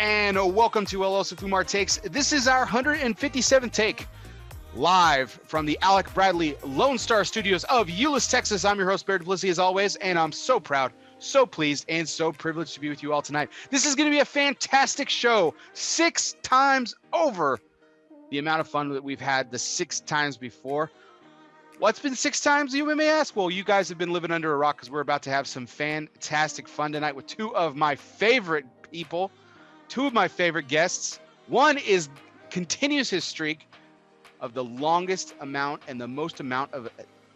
and welcome to ELOSOFUMARTAKES. This is our 157th take, live from the Alec Bradley Lone Star Studios of Euless, Texas. I'm your host, Bear and Tripp, as always, and I'm so proud, so pleased, and so privileged to be with you all tonight. This is going to be a fantastic show, 6 times over the amount of fun that we've had the 6 times before. What's been 6 times, you may ask? Well, you guys have been living under a rock because we're about to have some fantastic fun tonight with 2 of my favorite people, 2 of my favorite guests. One continues his streak of the longest amount and the most amount of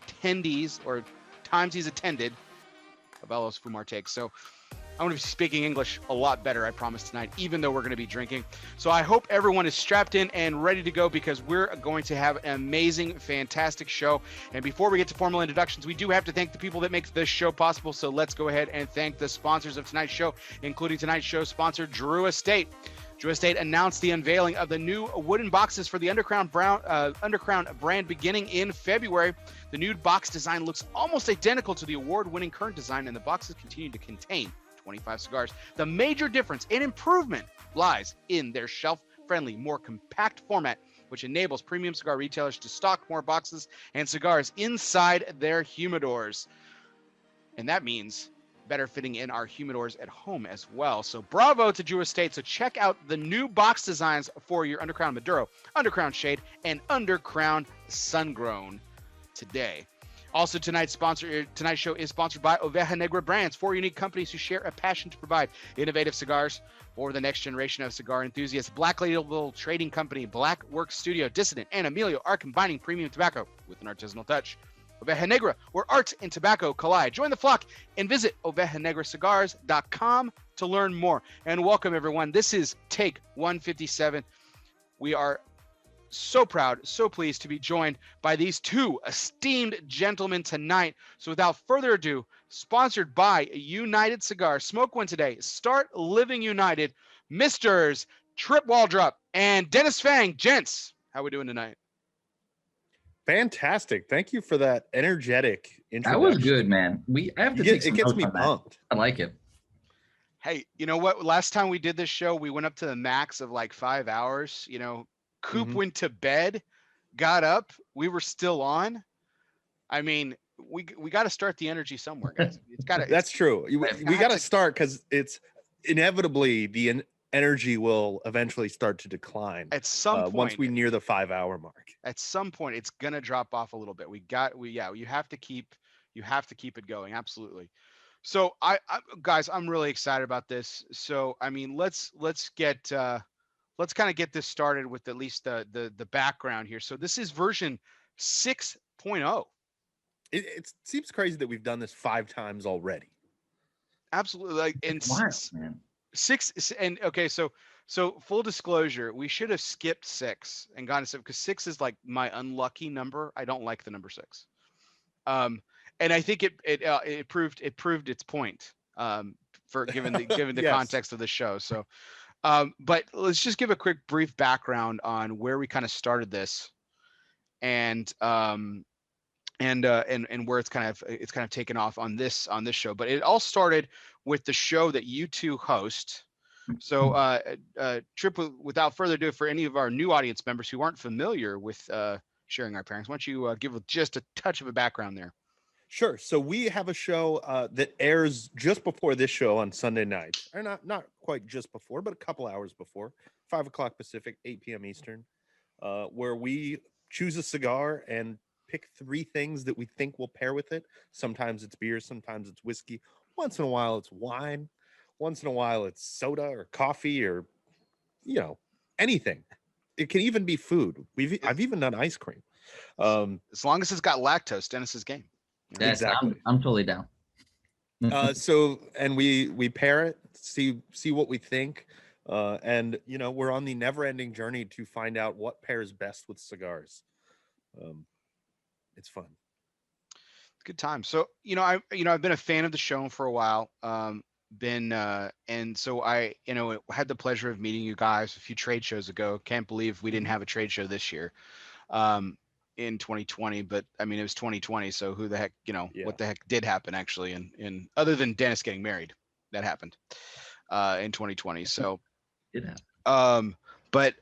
attendees or times he's attended of ELOSOFUMARTAKES. So I'm going to be speaking English a lot better, I promise, tonight, even though we're going to be drinking. So I hope everyone is strapped in and ready to go because we're going to have an amazing, fantastic show. And before we get to formal introductions, we do have to thank the people that make this show possible. So let's go ahead and thank the sponsors of tonight's show, including tonight's show sponsor, Drew Estate. Drew Estate announced the unveiling of the new wooden boxes for the Undercrown brand beginning in February. The new box design looks almost identical to the award-winning current design, and the boxes continue to contain 25 cigars. The major difference and improvement lies in their shelf-friendly, more compact format, which enables premium cigar retailers to stock more boxes and cigars inside their humidors. And that means better fitting in our humidors at home as well. So bravo to Drew Estate. So check out the new box designs for your Undercrown Maduro, Undercrown Shade, and Undercrown Sungrown today. Also, tonight's show is sponsored by Oveja Negra Brands, 4 unique companies who share a passion to provide innovative cigars for the next generation of cigar enthusiasts. Black Label Trading Company, Black Work Studio, Dissident, and Emilio are combining premium tobacco with an artisanal touch. Oveja Negra, where art and tobacco collide. Join the flock and visit ovejanegracigars.com to learn more. And welcome, everyone. This is Take 157. We are so proud, so pleased to be joined by these 2 esteemed gentlemen tonight. So without further ado, sponsored by United Cigars, smoke one today, start living united, Misters Tripp Waldrop and Denis Tsvang. Gents, how we doing tonight? Fantastic. Thank you for that energetic introduction. That was good, man. I have to take some it gets notes me on that. pumped. I like it. Hey, you know what? Last time we did this show, we went up to the max of like 5 hours. Coop went to bed, got up, we were still on. I mean, we got to start the energy somewhere, guys. That's true. We got to start because it's inevitably the energy will eventually start to decline at some point once we near the 5-hour mark. At some point, it's gonna drop off a little bit. You have to keep it going. Absolutely. So guys, I'm really excited about this. So I mean, let's kind of get this started with at least the background here. So this is version 6.0. It seems crazy that we've done this 5 times already. Absolutely. Man. 6 and okay, so full disclosure, we should have skipped 6 and gone to 7 because 6 is like my unlucky number. I don't like the number 6. And I think it proved its point for given the Yes. context of the show. So but let's just give a quick brief background on where we kind of started this and where it's kind of taken off on this show. But it all started with the show that you 2 host. So Tripp, without further ado, for any of our new audience members who aren't familiar with sharing our pairings, why don't you give just a touch of a background there? Sure. So we have a show that airs just before this show on Sunday night, or not quite just before, but a couple hours before, 5 o'clock Pacific, 8 p.m. Eastern, where we choose a cigar and pick 3 things that we think will pair with it. Sometimes it's beer, sometimes it's whiskey. Once in a while it's wine. Once in a while it's soda or coffee or, anything. It can even be food. I've even done ice cream. As long as it's got lactose, Dennis's game. Yes, exactly. I'm totally down. And we pair it, see what we think. And we're on the never-ending journey to find out what pairs best with cigars. It's fun. It's a good time. So, I've been a fan of the show for a while. And so I had the pleasure of meeting you guys a few trade shows ago. Can't believe we didn't have a trade show this year. In 2020, but I mean, it was 2020. So who the heck, what the heck did happen actually in other than Dennis getting married, that happened in 2020. So It happened. But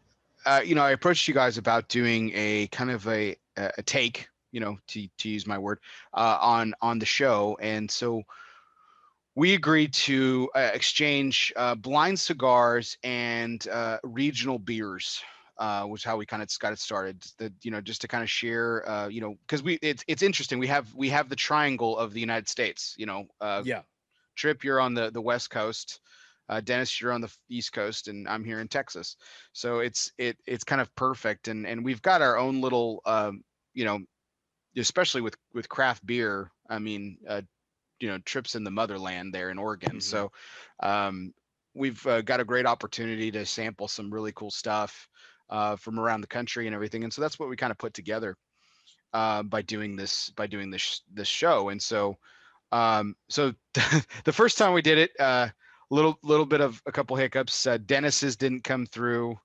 you know, I approached you guys about doing a kind of a take, you know, to use my word, on the show, and so we agreed to exchange blind cigars and regional beers, which is how we kind of got it started. That, you know, just to kind of share, you know, because it's interesting. We have the triangle of the United States. You know, Yeah. Tripp, you're on the West Coast. Dennis, you're on the East Coast, and I'm here in Texas. So it's kind of perfect, and we've got our own little, you know, especially with craft beer. I mean, you know, Tripp's in the motherland there in Oregon. So we've got a great opportunity to sample some really cool stuff from around the country and everything. And so that's what we kind of put together by doing this this show. And so so the first time we did it, little bit of a couple hiccups. Dennis's didn't come through.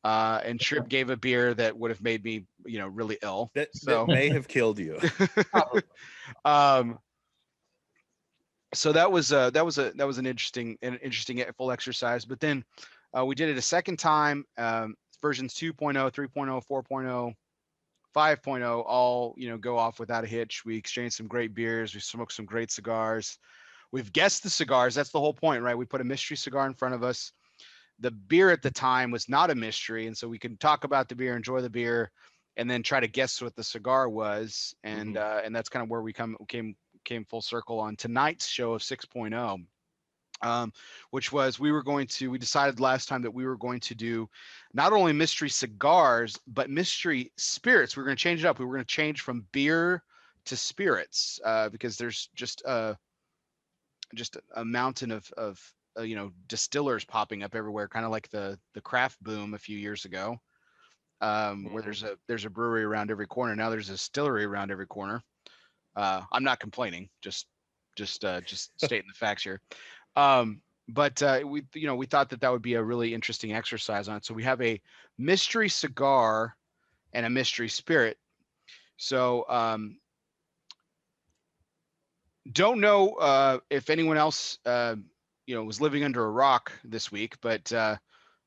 And Tripp gave a beer that would have made me, you know, really ill. That So may have killed you. So that was an interesting full exercise. But then we did it a second time. Versions 2.0, 3.0, 4.0, 5.0 all, you know, go off without a hitch. We exchanged some great beers. We smoked some great cigars. We've guessed the cigars. That's the whole point, right? We put a mystery cigar in front of us. The beer at the time was not a mystery, and so we could talk about the beer, enjoy the beer, and then try to guess what the cigar was. And and that's kind of where we came full circle on tonight's show of 6.0, which was we decided last time that we were going to do not only mystery cigars but mystery spirits. We were going to change it up. We were going to change from beer to spirits because there's just a mountain of you know, distillers popping up everywhere, kind of like the craft boom a few years ago, where there's a brewery around every corner. Now there's a distillery around every corner. I'm not complaining, just stating the facts here. But we thought that would be a really interesting exercise on it. So we have a mystery cigar and a mystery spirit. So don't know if anyone else you know, was living under a rock this week, but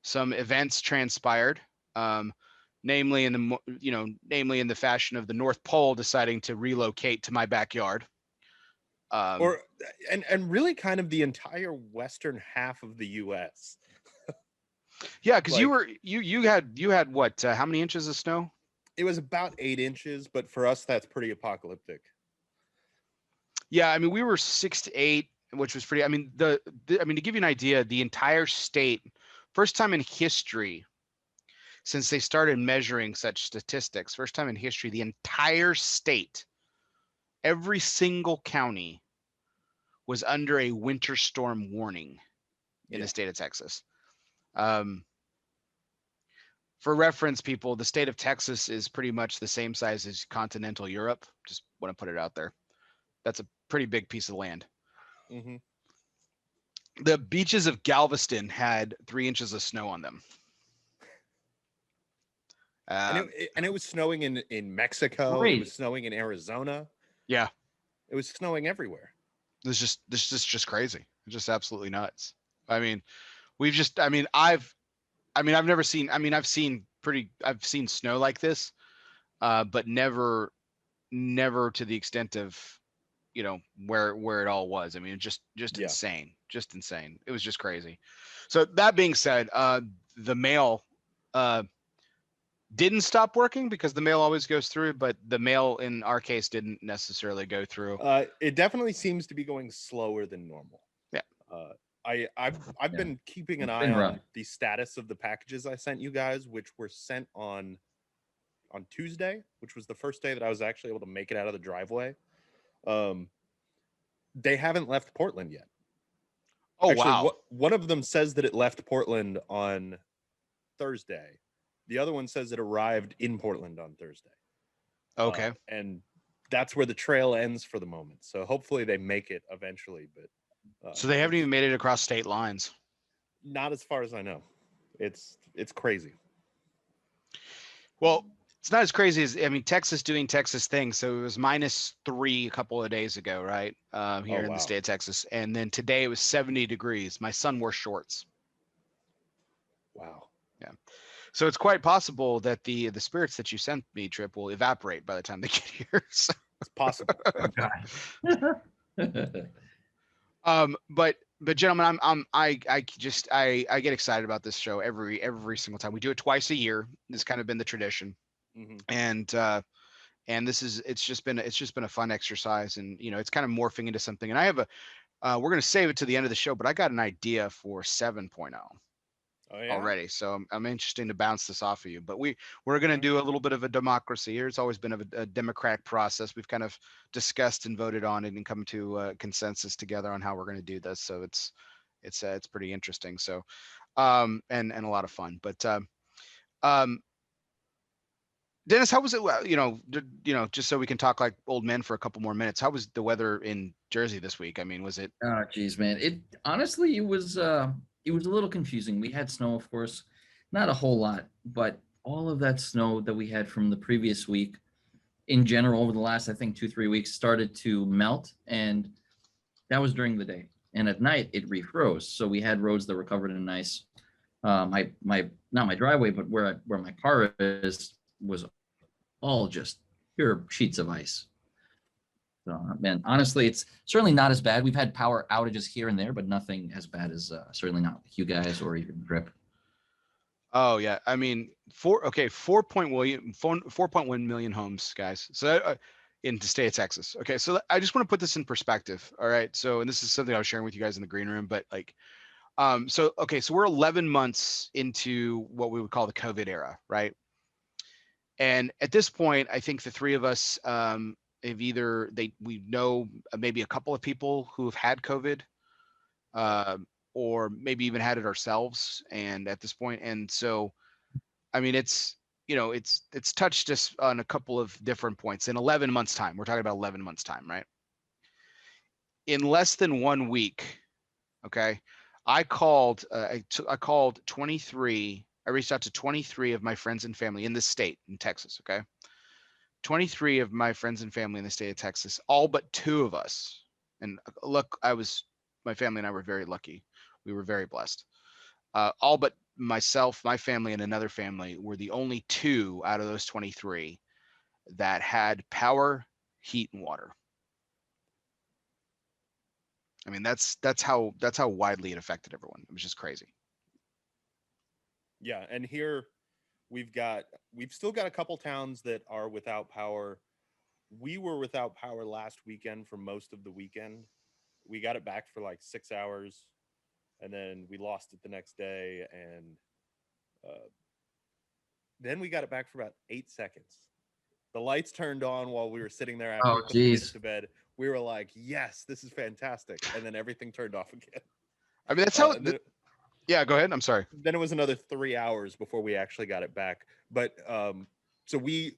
some events transpired, namely in the fashion of the North Pole deciding to relocate to my backyard. And really kind of the entire western half of the U.S. Yeah, because you had what? How many inches of snow? It was about 8 inches, but for us, that's pretty apocalyptic. Yeah, I mean, we were 6 to 8, which was pretty. I mean, I mean, to give you an idea, the entire state, first time in history since they started measuring such statistics, first time in history, the entire state, every single county was under a winter storm warning in the state of Texas. For reference, people, the state of Texas is pretty much the same size as continental Europe. Just want to put it out there. That's a pretty big piece of land. The beaches of Galveston had 3 inches of snow on them. And it was snowing in Mexico. Great. It was snowing in Arizona. Yeah. It was snowing everywhere. This is just crazy. It's just absolutely nuts. I mean, I've seen snow like this, but never to the extent of, you know, where it all was. I mean, just insane, just insane. It was just crazy. So that being said, the mail didn't stop working because the mail always goes through, but the mail in our case didn't necessarily go through. It definitely seems to be going slower than normal. Yeah. I've been keeping an eye on the status of the packages I sent you guys, which were sent on Tuesday, which was the first day that I was actually able to make it out of the driveway. They haven't left Portland yet. Oh, actually, wow. One of them says that it left Portland on Thursday. The other one says it arrived in Portland on Thursday. Okay. And that's where the trail ends for the moment. So hopefully they make it eventually, but so they haven't even made it across state lines. Not as far as I know. It's crazy. Well, it's not as crazy as, I mean, Texas doing Texas things. So it was -3 a couple of days ago, right? Here in the state of Texas. And then today it was 70 degrees. My son wore shorts. Wow. Yeah. So it's quite possible that the spirits that you sent me, Tripp, will evaporate by the time they get here. So. It's possible. Oh, But gentlemen, I get excited about this show every single time. We do it twice a year. It's kind of been the tradition, and it's just been a fun exercise, and it's kind of morphing into something. And I have we're gonna save it to the end of the show, but I got an idea for 7.0. Oh, yeah? Already, so I'm interested to bounce this off of you. But we're going to do a little bit of a democracy here. It's always been a democratic process. We've kind of discussed and voted on it and come to a consensus together on how we're going to do this. So it's pretty interesting. So and a lot of fun. But Dennis, how was it? Just so we can talk like old men for a couple more minutes. How was the weather in Jersey this week? I mean, was it? Oh, geez, man. It honestly, it was a little confusing. We had snow, of course, not a whole lot, but all of that snow that we had from the previous week, in general, over the last, I think, 2-3 weeks, started to melt, and that was during the day. And at night, it refroze. So we had roads that were covered in ice. My not my driveway, but where my car is was all just pure sheets of ice. So, man, honestly, it's certainly not as bad. We've had power outages here and there, but nothing as bad as certainly not with you guys or even Tripp. Oh yeah, I mean, 4.1 million homes, guys. So in the state of Texas. Okay, so I just want to put this in perspective. All right, so and this is something I was sharing with you guys in the green room, but like, so we're 11 months into what we would call the COVID era, right? And at this point, I think the three of us have we know maybe a couple of people who have had COVID, or maybe even had it ourselves. And at this point, and so, I mean, it's touched us on a couple of different points in 11 months time. We're talking about 11 months time, right? In less than 1 week, okay, I called 23. I reached out to 23 of my friends and family in this state, in Texas, okay? 23 of my friends and family in the state of Texas, all but 2 of us. And look, my family and I were very lucky. We were very blessed. All but myself, my family, and another family were the only 2 out of those 23 that had power, heat, and water. I mean, that's how widely it affected everyone. It was just crazy. Yeah, and here we've still got a couple towns that are without power. We were without power last weekend for most of the weekend. We got it back for like 6 hours, and then we lost it the next day, and then we got it back for about 8 seconds. The lights turned on while we were sitting there after we put the kids to bed. We were like, yes, this is fantastic. And then everything turned off again. I mean, that's how yeah, go ahead. I'm sorry. Then it was another 3 hours before we actually got it back. But so we're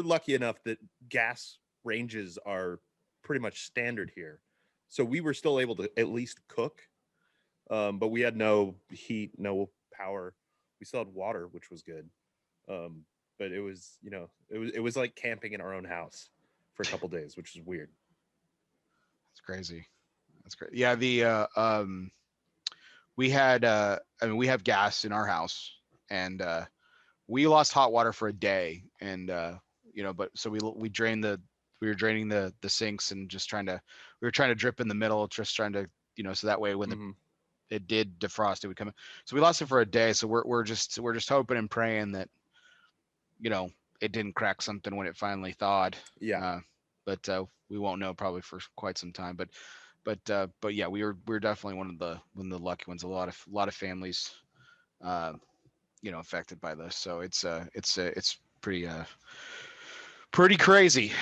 lucky enough that gas ranges are pretty much standard here. So we were still able to at least cook. But we had no heat, no power. We still had water, which was good. But it was, it was like camping in our own house for a couple days, which is weird. That's crazy. That's great. Yeah, we had we have gas in our house, and we lost hot water for a day, and but so we were draining the sinks and we were trying to drip in the middle, just trying to so that way when it did defrost, it would come in. So we lost it for a day. So we're just hoping and praying that it didn't crack something when it finally thawed. Yeah. But we won't know probably for quite some time. But yeah, we were definitely one of the lucky ones. A lot of families, affected by this. So it's pretty crazy,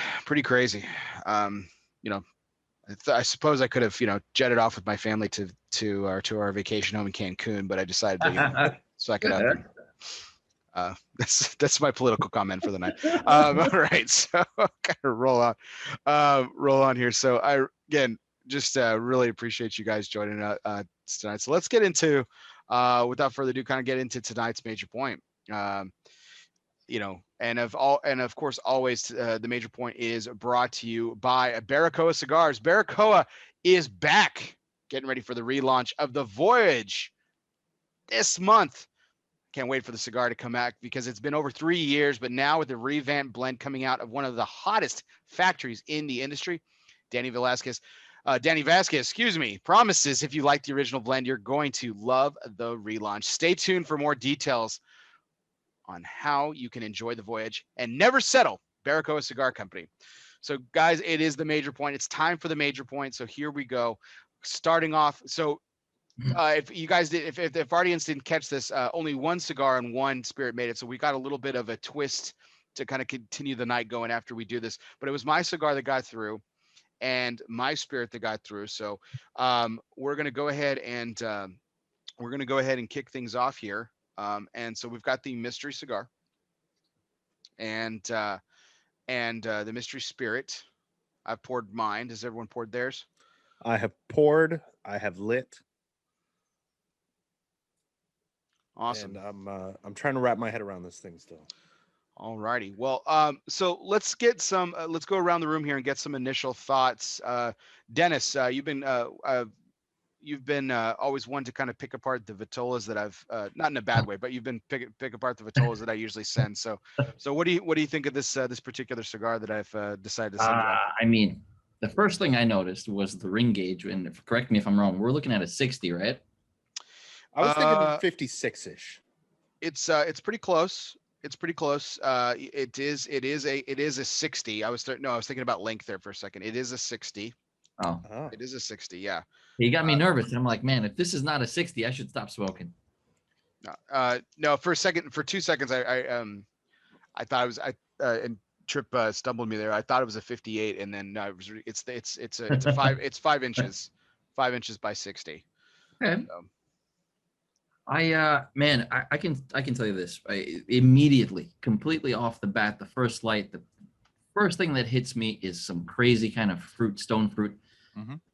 I suppose I could have jetted off with my family to our vacation home in Cancun, but I decided to suck it up. That's my political comment for the night. All right, so kind of roll on here. So I again just really appreciate you guys joining us tonight. So let's get into without further ado, kind of get into tonight's major point. And of course always the major point is brought to you by Barbacoa Cigars. Barbacoa is back, getting ready for the relaunch of the Voyage this month. Can't wait for the cigar to come back because it's been over 3 years, but now with the revamped blend coming out of one of the hottest factories in the industry, Danny Vasquez, excuse me, promises if you like the original blend, you're going to love the relaunch. Stay tuned for more details on how you can enjoy the voyage and never settle. Barbacoa Cigar Company. So, guys, it is the major point. It's time for the major point. So here we go. Starting off. So if you guys did, if audience didn't catch this, only one cigar and one spirit made it. So we got a little bit of a twist to kind of continue the night going after we do this. But it was my cigar that got through and my spirit that got through. So we're going to go ahead and kick things off here. And so we've got the mystery cigar and the mystery spirit. I've poured mine. Has everyone poured theirs? I have poured. I have lit. Awesome. And I'm trying to wrap my head around this thing still. All righty. Well, so let's get some. Let's go around the room here and get some initial thoughts. Denis, you've been always one to kind of pick apart the vitolas that I've not in a bad way, but you've been pick apart the vitolas that I usually send. So what do you think of this particular cigar that I've decided to send you? I mean, the first thing I noticed was the ring gauge, and correct me if I'm wrong. We're looking at a 60, right? I was thinking 56-ish. It's pretty close. It's pretty close. It is a 60. I was thinking about length there for a second. It is a 60. Oh. It is a 60. Yeah. You got me nervous. I'm like, man, if this is not a 60, I should stop smoking. No, for 2 seconds, I thought it was and Tripp stumbled me there. I thought it was a 58, and then it's a 5 inches, 5 inches by 60. Okay. So. I can tell you this. Immediately, completely off the bat, the first light, the first thing that hits me is some crazy kind of stone fruit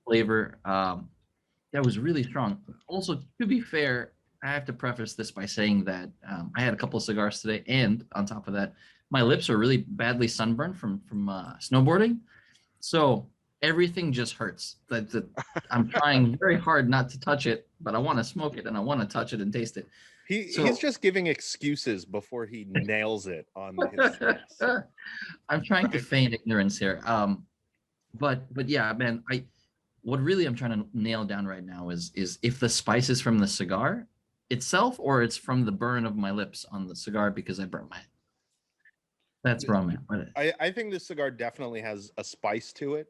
flavor. That was really strong. Also, to be fair, I have to preface this by saying that I had a couple of cigars today, and on top of that, my lips are really badly sunburned from snowboarding, so everything just hurts. I'm trying very hard not to touch it, but I want to smoke it and I want to touch it and taste it. He's just giving excuses before he nails it on his face. I'm trying to feign ignorance here. But yeah, man, what really I'm trying to nail down right now is if the spice is from the cigar itself or it's from the burn of my lips on the cigar because I burnt my. That's where I'm at. I think this cigar definitely has a spice to it.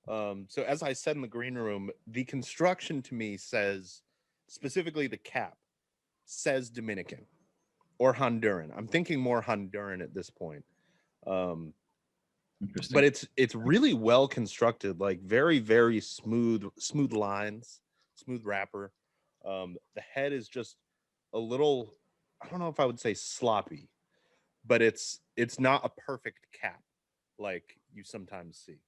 So as I said in the green room, the construction to me says, specifically the cap, says Dominican or Honduran. I'm thinking more Honduran at this point. Interesting. But it's really well constructed, like very, very smooth lines, smooth wrapper. The head is just a little, I don't know if I would say sloppy, but it's not a perfect cap like you sometimes see.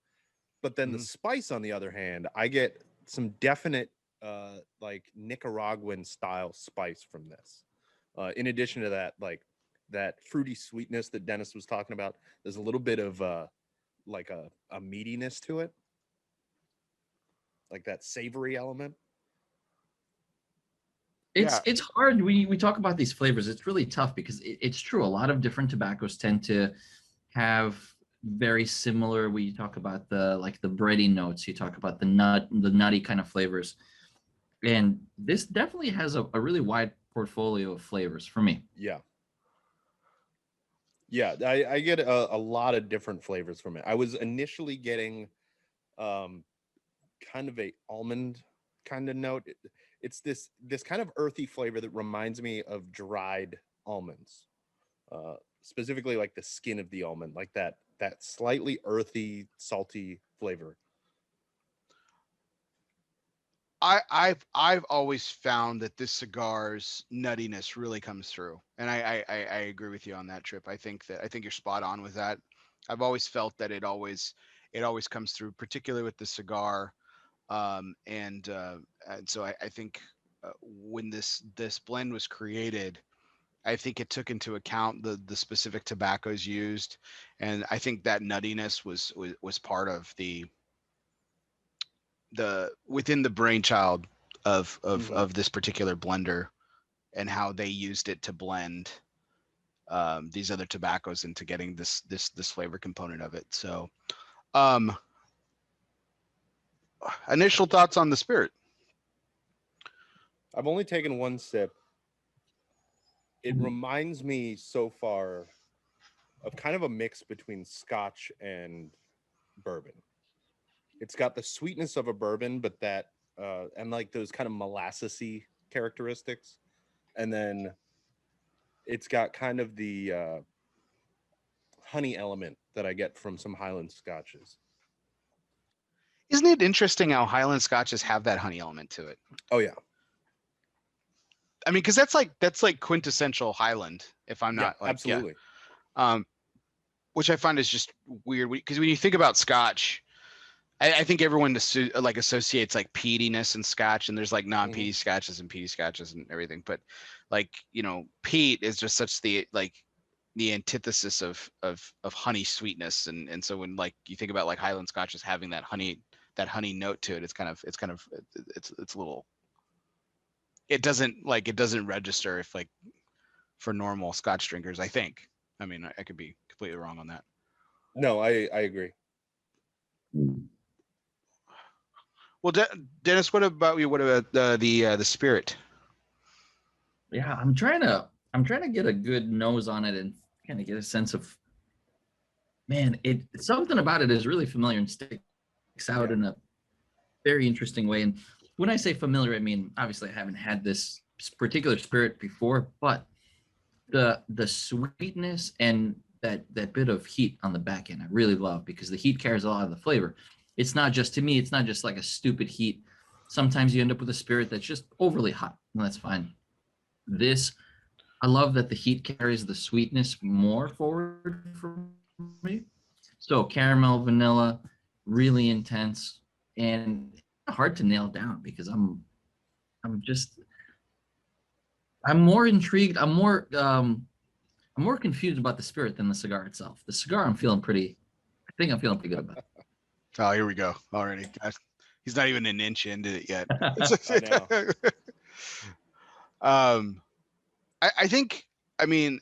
But then the spice, on the other hand, I get some definite like Nicaraguan style spice from this. In addition to that, like that fruity sweetness that Denis was talking about, there's a little bit of like a meatiness to it, like that savory element. It's hard. We talk about these flavors. It's really tough because it's true. A lot of different tobaccos tend to have very similar. We talk about the bready notes. You talk about the nutty kind of flavors, and this definitely has a really wide portfolio of flavors for me. I get a lot of different flavors from it. I was initially getting kind of a almond kind of note. It's this kind of earthy flavor that reminds me of dried almonds, specifically like the skin of the almond, like that slightly earthy, salty flavor. I've always found that this cigar's nuttiness really comes through, and I agree with you on that, Tripp. I think you're spot on with that. I've always felt that it always comes through, particularly with the cigar, and so I think when this blend was created, I think it took into account the specific tobaccos used, and I think that nuttiness was part of the within the brainchild of this particular blender. and how they used it to blend these other tobaccos into getting this flavor component of it. So, initial thoughts on the spirit. I've only taken one sip. It reminds me so far of kind of a mix between Scotch and bourbon. It's got the sweetness of a bourbon, but that and like those kind of molassesy characteristics, and then it's got kind of the honey element that I get from some Highland Scotches. Isn't it interesting how Highland Scotches have that honey element to it? Oh yeah. I mean, because that's like quintessential Highland. If I'm not absolutely. Which I find is just weird because when you think about Scotch, I think everyone associates like peatiness and Scotch, and there's like non-peaty Scotches and peaty Scotches and everything. But like, you know, peat is just such the antithesis of honey sweetness, and so when like you think about like Highland Scotches having that honey note to it, it's a little. It doesn't register if like for normal Scotch drinkers, I think. I mean, I could be completely wrong on that. No, I agree. Well, Dennis, what about you? What about the spirit? Yeah, I'm trying to get a good nose on it and kind of get a sense of, man, something about it is really familiar and sticks out in a very interesting way. And when I say familiar, I mean, obviously I haven't had this particular spirit before, but the sweetness and that bit of heat on the back end, I really love, because the heat carries a lot of the flavor. It's not just, to me, it's not just like a stupid heat. Sometimes you end up with a spirit that's just overly hot, and that's fine. This, I love that the heat carries the sweetness more forward for me. So caramel, vanilla, really intense, and hard to nail down because I'm more intrigued. I'm more confused about the spirit than the cigar itself. The cigar, I think I'm feeling pretty good about it. Oh, here we go already. Guys, he's not even an inch into it yet. I think, I mean,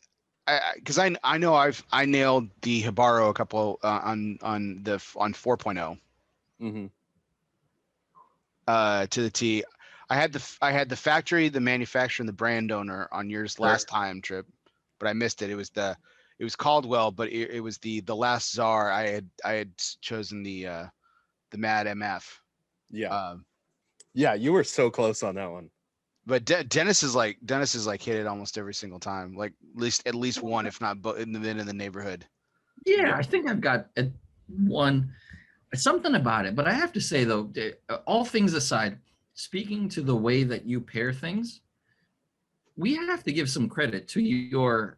because I know I nailed the Habaro a couple on 4.0 to the T. I had the factory, the manufacturer, and the brand owner on yours last time, Tripp, but I missed it. It was Caldwell, but it was the last czar. I had chosen the Mad MF. Yeah. Yeah, you were so close on that one. But Dennis is like hit it almost every single time, like at least one, if not both, in the neighborhood. Yeah, I think I've got one, something about it. But I have to say though, all things aside, speaking to the way that you pair things, we have to give some credit to your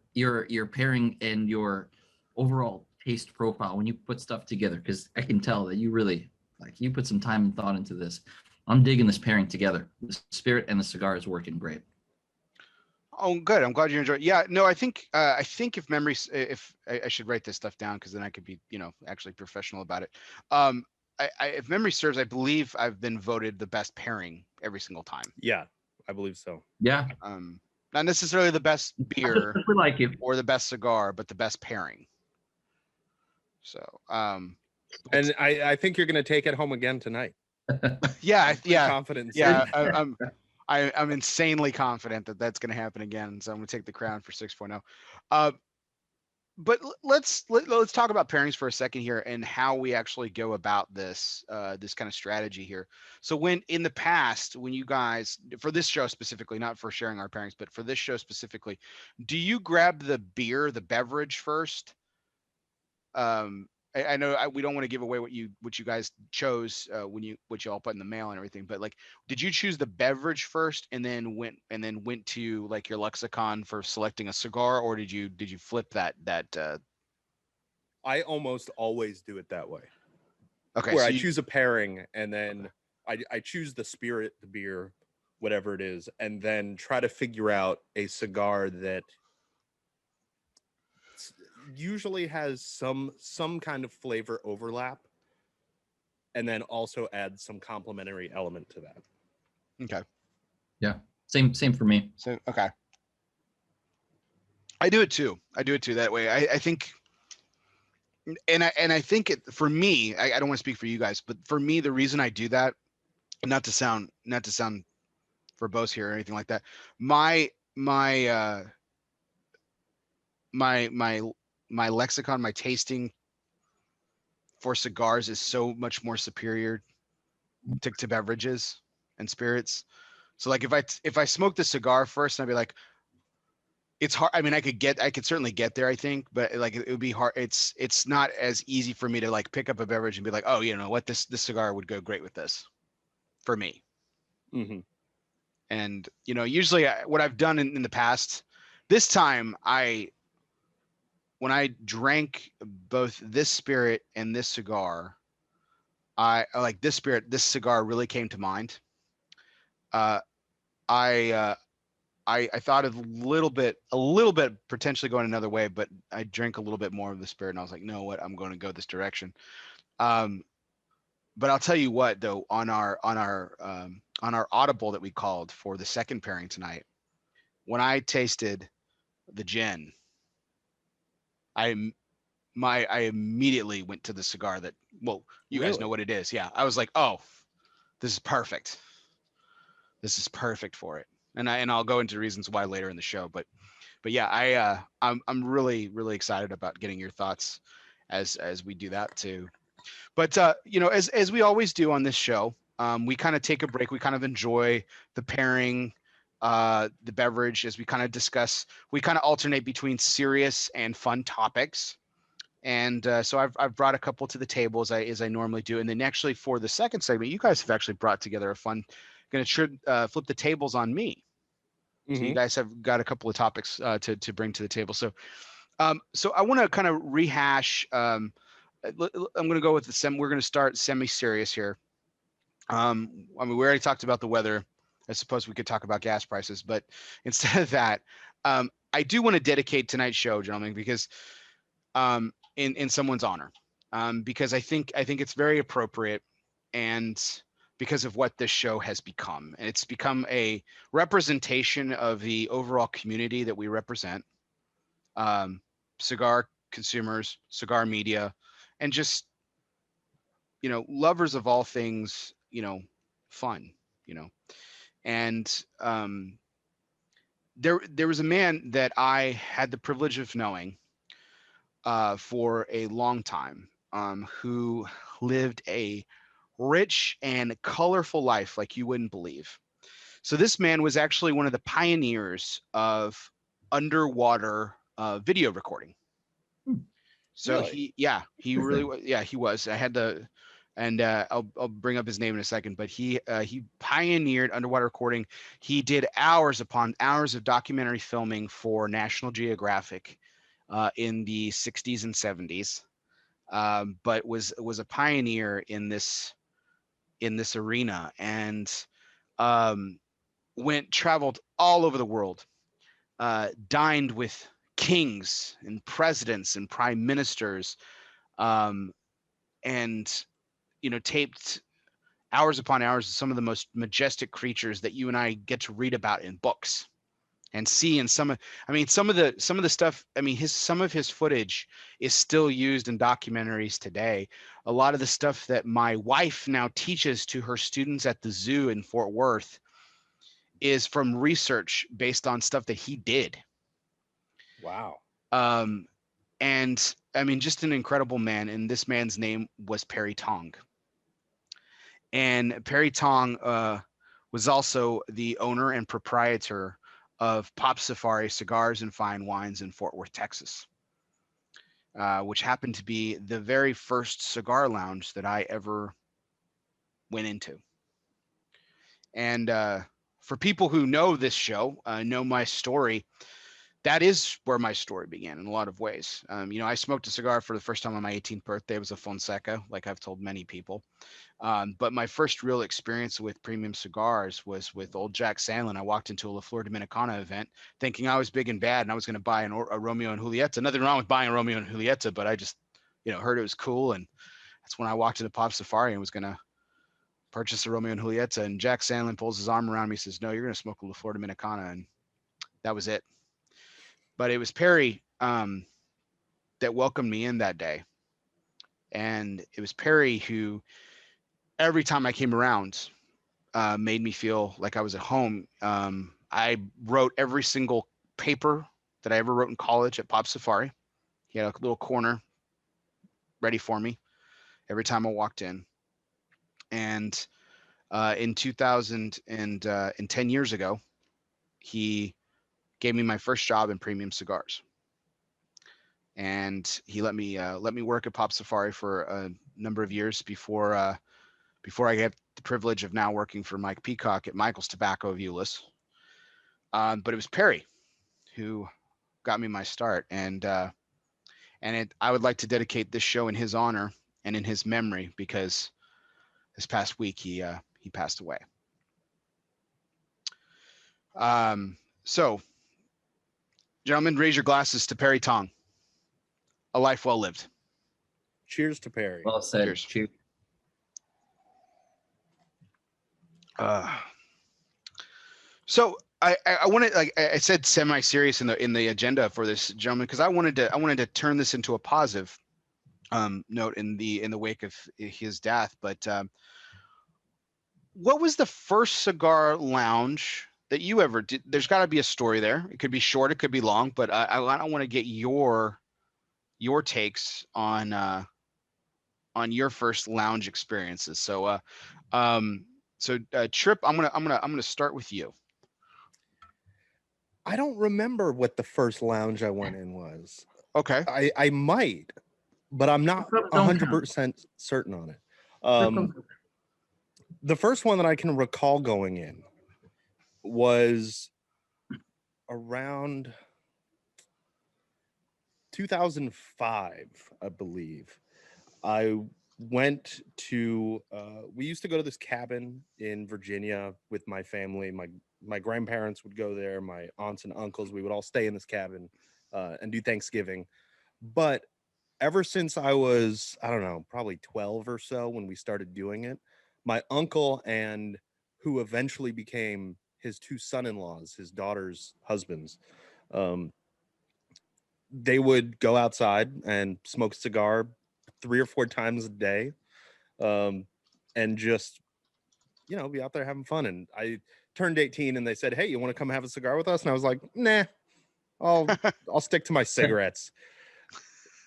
pairing and your overall taste profile when you put stuff together, because I can tell that you really you put some time and thought into this. I'm digging this pairing together. The spirit and the cigar is working great. Oh, good. I'm glad you enjoyed. Yeah, no, I think if I should write this stuff down, because then I could be, actually professional about it. If memory serves, I believe I've been voted the best pairing every single time. Yeah, I believe so. Yeah. Not necessarily the best beer like it, or the best cigar, but the best pairing. So, and I think you're going to take it home again tonight. Yeah. Confident. Yeah, I'm insanely confident that that's going to happen again. So I'm going to take the crown for 6.0. But let's talk about pairings for a second here and how we actually go about this kind of strategy here. So when in the past, when you guys, for this show specifically, not for sharing our pairings, but for this show specifically, do you grab the beverage first? I know we don't want to give away what you guys chose what you all put in the mail and everything, but like, did you choose the beverage first and then went to like your lexicon for selecting a cigar, or did you flip that? I almost always do it that way. Okay, where so I choose a pairing and then I choose the spirit, the beer, whatever it is, and then try to figure out a cigar that usually has some kind of flavor overlap, and then also add some complementary element to that. Okay. Yeah. Same for me. So okay. I do it too. That way. I think, and I think it for me. I don't want to speak for you guys, but for me, the reason I do that, not to sound verbose here or anything like that. My my uh my my my lexicon, my tasting for cigars is so much more superior to beverages and spirits. So like if I smoke the cigar first, and I'd be like, it's hard. I mean, I could certainly get there, I think, but like it would be hard. It's not as easy for me to like pick up a beverage and be like, oh, you know what, this cigar would go great with this, for me. Mm-hmm. And usually what I've done in the past, this time when I drank both this spirit and this cigar, I like this spirit. This cigar really came to mind. Uh, I uh, I thought of a little bit potentially going another way, but I drank a little bit more of the spirit, and I was like, no, what, I'm going to go this direction. Um, but I'll tell you what, though, on our audible that we called for the second pairing tonight, when I tasted the gin, I I immediately went to the cigar that, well, you guys know Really? what it is. Yeah, I was like, oh, this is perfect. This is perfect for it. And I'll go into reasons why later in the show, but yeah, I'm really excited about getting your thoughts as we do that too. But as we always do on this show, we kind of take a break. We kind of enjoy the pairing, the beverage as we kind of discuss. We kind of alternate between serious and fun topics. And so I've brought a couple to the table as I normally do. And then actually for the second segment, you guys have actually brought together a fun. Going to flip the tables on me. So you Mm-hmm. guys have got a couple of topics to bring to the table. So I want to kind of rehash. I'm going to go with we're going to start semi-serious here. I mean, we already talked about the weather. I suppose we could talk about gas prices, but instead of that, I do want to dedicate tonight's show, gentlemen, because in someone's honor, because I think it's very appropriate, and because of what this show has become, and it's become a representation of the overall community that we represent, um, cigar consumers, cigar media, and just lovers of all things fun, you know. And there was a man that I had the privilege of knowing for a long time, who lived a rich and colorful life like you wouldn't believe. So this man was actually one of the pioneers of underwater video recording. So Really? he really was. Yeah, he was. I had the, and I'll bring up his name in a second. But he pioneered underwater recording. He did hours upon hours of documentary filming for National Geographic in the 60s and 70s. But was a pioneer in this arena, and um, traveled all over the world, dined with kings and presidents and prime ministers, um, and taped hours upon hours of some of the most majestic creatures that you and I get to read about in books and see in some of, I mean, some of the stuff, I mean, some of his footage is still used in documentaries today. A lot of the stuff that my wife now teaches to her students at the zoo in Fort Worth is from research based on stuff that he did. Wow. Um, and I mean, just an incredible man. And this man's name was Perry Tong. And Perry Tong was also the owner and proprietor of Pop Safari Cigars and Fine Wines in Fort Worth, Texas, which happened to be the very first cigar lounge that I ever went into. And for people who know this show, know my story, that is where my story began in a lot of ways. I smoked a cigar for the first time on my 18th birthday. It was a Fonseca, like I've told many people. But my first real experience with premium cigars was with old Jack Sandlin. I walked into a La Flor Dominicana event thinking I was big and bad and I was going to buy a Romeo and Julieta. Nothing wrong with buying a Romeo and Julieta, but I just, heard it was cool. And that's when I walked into Pop Safari and was going to purchase a Romeo and Julieta. And Jack Sandlin pulls his arm around me and says, no, you're going to smoke a La Flor Dominicana. And that was it. But it was Perry that welcomed me in that day. And it was Perry who, every time I came around, made me feel like I was at home. I wrote every single paper that I ever wrote in college at Pop Safari. He had a little corner ready for me every time I walked in. And in 2000 and 10 years ago, he gave me my first job in premium cigars. And he let me work at Pop Safari for a number of years before I get the privilege of now working for Mike Peacock at Michael's Tobacco of Euless. But it was Perry who got me my start, and I would like to dedicate this show in his honor and in his memory, because this past week he passed away. So, gentlemen, raise your glasses to Perry Tong. A life well lived. Cheers to Perry. Well said. Cheers. Cheers. So I wanted, like I said, semi-serious in the agenda for this, gentleman, because I wanted to turn this into a positive note in the wake of his death. But what was the first cigar lounge that you ever did? There's got to be a story there. It could be short, it could be long, but I want to get your takes on your first lounge experiences. So Tripp, I'm gonna start with you. I don't remember what the first lounge I went in was. Okay. I might, but I'm not 100% certain on it. The first one that I can recall going in was around 2005, I believe. I went to we used to go to this cabin in Virginia with my family. My grandparents would go there, my aunts and uncles. We would all stay in this cabin and do Thanksgiving. But ever since I was, I don't know, probably 12 or so when we started doing it, my uncle, and who eventually became his two son-in-laws, his daughter's husbands, they would go outside and smoke a cigar 3 or 4 times a day, and just, be out there having fun. And I turned 18 and they said, "Hey, you want to come have a cigar with us?" And I was like, "Nah, I'll stick to my cigarettes."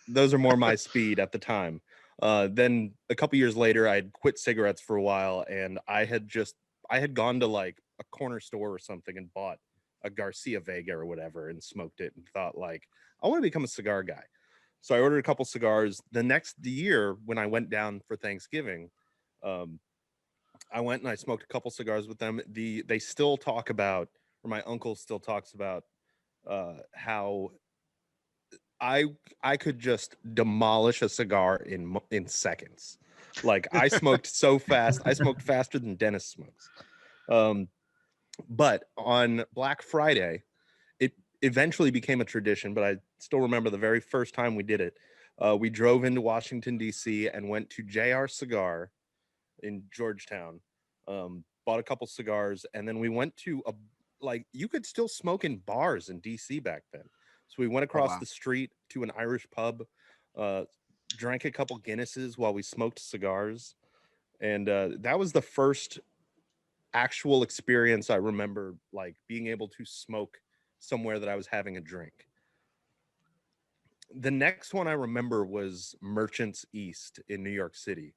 Those are more my speed at the time. Then a couple years later, I'd quit cigarettes for a while, and I had gone to like a corner store or something and bought a Garcia Vega or whatever and smoked it, and thought, like, I want to become a cigar guy. So I ordered a couple cigars. The next year, when I went down for Thanksgiving, I went and I smoked a couple cigars with them. They still talk about, or my uncle still talks about, how I could just demolish a cigar in seconds. Like, I smoked so fast. I smoked faster than Denis smokes. But on Black Friday, it eventually became a tradition, but I still remember the very first time we did it. We drove into Washington, D.C. and went to JR Cigar in Georgetown, bought a couple cigars, and then we went to you could still smoke in bars in DC back then. So we went across the street to an Irish pub, drank a couple Guinnesses while we smoked cigars, and that was the first actual experience I remember, like, being able to smoke somewhere that I was having a drink. The next one I remember was Merchants East in New York City.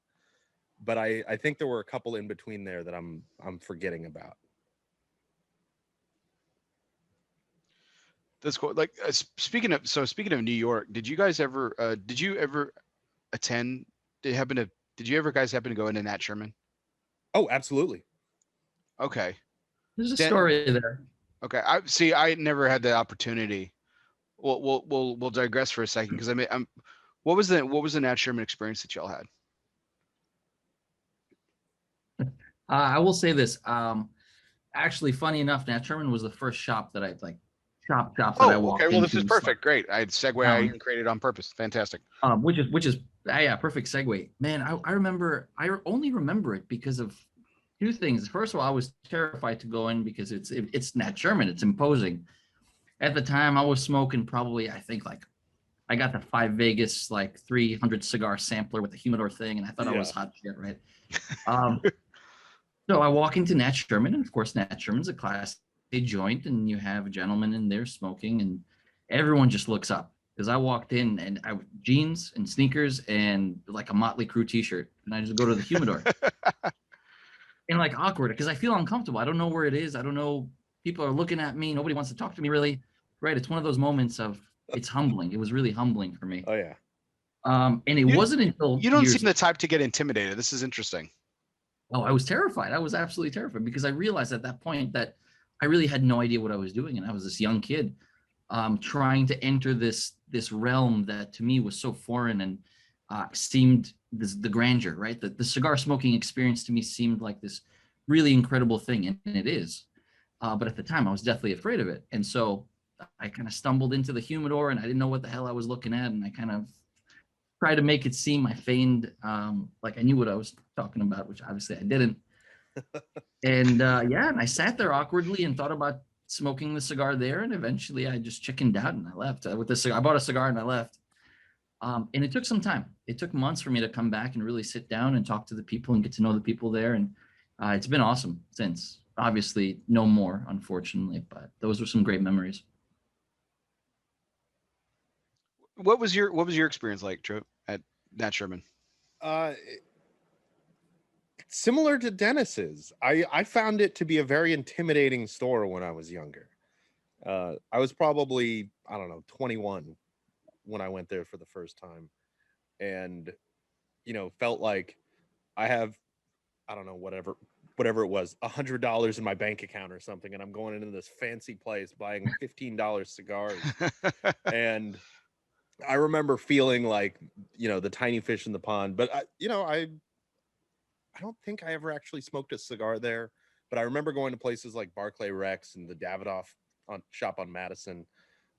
But I think there were a couple in between there that I'm forgetting about. That's cool. Like, speaking of New York, did you guys ever attend? Did you guys happen to go into Nat Sherman? Oh, absolutely. Okay. There's a story there. Okay. I never had the opportunity. We'll digress for a second, because what was the Nat Sherman experience that y'all had? I will say this. Actually, funny enough, Nat Sherman was the first shop that I shop that I walked into. Well, this is perfect. Great. I had segue I even created on purpose. Fantastic. Which is perfect segue. Man, I only remember it because of two things. First of all, I was terrified to go in because it's Nat Sherman. It's imposing. At the time, I was smoking probably, I think, like I got the 5 Vegas like 300 cigar sampler with the humidor thing, and I thought I was hot shit, right? Um, so I walk into Nat Sherman, and of course, Nat Sherman's a class A joint, and you have a gentleman in there smoking, and everyone just looks up because I walked in and I jeans and sneakers and like a Motley Crue T-shirt, and I just go to the humidor and like awkward because I feel uncomfortable. I don't know where it is. I don't know. People are looking at me. Nobody wants to talk to me really. Right? It's one of those moments of it's humbling. It was really humbling for me. Oh yeah. And it wasn't until You don't years. seem the type to get intimidated. This is interesting. Oh, I was terrified. I was absolutely terrified because I realized at that point that I really had no idea what I was doing, and I was this young kid trying to enter this realm that to me was so foreign and seemed the grandeur, right? The cigar smoking experience to me seemed like this really incredible thing, and it is. But at the time, I was deathly afraid of it, and so I kind of stumbled into the humidor, and I didn't know what the hell I was looking at, and I kind of try to make it seem I feigned like I knew what I was talking about, which obviously I didn't. And and I sat there awkwardly and thought about smoking the cigar there, and eventually I just chickened out and I left with the cigar. I bought a cigar and I left. And it took some time. It took months for me to come back and really sit down and talk to the people and get to know the people there. And it's been awesome since. Obviously, no more, unfortunately, but those were some great memories. What was your experience like, Tripp, at Nat Sherman? Similar to Dennis's. I found it to be a very intimidating store when I was younger. I was probably, I don't know, 21 when I went there for the first time, and felt like I have, I don't know, whatever it was, $100 in my bank account or something, and I'm going into this fancy place buying $15 cigars. And I remember feeling like, the tiny fish in the pond. But I don't think I ever actually smoked a cigar there. But I remember going to places like Barclay Rex and the Davidoff shop on Madison,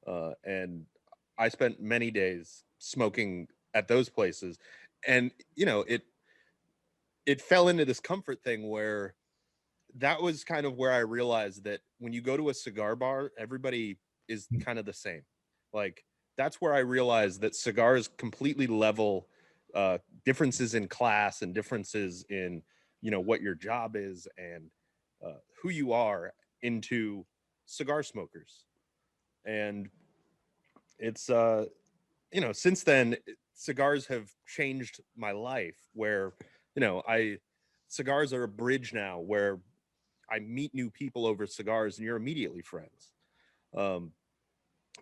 and I spent many days smoking at those places, and it fell into this comfort thing where that was kind of where I realized that when you go to a cigar bar, everybody is kind of the same. Like, that's where I realized that cigars completely level differences in class and differences in, what your job is and who you are into cigar smokers. And it's, since then, cigars have changed my life where, cigars are a bridge now where I meet new people over cigars and you're immediately friends.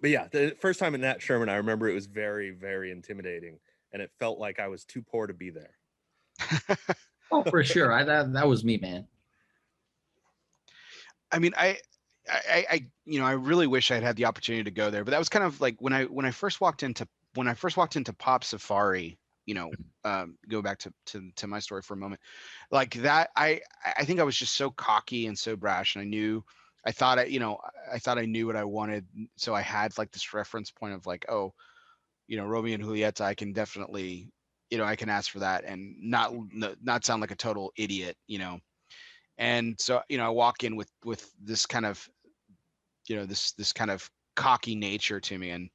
But yeah, the first time in Nat Sherman, I remember it was very, very intimidating, and it felt like I was too poor to be there. Oh, for sure. That was me, man. I mean, I really wish I'd had the opportunity to go there, but that was kind of like when I first walked into Pop Safari. Go back to my story for a moment. Like that, I think I was just so cocky and so brash, and I thought I knew what I wanted, so I had like this reference point of like, oh, Romeo and Julieta, I can definitely, I can ask for that and not sound like a total idiot, And so, I walk in with this kind of, this kind of cocky nature to me, and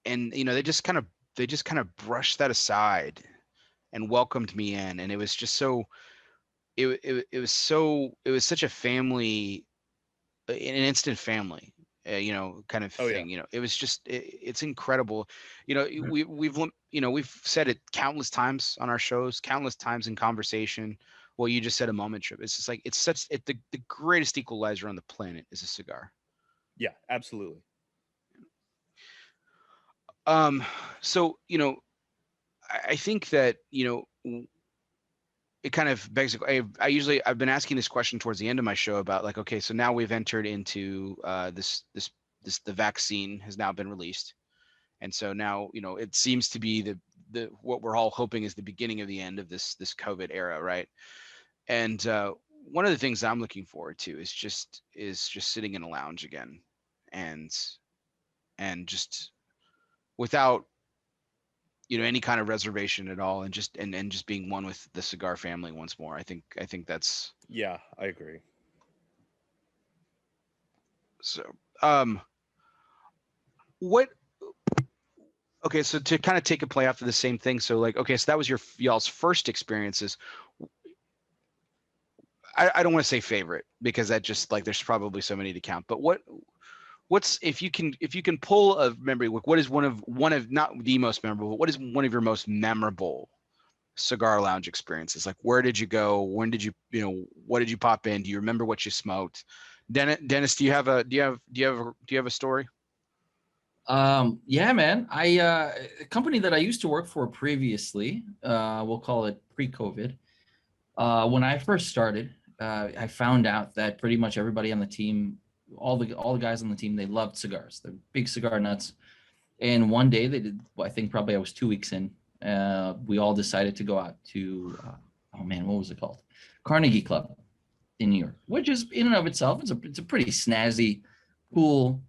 they just kind of brushed that aside and welcomed me in, and it was just so it was such a family, an instant family, kind of thing. Yeah. It was just it's incredible. We've said it countless times on our shows, countless times in conversation. Well, you just said a moment, Trip. It's just like the greatest equalizer on the planet is a cigar. Yeah, absolutely. So I think that it kind of begs. I've been asking this question towards the end of my show about like, okay, so now we've entered into the vaccine has now been released, and so now it seems to be the what we're all hoping is the beginning of the end of this COVID era, right? And one of the things I'm looking forward to is just sitting in a lounge again, and just without any kind of reservation at all, and just being one with the cigar family once more. I think that's Yeah, I agree. So, what? Okay, so to kind of take a play off of the same thing. So, like, okay, so that was y'all's first experiences. I don't want to say favorite because that just like there's probably so many to count. But what's if you can pull a memory, like what is one of not the most memorable, but what is one of your most memorable cigar lounge experiences? Like, where did you go? When did you what did you pop in? Do you remember what you smoked? Dennis, do you have a story? Yeah, man. A company that I used to work for previously, we'll call it pre-COVID. When I first started, I found out that pretty much everybody on the team, all the guys on the team, they loved cigars. They're big cigar nuts. And one day they did, I think probably I was 2 weeks in, we all decided to go out to, oh man, what was it called? Carnegie Club in New York, which is in and of itself, it's a pretty snazzy, cool,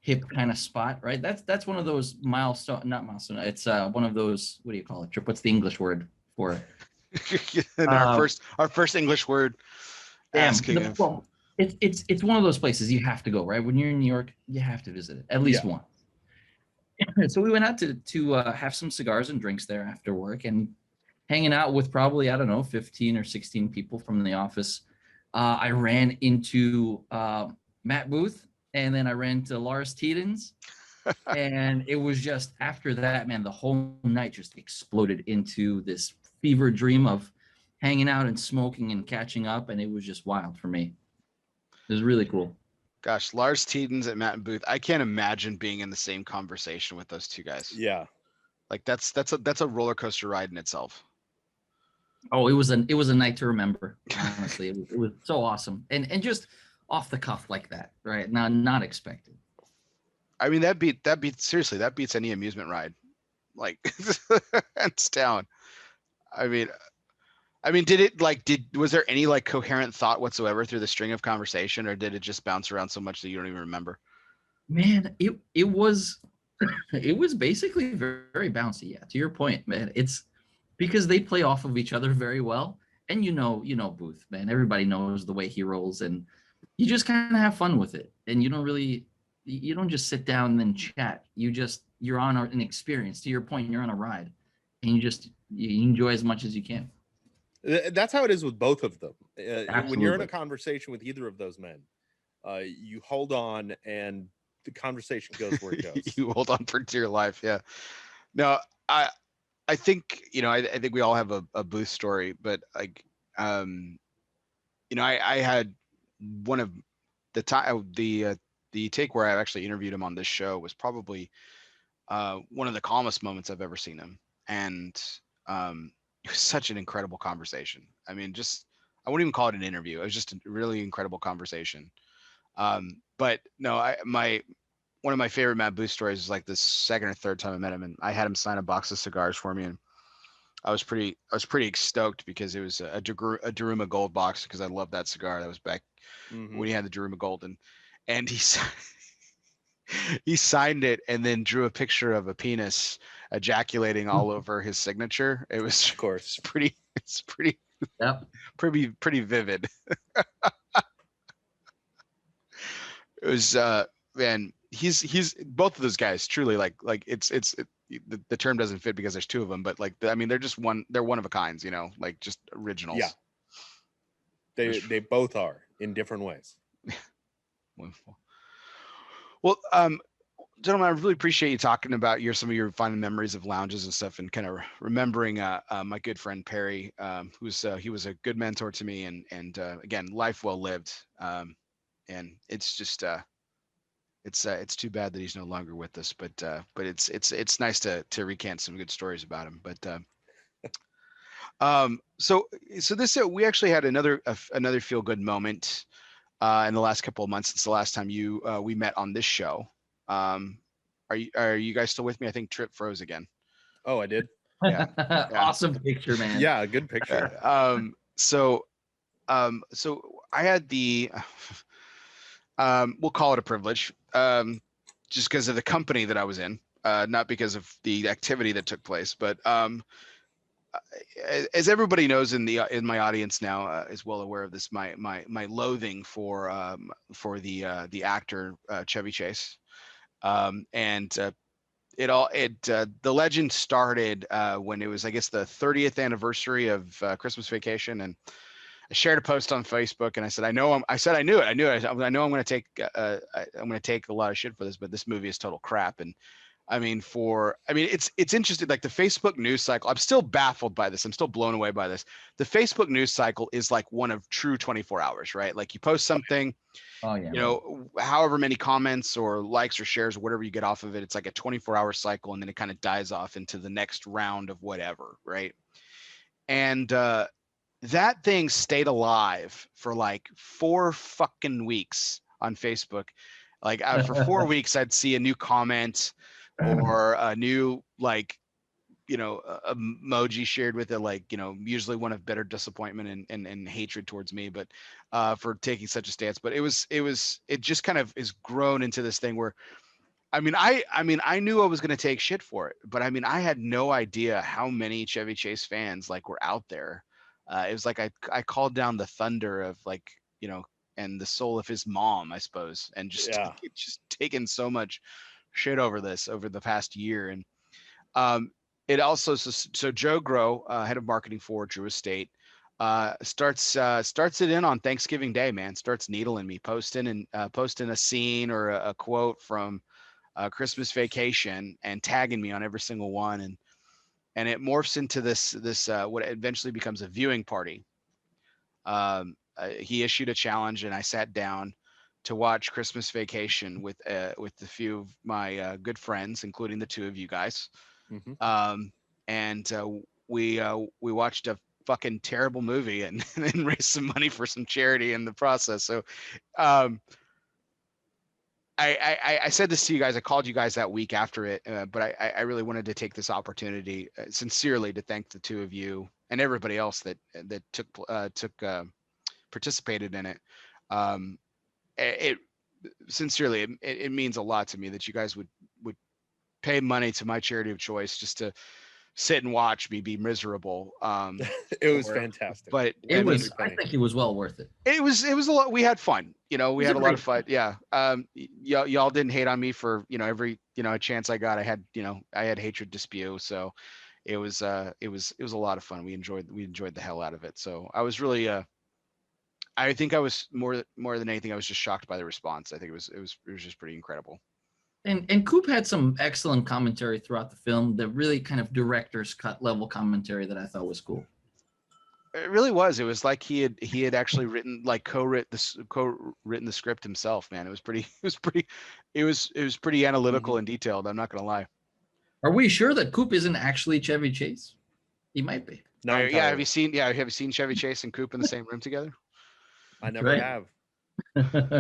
hip kind of spot, right? That's one of those not milestone. It's one of those, what do you call it, Trip? What's the English word for it? And our first English word. Asking well, it's one of those places you have to go, right? When you're in New York, you have to visit it at least once. So we went out to have some cigars and drinks there after work and hanging out with probably, I don't know, 15 or 16 people from the office. I ran into Matt Booth, and then I ran to Lars Tiedens. And it was just after that, man, the whole night just exploded into this fever dream of hanging out and smoking and catching up. And it was just wild for me. It was really cool. Gosh, Lars Tiedens and Matt Booth. I can't imagine being in the same conversation with those two guys. Yeah. Like that's a roller coaster ride in itself. Oh, it was a night to remember. Honestly, it was so awesome, and just off the cuff like that, right? Not expected. I mean, that beats any amusement ride, like hands down. I mean, was there any like coherent thought whatsoever through the string of conversation, or did it just bounce around so much that you don't even remember? Man, it was basically very, very bouncy. Yeah, to your point, man. It's because they play off of each other very well, and you know Booth, man. Everybody knows the way he rolls, and you just kind of have fun with it, and you don't just sit down and chat. You're on an experience. To your point, you're on a ride, and you enjoy as much as you can. That's how it is with both of them. When you're in a Absolutely. conversation with either of those men, you hold on and the conversation goes where it goes. You hold on for dear life. Yeah. No, I think, I think we all have a Booth story, but like, I had one of the time, the take where I actually interviewed him on this show was probably one of the calmest moments I've ever seen him. And it was such an incredible conversation. I mean, I wouldn't even call it an interview. It was just a really incredible conversation. But no, one of my favorite Matt Booth stories is like the second or third time I met him, and I had him sign a box of cigars for me, and I was pretty stoked because it was a Daruma Gold box because I love that cigar. That was back when he had the Daruma Gold, and he signed it and then drew a picture of a penis ejaculating all over his signature. It was, Of course, it's pretty Yep. pretty vivid. It was man, he's both of those guys truly like the term doesn't fit because there's two of them, but like I mean they're one of a kinds, like just originals. Yeah. They both are in different ways. Well, gentlemen, I really appreciate you talking about some of your fond memories of lounges and stuff, and kind of remembering my good friend Perry, he was a good mentor to me, and again, life well lived. And it's just it's too bad that he's no longer with us, but it's nice to recant some good stories about him. But so this we actually had another feel good moment in the last couple of months since the last time we met on this show. Are you guys still with me? I think Tripp froze again. Oh, I did. Yeah. Awesome picture, man. Yeah, good picture. So I had the we'll call it a privilege, just because of the company that I was in, not because of the activity that took place, but as everybody knows in my audience now is well aware of this, my loathing for the actor Chevy Chase, and the legend started when it was, I guess, the 30th anniversary of Christmas Vacation, and I shared a post on Facebook, and I said, I know I knew it. I know I'm going to take a lot of shit for this, but this movie is total crap. And it's interesting. Like the Facebook news cycle, I'm still baffled by this. I'm still blown away by this. The Facebook news cycle is like one of true 24 hours, right? Like you post something, Oh yeah. you know, however many comments or likes or shares or whatever you get off of it, it's like a 24-hour cycle, and then it kind of dies off into the next round of whatever, right? And that thing stayed alive for like 4 fucking weeks on Facebook. Like for 4 weeks, I'd see a new comment or a new, like, you know, emoji shared with it, like, you know, usually one of bitter disappointment and hatred towards me, but for taking such a stance. But it just kind of is grown into this thing where, I knew I was going to take shit for it, but I had no idea how many Chevy Chase fans like were out there. It was like I called down the thunder of, like, you know, and the soul of his mom, I suppose, and just just taken so much shit over the past year. And it also, so Joe Grow, head of marketing for Drew Estate, starts it in on Thanksgiving Day, man. Starts needling me, posting a scene or a quote from Christmas Vacation and tagging me on every single one, and it morphs into this what eventually becomes a viewing party. He issued a challenge, and I sat down to watch Christmas Vacation with a few of my good friends, including the two of you guys. Mm-hmm. And we watched a fucking terrible movie and then raised some money for some charity in the process. So I said this to you guys. I called you guys that week after it, but I really wanted to take this opportunity sincerely to thank the two of you and everybody else that participated in it. It sincerely, it means a lot to me that you guys would pay money to my charity of choice just to sit and watch me be miserable. It was fantastic. But It was. I think it was well worth it. It was a lot. We had fun. You know, we had a lot of fun. Yeah. Y'all didn't hate on me for, you know, every, you know, a chance I got. I had hatred to spew. So it was a lot of fun. We enjoyed the hell out of it. So I was really I think I was more than anything, I was just shocked by the response. I think it was just pretty incredible. And Coop had some excellent commentary throughout the film, the really kind of director's cut level commentary that I thought was cool. It really was. It was like he had actually co-written the script himself, man. It was pretty analytical and detailed. I'm not gonna lie. Are we sure that Coop isn't actually Chevy Chase? He might be. No, yeah. Have you seen Chevy Chase and Coop in the same room together? I never have.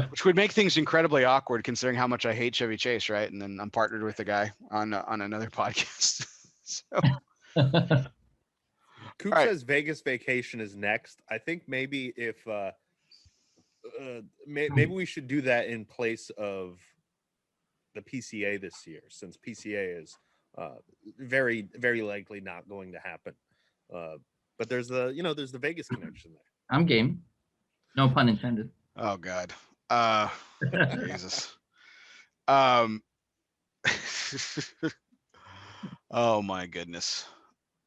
Which would make things incredibly awkward considering how much I hate Chevy Chase, right? And then I'm partnered with a guy on another podcast. So Coop says Vegas Vacation is next. I think maybe if maybe we should do that in place of the PCA this year, since PCA is very, very likely not going to happen. But there's the Vegas connection there. I'm game. No pun intended. Oh God. Jesus. Oh my goodness.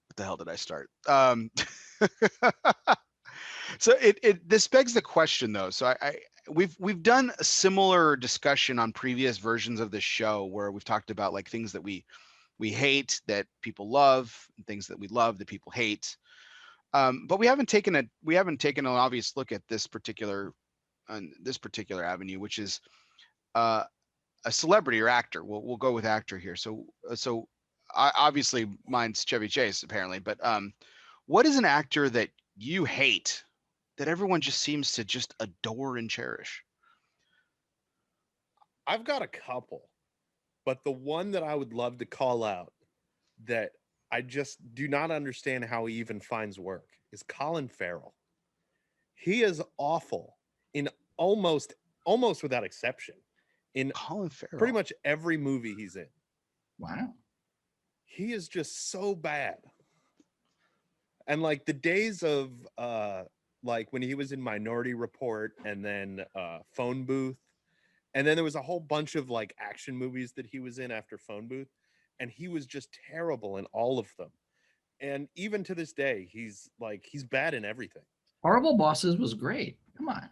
What the hell did I start? So this begs the question though. So we've done a similar discussion on previous versions of the show where we've talked about like things that we hate that people love, and things that we love that people hate. But we haven't taken an obvious look at this particular avenue, which is a celebrity or actor. We'll go with actor here. So obviously mine's Chevy Chase apparently, but what is an actor that you hate that everyone just seems to just adore and cherish? I've got a couple, but the one that I would love to call out that I just do not understand how he even finds work is Colin Farrell. He is awful in almost without exception in Colin Farrell. Pretty much every movie he's in. Wow. He is just so bad. And like the days of like when he was in Minority Report and then Phone Booth, and then there was a whole bunch of like action movies that he was in after Phone Booth, and he was just terrible in all of them. And even to this day, he's bad in everything. Horrible Bosses was great. Come on.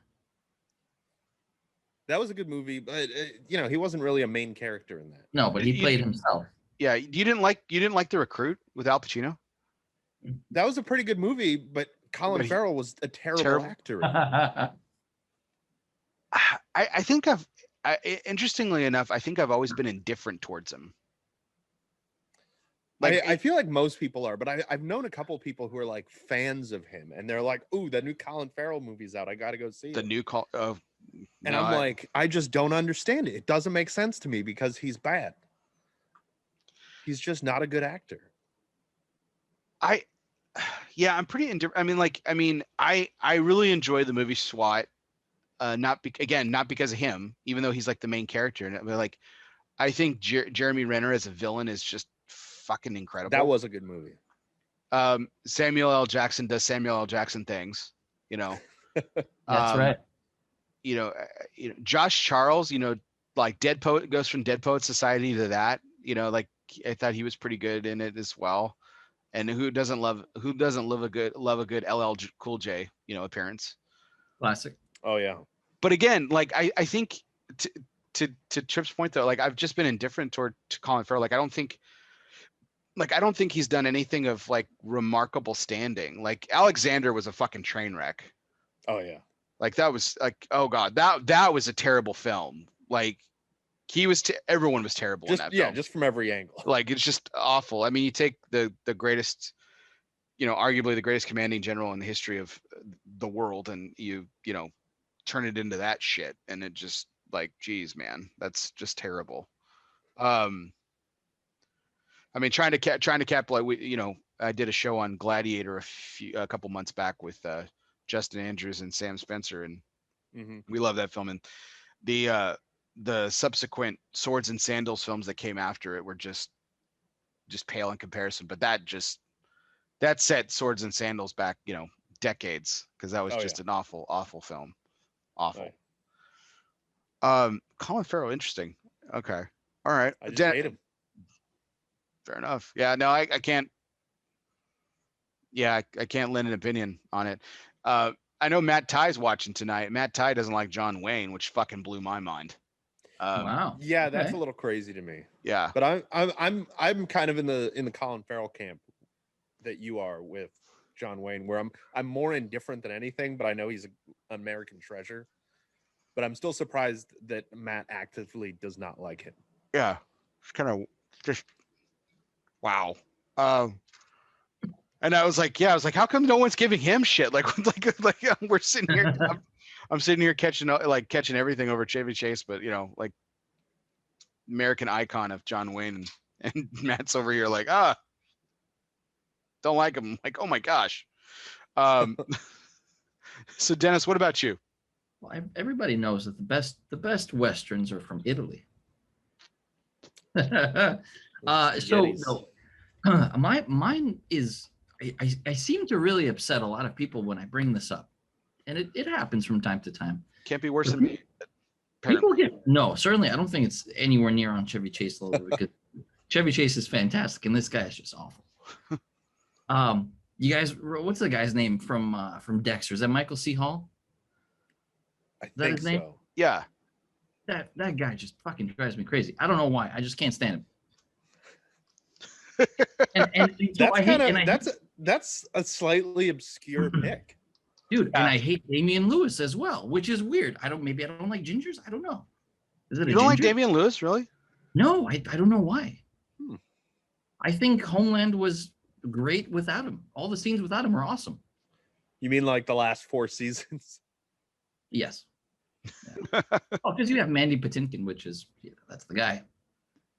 That was a good movie, but you know, he wasn't really a main character in that. No, but he played himself. Yeah, you didn't like The Recruit with Al Pacino? That was a pretty good movie, but Colin Farrell was a terrible actor. I think interestingly enough, I think I've always been indifferent towards him. Like I feel like most people are, but I've known a couple people who are like fans of him, and they're like, "Ooh, that new Colin Farrell movie's out. I got to go see it." New call. And no, I'm like, I just don't understand it. It doesn't make sense to me because he's bad. He's just not a good actor. I'm pretty indifferent. I really enjoy the movie SWAT. Not because of him, even though he's like the main character in it. But like, I think Jeremy Renner as a villain is just fucking incredible. That was a good movie. Samuel L. Jackson does Samuel L. Jackson things, you know. That's right. You know, Josh Charles, you know, like Dead Poet goes from Dead Poet Society to that, you know, like I thought he was pretty good in it as well. And who doesn't love a good LL Cool J, you know, appearance. Classic. Oh yeah. But again, like I think to Tripp's point though, like I've just been indifferent to Colin Farrell. Like I don't think he's done anything of like remarkable standing. Like Alexander was a fucking train wreck. Oh yeah. Like that was like, oh god, that was a terrible film. Like he was everyone was terrible in that film. Yeah, just from every angle. Like it's just awful. I mean, you take the greatest, you know, arguably the greatest commanding general in the history of the world, and you know, turn it into that shit, and it just like, geez, man, that's just terrible. I mean, trying to cap like I did a show on Gladiator a couple months back with Justin Andrews and Sam Spencer, and we love that film. And the subsequent Swords and Sandals films that came after it were just pale in comparison. But that set Swords and Sandals back, you know, decades, because that was an awful film. Awful. Right. Colin Farrell, interesting. Okay. All right. I just hate him. Fair enough. Yeah, no, I can't. Yeah, I can't lend an opinion on it. I know Matt Ty's watching tonight. Matt Ty doesn't like John Wayne, which fucking blew my mind. Wow. Yeah, that's a little crazy to me. Yeah. But I'm kind of in the Colin Farrell camp that you are with John Wayne, where I'm more indifferent than anything, but I know he's an American treasure. But I'm still surprised that Matt actively does not like him. Yeah. It's kind of just wow. And I was like, how come no one's giving him shit? Like we're sitting here, I'm sitting here catching everything over Chevy Chase, but you know, like American icon of John Wayne, and Matt's over here like, don't like him. Like, oh my gosh. So Dennis, what about you? Well, everybody knows that the best westerns are from Italy. Mine is. I seem to really upset a lot of people when I bring this up, and it happens from time to time. Can't be worse than me. People certainly I don't think it's anywhere near on Chevy Chase level, because Chevy Chase is fantastic and this guy is just awful. You guys, what's the guy's name from Dexter? Is that Michael C. Hall? I think so. Name? Yeah. That guy just fucking drives me crazy. I don't know why. I just can't stand him. That's a slightly obscure pick, dude. And I hate Damian Lewis as well, which is weird. I don't like gingers. I don't know. You don't like Damian Lewis, really? No, I don't know why. I think Homeland was great without him. All the scenes without him are awesome. You mean like the last 4 seasons? Yes. Yeah. Because you have Mandy Patinkin, which is that's the guy.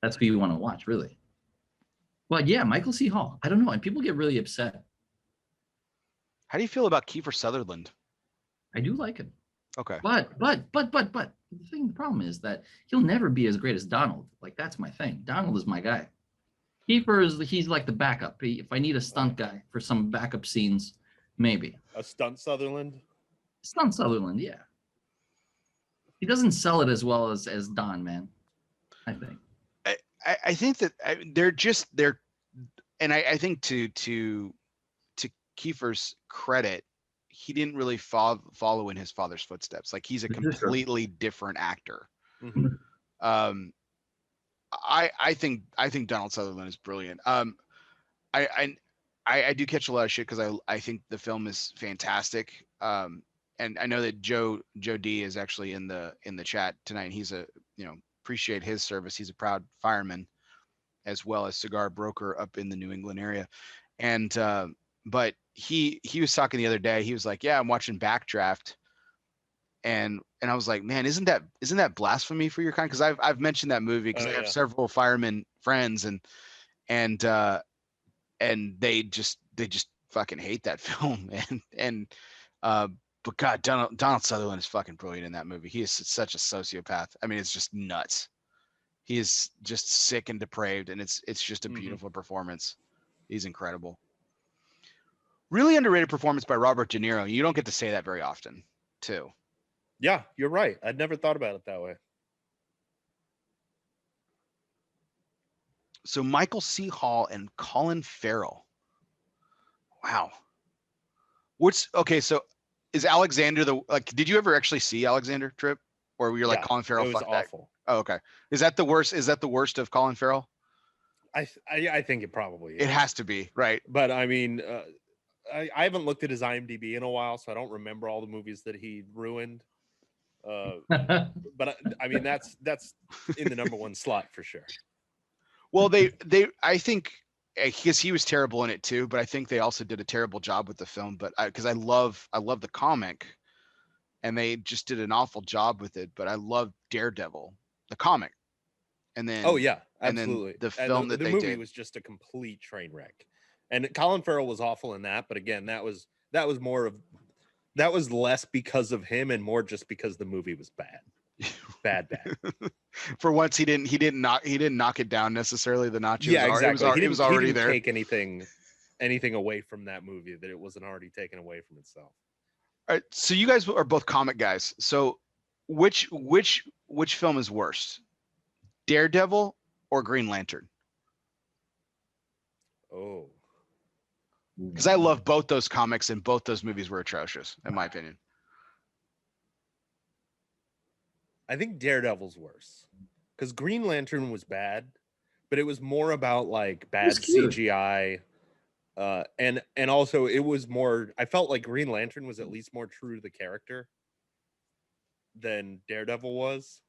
That's who you want to watch, really. But yeah, Michael C. Hall. I don't know, and people get really upset. How do you feel about Kiefer Sutherland? I do like him. Okay. But the problem is that he'll never be as great as Donald. Like, that's my thing. Donald is my guy. he's like the backup. If I need a stunt guy for some backup scenes, maybe. A stunt Sutherland. Stunt Sutherland, yeah. He doesn't sell it as well as Don, man. I think. I think that they're, and I think to Kiefer's credit, he didn't really follow in his father's footsteps. Like he's a completely different actor. Mm-hmm. I think Donald Sutherland is brilliant. I do catch a lot of shit because I think the film is fantastic. And I know that Joe D is actually in the chat tonight. And he's appreciate his service. He's a proud fireman, as well as cigar broker up in the New England area. And but he was talking the other day. He was like, "Yeah, I'm watching Backdraft," and I was like, "Man, isn't that blasphemy for your kind?" Because I've mentioned that movie because I have several firemen friends, and they just fucking hate that film. But God, Donald Sutherland is fucking brilliant in that movie. He is such a sociopath. I mean, it's just nuts. He is just sick and depraved, and it's just a beautiful performance. He's incredible. Really underrated performance by Robert De Niro. You don't get to say that very often, too. Yeah, you're right. I'd never thought about it that way. So Michael C. Hall and Colin Farrell. Wow. Okay, so is Alexander did you ever actually see Alexander Tripp? Or were you like Colin Farrell? It was awful. Oh, okay. Is that the worst? Is that the worst of Colin Farrell? I think it probably is. It has to be, right? But I mean, I haven't looked at his IMDb in a while, so I don't remember all the movies that he ruined. But I mean, that's in the number one slot for sure. Well, I think because he was terrible in it too, but I think they also did a terrible job with the film. But because I love the comic, and they just did an awful job with it. But I love Daredevil, the comic, and then absolutely. And then the film the movie was just a complete train wreck. And Colin Farrell was awful in that, but again, that was less because of him and more just because the movie was bad. For once, he didn't knock it down necessarily. The notch. Yeah, exactly. It was already there. Take anything away from that movie that it wasn't already taken away from itself. All right, so you guys are both comic guys. So which film is worse, Daredevil or Green Lantern? Oh. Because I love both those comics, and both those movies were atrocious, in my opinion. I think Daredevil's worse. Because Green Lantern was bad, but it was more about like bad CGI. And also it was more, I felt like Green Lantern was at least more true to the character than Daredevil was.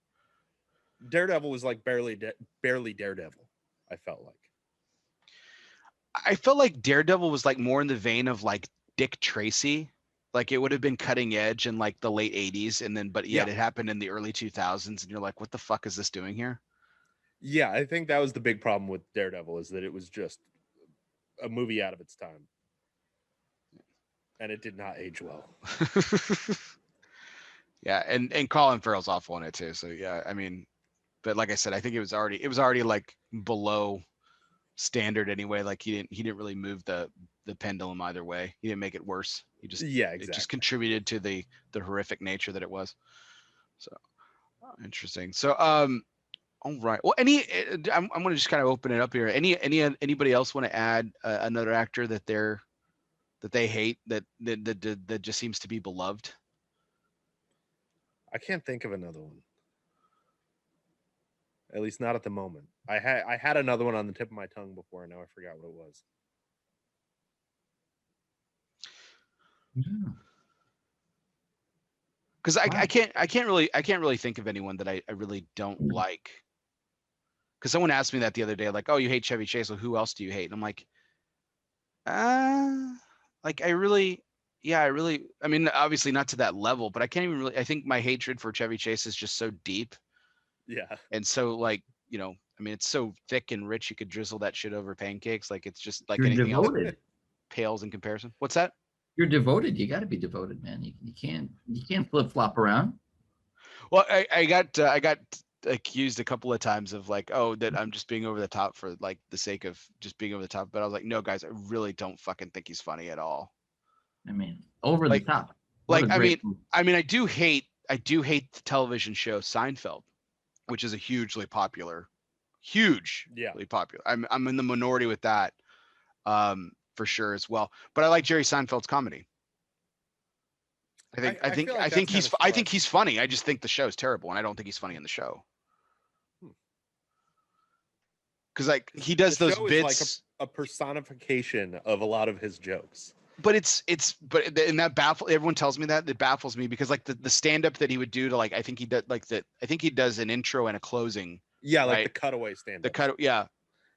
Daredevil was like barely Daredevil, I felt like. I felt like Daredevil was like more in the vein of like Dick Tracy. Like it would have been cutting edge in like the late 80s, and then but yet it happened in the early 2000s, and you're like, what the fuck is this doing here? Yeah, I think that was the big problem with Daredevil, is that it was just a movie out of its time. And it did not age well. Yeah, and Colin Farrell's awful in it too. So yeah, I mean, but like I said, I think it was already like below standard anyway. Like he didn't really move the pendulum either way. He didn't make it worse. He just it just contributed to the horrific nature that it was. So interesting. So all right. Well, I'm going to just kind of open it up here. Anybody else want to add another actor that they hate that just seems to be beloved? I can't think of another one. At least not at the moment. I had another one on the tip of my tongue before, and now I forgot what it was. Yeah. Because I can't really think of anyone that I really don't like. Because someone asked me that the other day, like, "Oh, you hate Chevy Chase? Well, who else do you hate?" And I'm like, like I mean, obviously not to that level, but I can't even really. I think my hatred for Chevy Chase is just so deep. Yeah. And so, like, you know, I mean, it's so thick and rich, you could drizzle that shit over pancakes. Like, it's just like You're anything devoted. else pales in comparison. What's that? You're devoted. You got to be devoted, man. You can't flip flop around. Well, I got accused a couple of times of like, oh, that I'm just being over the top for like the sake of just being over the top. But I was like, no, guys, I really don't fucking think he's funny at all. I mean, over the Like, top. What a great movie. I mean, I do hate the television show Seinfeld, which is a hugely popular. I'm in the minority with that, for sure as well. But I like Jerry Seinfeld's comedy. I think he's funny. I just think the show's terrible, and I don't think he's funny in the show. Because like he does those bits, like a personification of a lot of his jokes. But and that everyone tells me that it baffles me because like the stand up that he would do to like I think he does an intro and a closing. Yeah, like right? the cutaway stand up. Yeah.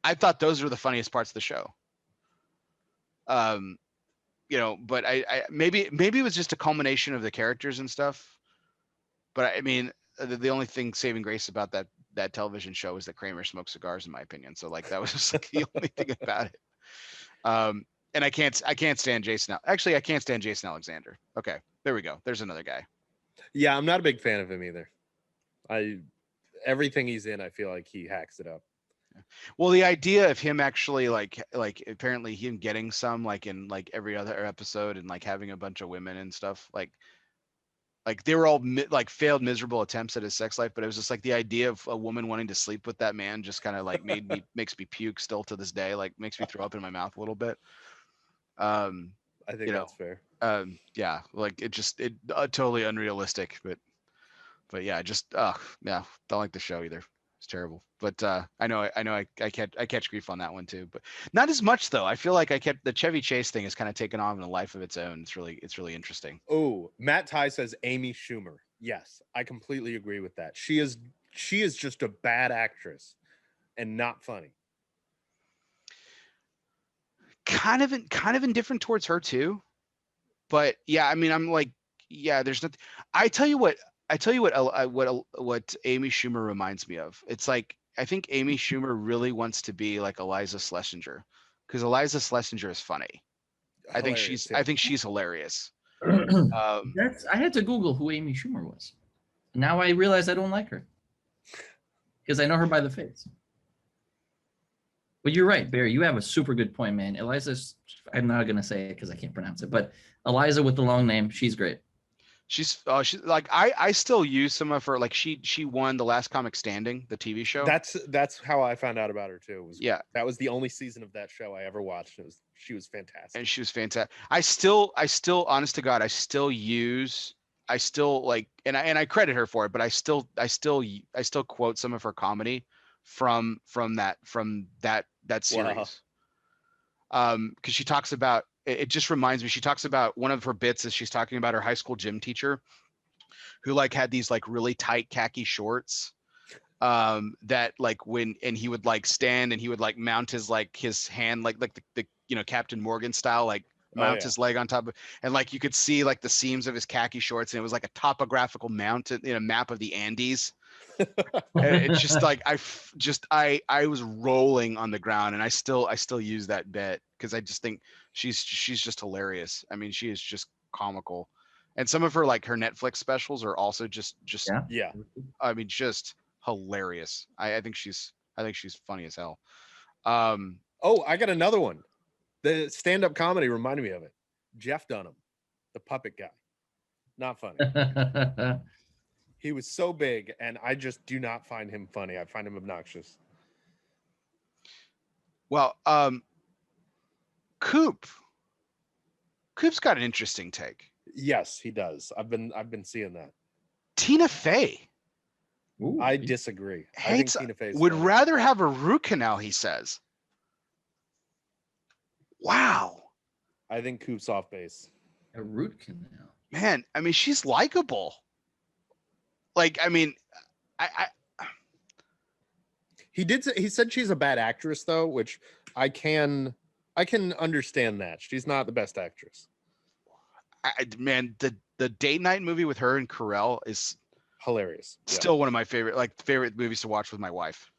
I thought those were the funniest parts of the show. You know, but I maybe it was just a culmination of the characters and stuff. But I mean, the only thing saving grace about that television show is that Kramer smoked cigars, in my opinion. So like that was just like the only thing about it. And I can't stand Jason. Actually, I can't stand Jason Alexander. Okay, there we go. There's another guy. Yeah, I'm not a big fan of him either. Everything he's in, I feel like he hacks it up. Well, the idea of him actually like apparently him getting some like in like every other episode and like having a bunch of women and stuff like they were all like failed miserable attempts at his sex life, but it was just like the idea of a woman wanting to sleep with that man just kind of like makes me puke still to this day, like makes me throw up in my mouth a little bit. I think that's fair. Yeah, like it totally unrealistic, but yeah, don't like the show either. It's terrible. But I know I catch grief on that one too, but not as much though. I feel like the Chevy Chase thing has kind of taken on a life of its own. It's really interesting. Oh, Matt Ty says Amy Schumer. Yes, I completely agree with that. She is just a bad actress and not funny. Kind of indifferent towards her too, but yeah, I mean, I'm like, yeah, there's nothing. I tell you what Amy Schumer reminds me of. It's like I think Amy Schumer really wants to be like Eliza Schlesinger, because Eliza Schlesinger is funny. I think she's hilarious. I had to Google who Amy Schumer was. Now I realize I don't like her because I know her by the face. But you're right, Barry. You have a super good point, man. Eliza's, I'm not going to say it because I can't pronounce it, but Eliza with the long name, she's great. She's like, I still use some of her, like she won The Last Comic Standing, the TV show. That's how I found out about her too. That was the only season of that show I ever watched. She was fantastic. And she was fantastic. I still, honest to God, I still like, and I credit her for it, but I still quote some of her comedy from that series. Wow. Because she talks about, it just reminds me, she talks about one of her bits is she's talking about her high school gym teacher who like had these like really tight khaki shorts that like and he would like stand and he would like mount his hand like the Captain Morgan style, like mount his leg on top of, and like you could see like the seams of his khaki shorts, and it was like a topographical mount in a map of the Andes. And it's just like I was rolling on the ground, and I still use that bit because I just think she's just hilarious. I mean, she is just comical, and some of her like her Netflix specials are also just yeah. I mean, just hilarious. I think she's funny as hell. Oh, I got another one. The stand-up comedy reminded me of it. Jeff Dunham, the puppet guy. Not funny. He was so big, and I just do not find him funny. I find him obnoxious. Well, Coop's got an interesting take. Yes, he does. I've been seeing that. Tina Fey. Ooh, I disagree. Hates, I think Tina Fey would rather have a root canal, he says. Wow. I think Coop's off base. A root canal. Man, I mean, she's likable. Like, I mean, he said she's a bad actress though, which I can understand that. She's not the best actress. Man, the date night movie with her and Carell is hilarious. Still one of my favorite movies to watch with my wife.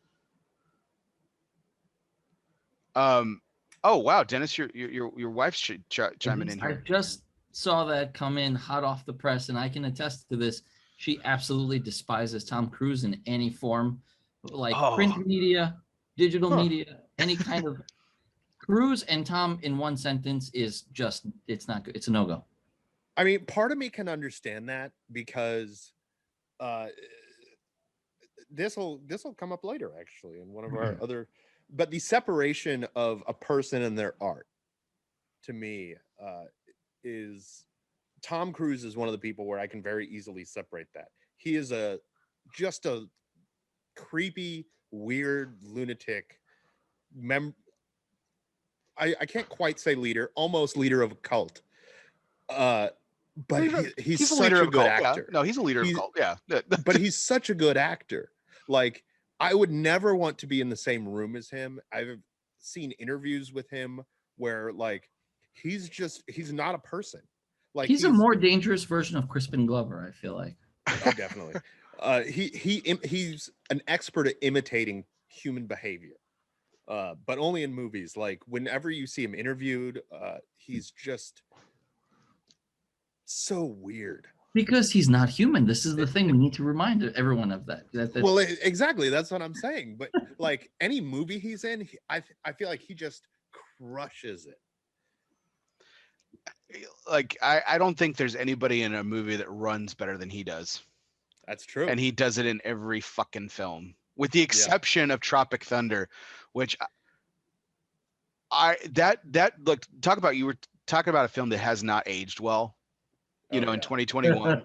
Oh wow, Dennis, your wife's chiming in here. I just saw that come in hot off the press, and I can attest to this. she absolutely despises Tom Cruise in any form, like Oh. print media, digital media, any kind of. Cruise and Tom in one sentence is just, it's not good. It's a no-go. I mean, part of me can understand that because this will come up later actually in one of our other, but the separation of a person and their art to me is Tom Cruise is one of the people where I can very easily separate that. He is just a creepy, weird lunatic I can't quite say leader, almost leader of a cult. But he's such a good actor. Yeah. No, he's a leader of a cult. Yeah. But he's such a good actor. Like, I would never want to be in the same room as him. I've seen interviews with him where, like, he's not a person. Like, he's a more dangerous version of Crispin Glover, I feel like. Oh, definitely. He's an expert at imitating human behavior. But only in movies. Like, whenever you see him interviewed, he's just so weird. Because he's not human. This is the thing. We need to remind everyone of that. Well, exactly. That's what I'm saying. But like any movie he's in, I feel like he just crushes it. Like, I don't think there's anybody in a movie that runs better than he does. That's true. And he does it in every fucking film, with the exception of Tropic Thunder, which look, you were talking about a film that has not aged well, in 2021,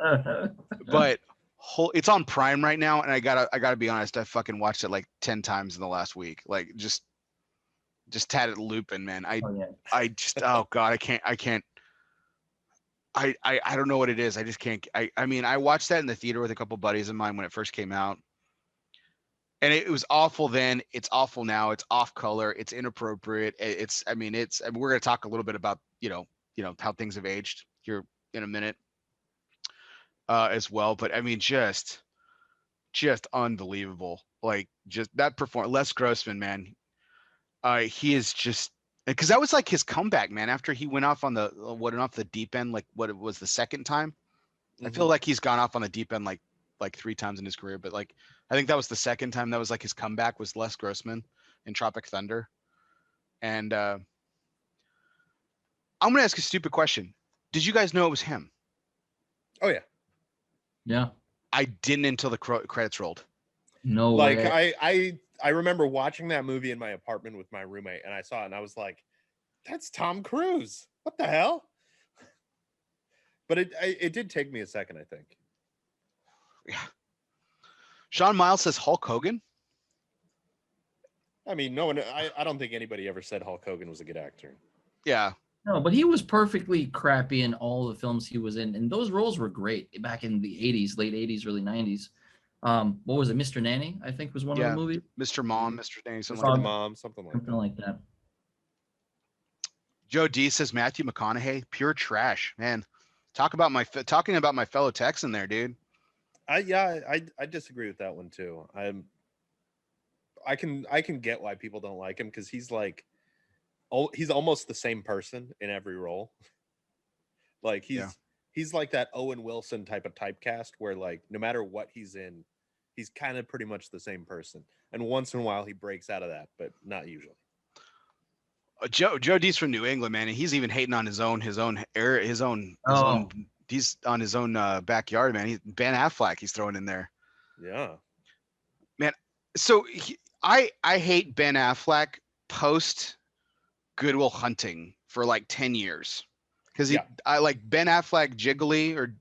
but it's on Prime right now. And I gotta be honest, I fucking watched it like 10 times in the last week. Like, just had it looping, man. I just, oh God, I can't. I don't know what it is. I just can't. I mean, I watched that in the theater with a couple buddies of mine when it first came out. And it was awful then. It's awful now. It's off color. It's inappropriate. We're going to talk a little bit about, how things have aged here in a minute as well. But I mean, just unbelievable. Like, just that performance. Les Grossman, man. He is just, because that was like his comeback, man. After he went off off the deep end, like what it was the second time. I feel like he's gone off on the deep end like 3 times in his career, but like I think that was the second time that was like his comeback was Les Grossman in Tropic Thunder. And I'm gonna ask a stupid question. Did you guys know it was him? Oh yeah. Yeah. I didn't until the credits rolled. No like way. I remember watching that movie in my apartment with my roommate, and I saw it and I was like, that's Tom Cruise. What the hell? But it did take me a second, I think. Yeah. Sean Miles says Hulk Hogan. I mean, no one. I don't think anybody ever said Hulk Hogan was a good actor. Yeah. No, but he was perfectly crappy in all the films he was in, and those roles were great back in the 80s, late 80s, early 90s. What was it? Mr. Nanny, I think, was one of the movies. Mr. Mom, Mr. Nanny, something like that. Joe D says Matthew McConaughey, pure trash, man. Talking about my fellow Texan there, dude. I disagree with that one too. I can get why people don't like him, because he's almost the same person in every role. Like he's like that Owen Wilson type of typecast where, like, no matter what he's in, he's kind of pretty much the same person. And once in a while he breaks out of that, but not usually. Joe D's from New England, man, and he's even hating on his own. He's on his own backyard, man. Ben Affleck, he's throwing in there. Yeah, man. So I hate Ben Affleck post Good Will Hunting for like 10 years, because I like Ben Affleck Jiggly or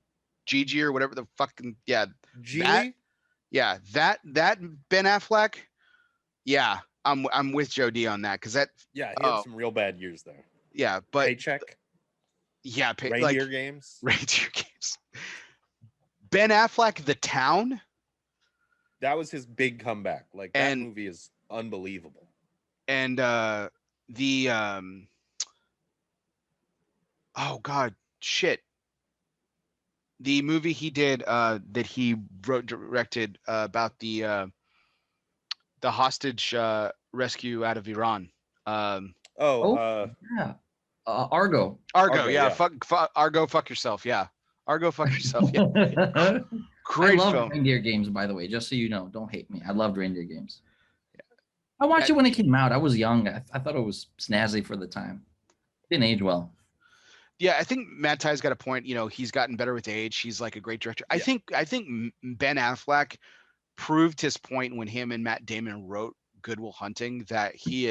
Gigi or whatever the fucking Geely? That Ben Affleck, I'm with Joe D on that, because that he had some real bad years there. Yeah, but Paycheck. Yeah, Reindeer Games. Reindeer Games. Ben Affleck, The Town. That was his big comeback. Like, that movie is unbelievable. And oh God, shit. The movie he did that he directed about the hostage rescue out of Iran. Argo, yeah. Fuck Argo, fuck yourself. Yeah. Argo, fuck yourself. Yeah. Great I loved film. Reindeer Games, by the way, just so you know. Don't hate me. I loved Reindeer Games. Yeah. I watched it when it came out. I was young. I thought it was snazzy for the time. Didn't age well. Yeah, I think Matt Ty's got a point. He's gotten better with age. He's like a great director. I think Ben Affleck proved his point when him and Matt Damon wrote Good Will Hunting, that he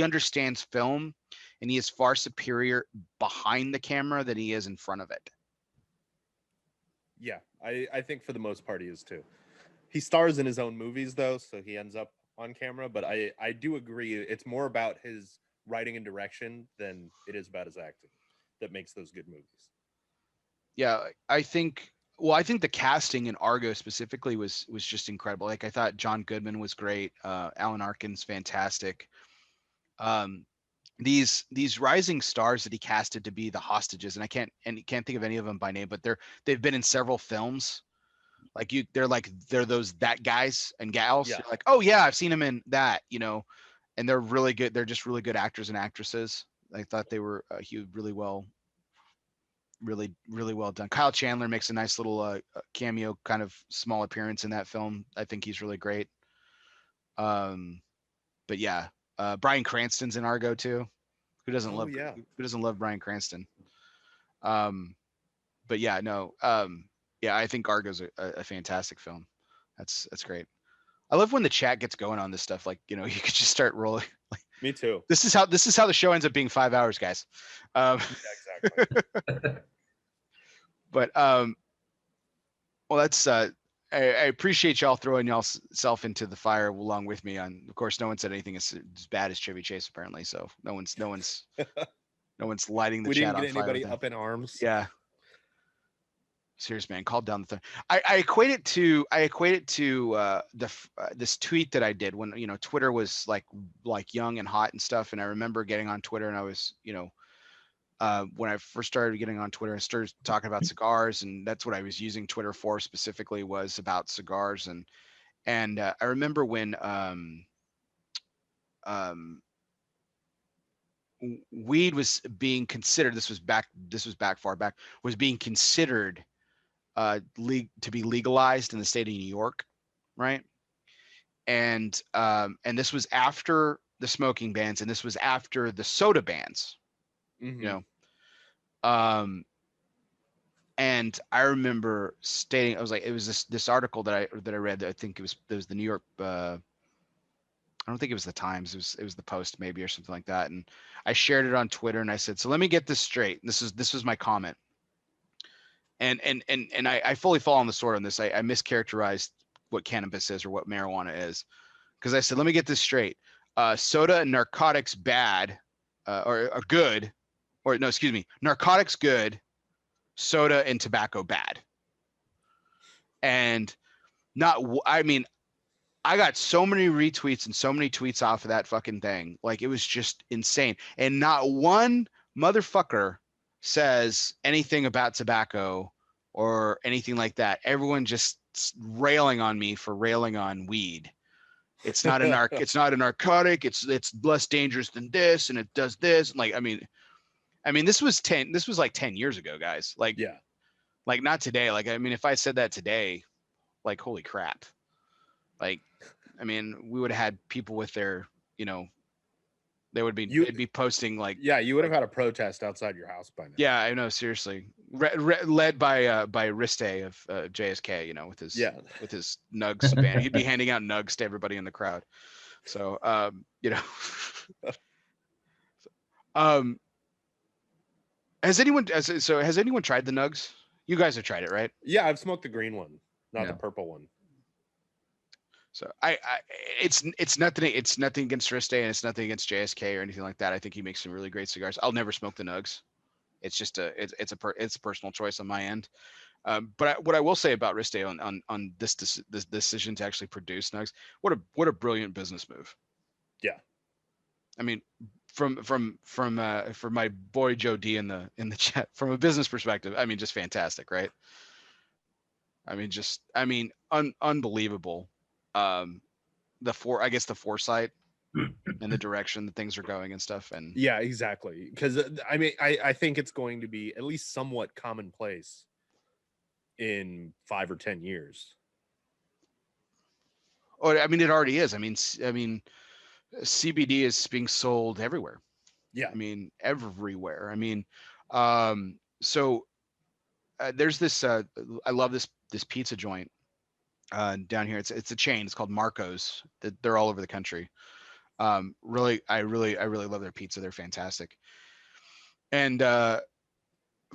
understands film, and he is far superior behind the camera than he is in front of it. Yeah, I think for the most part he is too. He stars in his own movies though, so he ends up on camera. But I do agree, it's more about his writing and direction than it is about his acting that makes those good movies. Yeah, I think the casting in Argo specifically was just incredible. Like, I thought John Goodman was great. Alan Arkin's fantastic. These rising stars that he casted to be the hostages, and I can't think of any of them by name, but they've been in several films. Like, they're those that guys and gals. Yeah. You're like, oh yeah, I've seen them in that, and they're really good. They're just really good actors and actresses. I thought they were really well done. Kyle Chandler makes a nice little cameo, kind of small appearance in that film. I think he's really great. But yeah, Bryan Cranston's in Argo too. Who doesn't love Bryan Cranston? But yeah, no. Yeah, I think Argo's a fantastic film. That's great. I love when the chat gets going on this stuff. Like, you could just start rolling. Like, me too. This is how the show ends up being 5 hours, guys. Yeah, exactly. But well, that's I appreciate y'all throwing y'all-self into the fire along with me. On, of course, no one said anything as bad as Chevy Chase apparently, so no one's lighting the chat on fire. We didn't get anybody up in arms. Yeah. Serious, man, calm down the thing. I equate it to this tweet that I did when Twitter was like young and hot and stuff, and I remember getting on Twitter, and I was when I first started getting on Twitter, I started talking about cigars, and that's what I was using Twitter for specifically, was about cigars. And I remember when weed was being considered, this was far back, was being considered to be legalized in the state of New York, right? And this was after the smoking bans, and this was after the soda bans. Mm-hmm. And I remember stating, I was like, it was this article that I read, that I think it was the New York, I don't think it was the Times, it was the Post maybe, or something like that, and I shared it on Twitter, and I said, so let me get this straight. This was my comment, and I fully fall on the sword on this. I mischaracterized what cannabis is or what marijuana is, because I said, let me get this straight. Soda and narcotics bad, or good, or no, excuse me, narcotics good, soda and tobacco bad. And I got so many retweets and so many tweets off of that fucking thing. Like, it was just insane. And not one motherfucker says anything about tobacco or anything like that. Everyone just railing on me for railing on weed. It's not a narcotic. It's less dangerous than this, and it does this. Like, I mean, this was like 10 years ago, guys. Like, yeah, like, not today. Like, I mean, if I said that today, like, holy crap. Like, I mean, we would have had people with their, they would be, they'd be posting like, yeah, you would have had a protest outside your house by now. Yeah, I know, seriously. Led by Riste of JSK, with his nugs band. He'd be handing out nugs to everybody in the crowd. So, has anyone tried the nugs? You guys have tried it, right? Yeah, I've smoked the green one, not the purple one. So it's nothing against Riste, and it's nothing against JSK or anything like that. I think he makes some really great cigars. I'll never smoke the nugs. It's just it's a personal choice on my end. But what I will say about Riste on this decision to actually produce nugs, what a brilliant business move. Yeah. I mean, from my boy Joe D in the chat, from a business perspective, I mean, just fantastic, right? I mean, unbelievable. The foresight and the direction that things are going and stuff. And yeah, exactly. Because I mean, I think it's going to be at least somewhat commonplace in 5 or 10 years. Oh, I mean, it already is. I mean, CBD is being sold everywhere. Yeah. I mean, everywhere. I mean, so there's this. I love this pizza joint down here. It's a chain. It's called Marco's. They're all over the country. Really, I really love their pizza. They're fantastic. And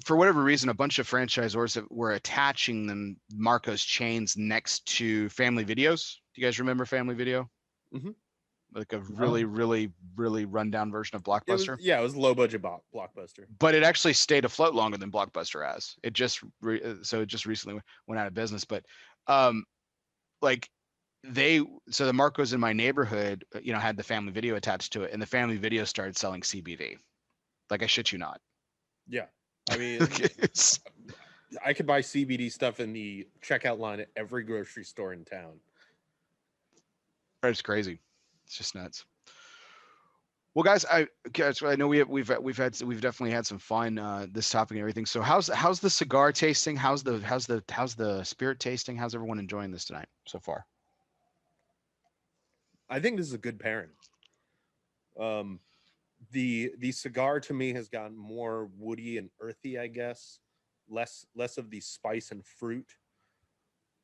for whatever reason, a bunch of franchisors were attaching them Marco's chains next to Family Videos. Do you guys remember Family Video? Mm-hmm. Like a really rundown version of Blockbuster. It was low budget Blockbuster, but it actually stayed afloat longer than Blockbuster has. It just it just recently went out of business. But like so the Marcos in my neighborhood, had the Family Video attached to it, and the Family Video started selling CBD. Like, I shit you not. Yeah, I mean, I could buy CBD stuff in the checkout line at every grocery store in town. It's crazy. It's just nuts. Well, guys, I know we've definitely had some fun this topic and everything. So how's the cigar tasting? How's the spirit tasting? How's everyone enjoying this tonight so far? I think this is a good pairing. The cigar to me has gotten more woody and earthy, I guess. Less of the spice and fruit.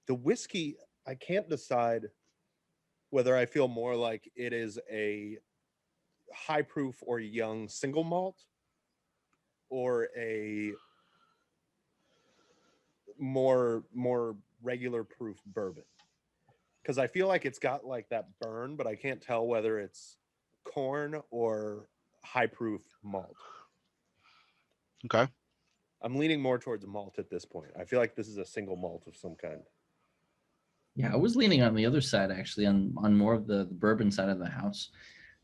The whiskey, I can't decide whether I feel more like it is a high proof or young single malt or a more regular proof bourbon, because I feel like it's got like that burn, but I can't tell whether it's corn or high proof malt. Okay. I'm leaning more towards malt at this point. I feel like this is a single malt of some kind. Yeah, I was leaning on the other side, actually, on more of the bourbon side of the house.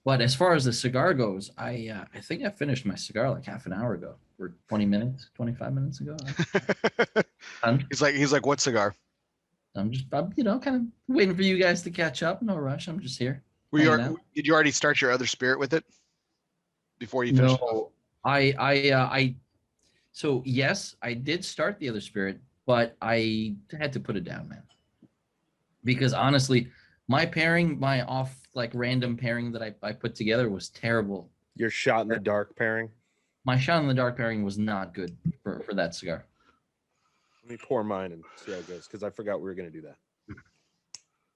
But as far as the cigar goes, I think I finished my cigar like half an hour ago, or 20 minutes, 25 minutes ago. He's like, what cigar? I'm kind of waiting for you guys to catch up. No rush. I'm just here. Did you already start your other spirit with it before you finished? No, so yes, I did start the other spirit, but I had to put it down, man. Because honestly, my random pairing that I put together was terrible. Your shot in the dark pairing? My shot in the dark pairing was not good for that cigar. Let me pour mine and see how it goes, because I forgot we were going to do that.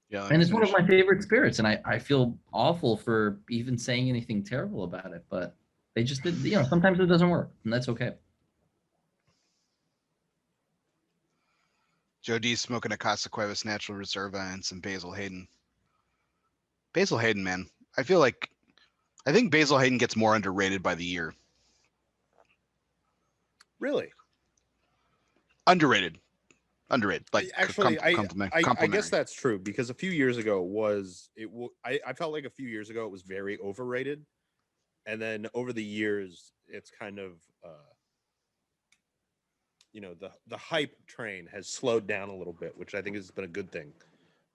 Yeah, and it's one of my favorite spirits, and I feel awful for even saying anything terrible about it, but they just did. Sometimes it doesn't work, and that's okay. Joe D's smoking a Casa Cuevas Natural Reserva and some Basil Hayden. Basil Hayden, man. I think Basil Hayden gets more underrated by the year. Really? Underrated. Like, actually, I guess that's true, because a few years ago I felt like a few years ago it was very overrated, and then over the years it's kind of the hype train has slowed down a little bit, which I think has been a good thing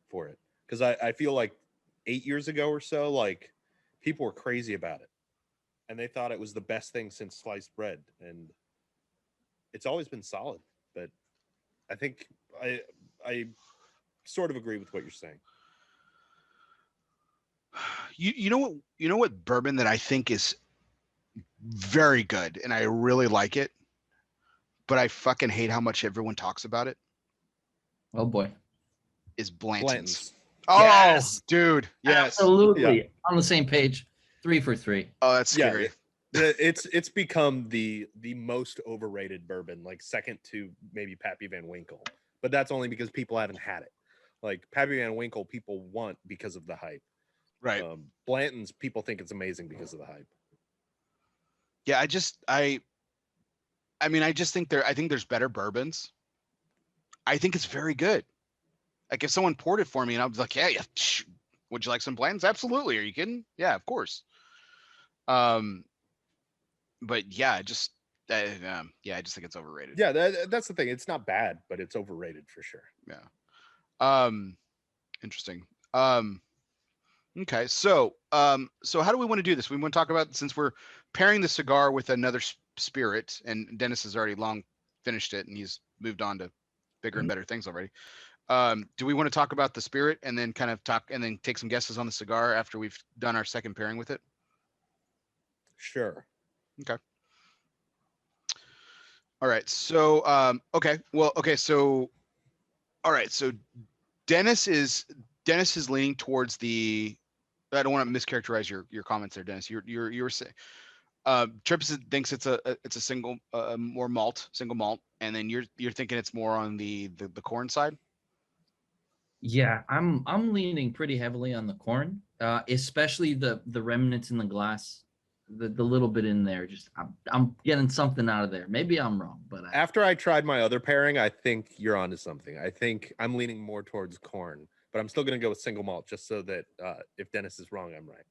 for it, because I feel like 8 years ago or so, like, people were crazy about it and they thought it was the best thing since sliced bread, and it's always been solid. But I think I sort of agree with what you're saying. You know what bourbon that I think is very good and I really like it, but I fucking hate how much everyone talks about it? Oh boy. Is Blanton's. Oh, yes. Dude. Yes. Absolutely. Yeah. On the same page. 3 for 3. Oh, that's scary. Yeah, it's become the most overrated bourbon, like second to maybe Pappy Van Winkle. But that's only because people haven't had it. Like, Pappy Van Winkle people want because of the hype. Right. Blanton's people think it's amazing because of the hype. Yeah, I think there's better bourbons. I think it's very good. Like, if someone poured it for me and I was like, yeah, would you like some Blanton's? Absolutely. Are you kidding? Yeah, of course. But yeah, I just think it's overrated. Yeah, that's the thing. It's not bad, but it's overrated for sure. Yeah. Interesting. Okay. So how do we want to do this? We want to talk about, since we're pairing the cigar with another spirit, and Dennis has already long finished it and he's moved on to bigger and better things already. Do we want to talk about the spirit and then kind of talk and then take some guesses on the cigar after we've done our second pairing with it? Sure. Okay. All right. So, okay. Well, okay. So, all right. So Dennis is leaning towards the, I don't want to mischaracterize your comments there, Dennis. You were saying, Tripp thinks it's a single, single malt. And then you're thinking it's more on the corn side. Yeah, I'm leaning pretty heavily on the corn, especially the remnants in the glass, the little bit in there. Just I'm getting something out of there. Maybe I'm wrong, but After I tried my other pairing, I think you're onto something. I think I'm leaning more towards corn, but I'm still going to go with single malt just so that if Dennis is wrong, I'm right.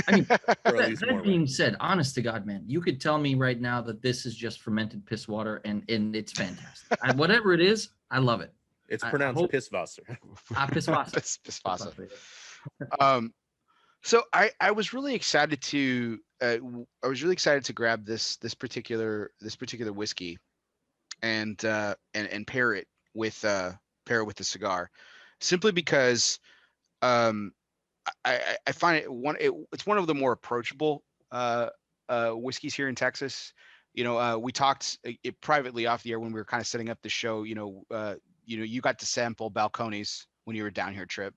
I mean, Or at least more that being right. said, honest to God, man, you could tell me right now that this is just fermented piss water and it's fantastic. Whatever it is, I love it. It's pronounced Pisswasser. Pisswasser. Pisswasser. So I was really excited to grab this particular whiskey and pair it with the cigar, simply because I find it's one of the more approachable whiskeys here in Texas. We talked it privately off the air when we were kind of setting up the show. You got to sample Balcones when you were down here, Tripp,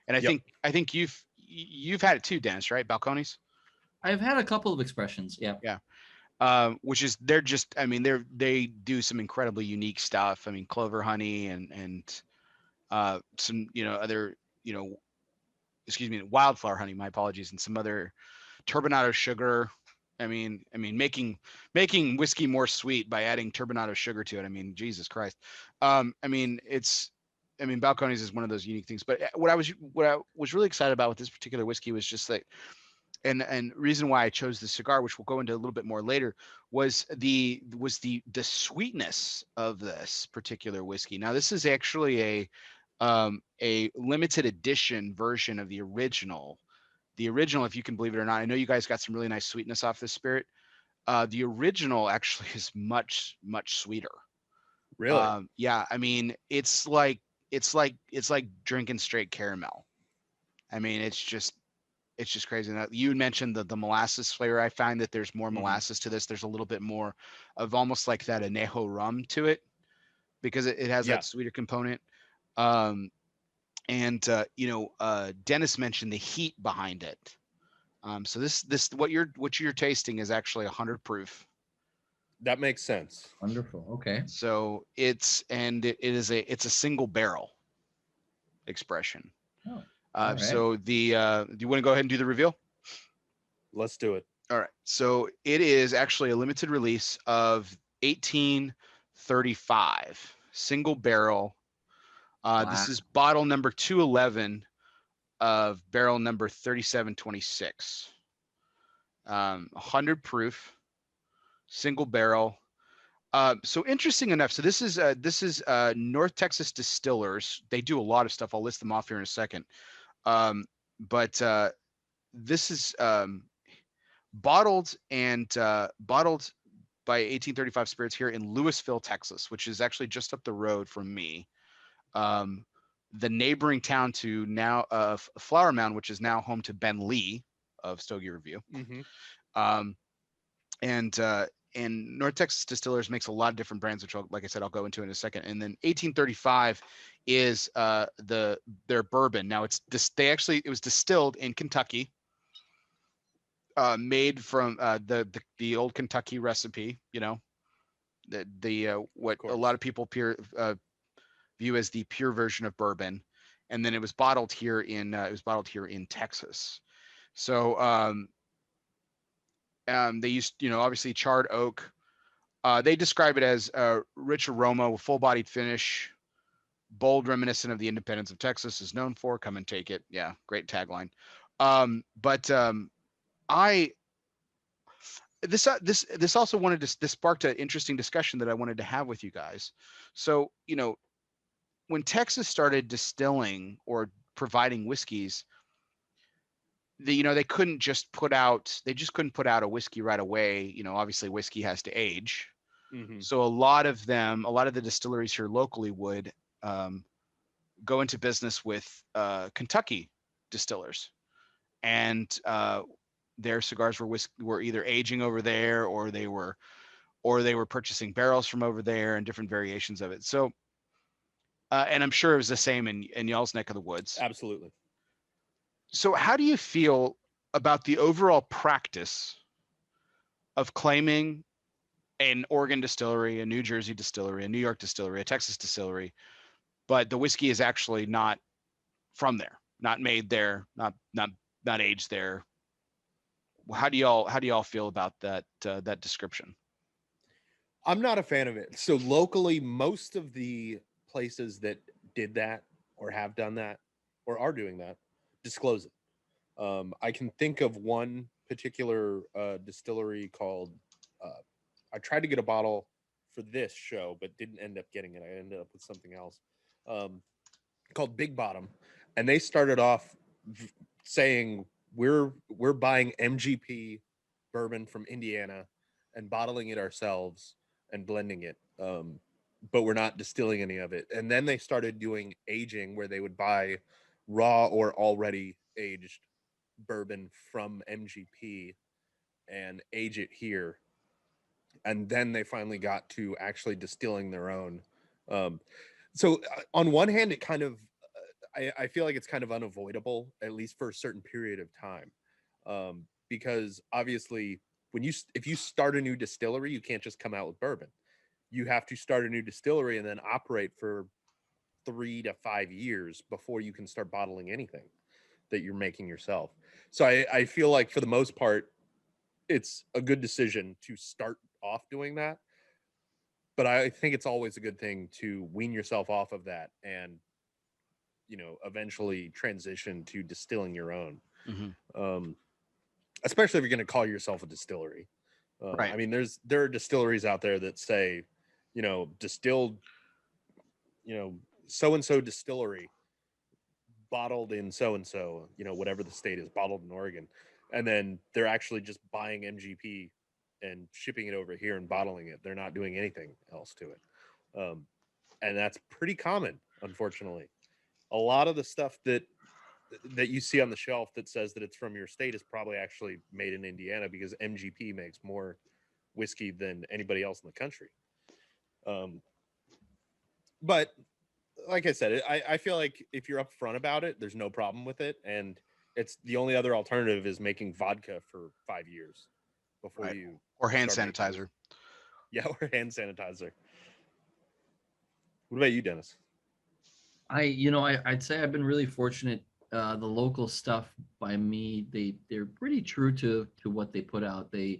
and I think you've had it too, Dennis, right? Balcones. I've had a couple of expressions. Yeah. Yeah. Which is they do some incredibly unique stuff. I mean, clover honey and some other wildflower honey. My apologies, and some other turbinado sugar. I mean, making whiskey more sweet by adding turbinado sugar to it. I mean, Jesus Christ. Balcones is one of those unique things. But what I was really excited about with this particular whiskey was just that, and reason why I chose the cigar, which we'll go into a little bit more later, was the sweetness of this particular whiskey. Now, this is actually a limited edition version of the original. The original, if you can believe it or not, I know you guys got some really nice sweetness off this spirit. The original actually is much, much sweeter. Really? Yeah. I mean, it's like drinking straight caramel. I mean, it's just crazy. Now, you mentioned the molasses flavor. I find that there's more molasses to this. There's a little bit more of almost like that anejo rum to it, because it has that sweeter component. Dennis mentioned the heat behind it. So this what you're tasting is actually 100 proof. That makes sense. Wonderful. Okay. So it's a single barrel expression. Oh. Right. So do you want to go ahead and do the reveal? Let's do it. All right. So it is actually a limited release of 1835, single barrel. Wow. This is bottle number 211 of barrel number 3726. 100 proof, single barrel. So interesting enough. So this is North Texas Distillers. They do a lot of stuff. I'll list them off here in a second. But this is bottled by 1835 Spirits here in Lewisville, Texas, which is actually just up the road from me. The neighboring town to now Flower Mound, which is now home to Ben Lee of Stogie Review. And North Texas Distillers makes a lot of different brands, which like I said, I'll go into in a second. And then 1835 is their bourbon. Now it was distilled in Kentucky, made from the old Kentucky recipe. What a lot of people view as the pure version of bourbon, and then it was bottled here in Texas. So they used obviously charred oak. They describe it as a rich aroma with full-bodied finish, bold, reminiscent of the independence of Texas is known for. Come and take it. Yeah, great tagline. This also this sparked an interesting discussion that I wanted to have with you guys. So when Texas started distilling or providing whiskeys, they couldn't just put out a whiskey right away. Obviously whiskey has to age. Mhm. So a lot of the distilleries here locally would go into business with Kentucky distillers, and their cigars were either aging over there, or they were purchasing barrels from over there and different variations of it. So, and I'm sure it was the same in y'all's neck of the woods. Absolutely. So how do you feel about the overall practice of claiming an Oregon distillery, a New Jersey distillery, a New York distillery, a Texas distillery, but the whiskey is actually not from there, not made there, not aged there? How do y'all feel about that description? I'm not a fan of it. So locally, most of the places that did that or have done that or are doing that disclose it. I can think of one particular distillery called. I tried to get a bottle for this show, but didn't end up getting it. I ended up with something else um, called Big Bottom, and they started off saying we're buying MGP bourbon from Indiana and bottling it ourselves and blending it. But we're not distilling any of it. And then they started doing aging where they would buy raw or already aged bourbon from MGP and age it here. And then they finally got to actually distilling their own. Um, so on one hand, it kind of, I feel like it's kind of unavoidable, at least for a certain period of time. Because obviously if you start a new distillery, you can't just come out with bourbon. You have to start a new distillery and then operate for 3 to 5 years before you can start bottling anything that you're making yourself. So I feel like for the most part, it's a good decision to start off doing that. But I think it's always a good thing to wean yourself off of that and, eventually transition to distilling your own. Mm-hmm. Especially if you're going to call yourself a distillery. Right. I mean, there are distilleries out there that say, distilled, so and so distillery, bottled in so and so, whatever the state is, bottled in Oregon, and then they're actually just buying MGP and shipping it over here and bottling it. They're not doing anything else to it, and that's pretty common, unfortunately. A lot of the stuff that you see on the shelf that says that it's from your state is probably actually made in Indiana because MGP makes more whiskey than anybody else in the country. But like I said, I feel like if you're upfront about it, there's no problem with it. And it's the only other alternative is making vodka for 5 years before Right. you Or hand start making sanitizer. whiskey. Yeah, or hand sanitizer. What about you, Dennis? I'd say I've been really fortunate. The local stuff by me, they're pretty true to what they put out. I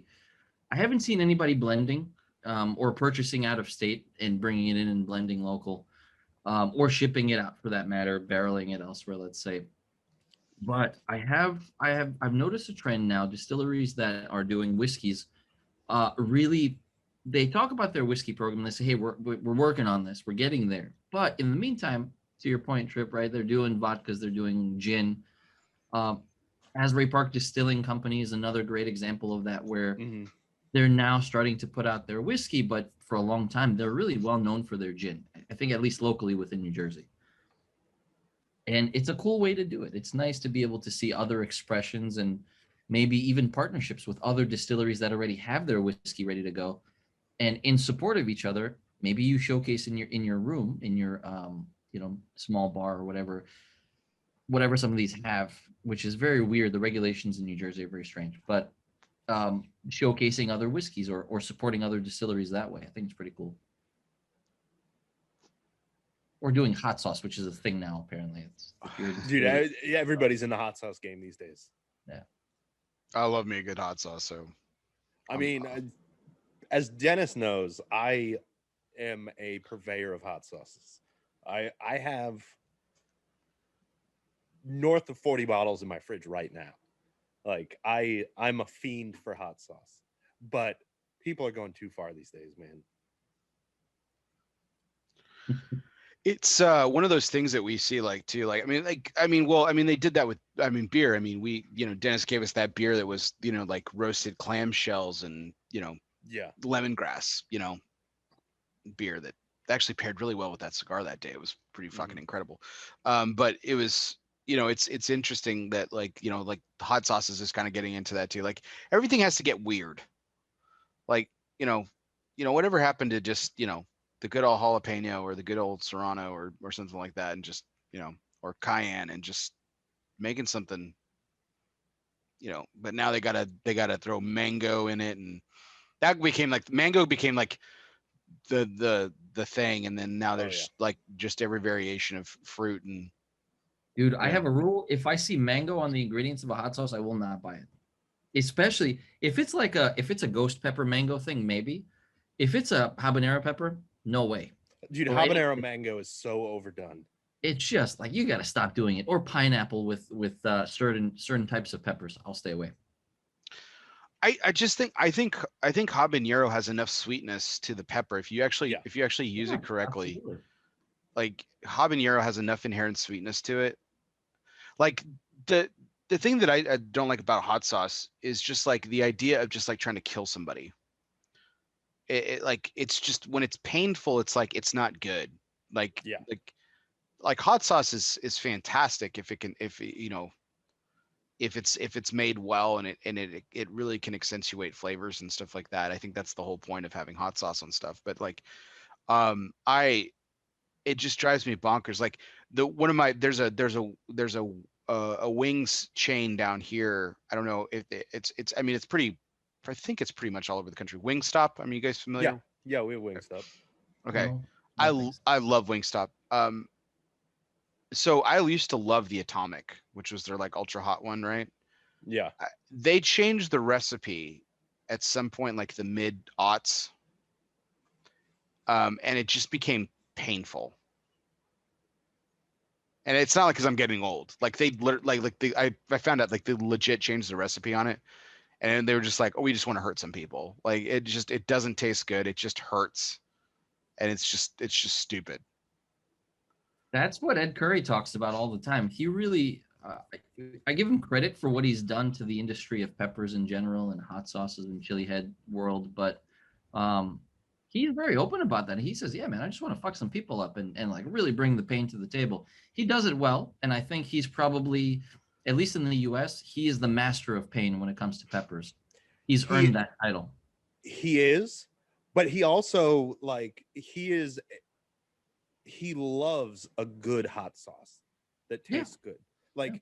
haven't seen anybody blending or purchasing out of state and bringing it in and blending local, or shipping it out for that matter, barreling it elsewhere, let's say. But I've noticed a trend now. Distilleries that are doing whiskeys, really, they talk about their whiskey program. They say, hey, we're working on this, we're getting there. But in the meantime, to your point, Tripp, right? They're doing vodkas, they're doing gin. Um, Asbury Park Distilling Company is another great example of that, where Mm-hmm. they're now starting to put out their whiskey, but for a long time, they're really well known for their gin. I think at least locally within New Jersey. And it's a cool way to do it. It's nice to be able to see other expressions and maybe even partnerships with other distilleries that already have their whiskey ready to go. And in support of each other, maybe you showcase in your room, in your small bar or whatever some of these have, which is very weird. The regulations in New Jersey are very strange, but showcasing other whiskeys or supporting other distilleries that way, I think it's pretty cool. Or doing hot sauce, which is a thing now, apparently. It's if you're a distillery. Dude, everybody's in the hot sauce game these days. Yeah. I love me a good hot sauce. So, I mean, as Dennis knows, I am a purveyor of hot sauces. I have north of 40 bottles in my fridge right now. Like I'm a fiend for hot sauce. But people are going too far these days, man. it's one of those things that we see like too. They did that with beer. Dennis gave us that beer that was like roasted clamshells and Yeah. lemongrass. beer that actually paired really well with that cigar that day. It was pretty fucking incredible. But it was, it's interesting that like, like the hot sauces is kind of getting into that too. Like everything has to get weird. Like, whatever happened to just, the good old jalapeno or the good old serrano or something like that, and just, or cayenne, and just making something, but now they gotta throw mango in it, and that became like mango became like the thing, and then now there's like just every variation of fruit. And dude, I have a rule: if I see mango on the ingredients of a hot sauce, I will not buy it. Especially if it's a ghost pepper mango thing, maybe. If it's a habanero pepper, no way. Dude, habanero mango is so overdone. It's just like you got to stop doing it. Or pineapple with certain types of peppers. I'll stay away. I just think habanero has enough sweetness to the pepper if you actually use it correctly. Absolutely. Like habanero has enough inherent sweetness to it. Like the thing that I don't like about hot sauce is just like the idea of just like trying to kill somebody. Like it's just when it's painful, it's like it's not good. Like hot sauce is fantastic if it's made well, and it really can accentuate flavors and stuff like that. I think that's the whole point of having hot sauce on stuff. But like, it just drives me bonkers. Like there's a wings chain down here. I don't know if it's I mean it's pretty. I think it's pretty much all over the country. Wingstop. I mean, you guys familiar? Yeah, we have Wingstop. Okay, No, I love Wingstop. So I used to love the Atomic, which was their like ultra hot one, right? Yeah. They changed the recipe at some point, like the mid aughts, and it just became painful. And it's not like because I'm getting old. Like they I found out like they legit changed the recipe on it, and they were just like, oh, we just want to hurt some people. Like it doesn't taste good. It just hurts, and it's just stupid. That's what Ed Curry talks about all the time. He really, I give him credit for what he's done to the industry of peppers in general and hot sauces and chili head world, but he's very open about that. He says, yeah, man, I just want to fuck some people up and like really bring the pain to the table. He does it well, and I think he's probably, at least in the US, he is the master of pain when it comes to peppers. He's earned that title. He is, but he also he loves a good hot sauce that tastes good. Like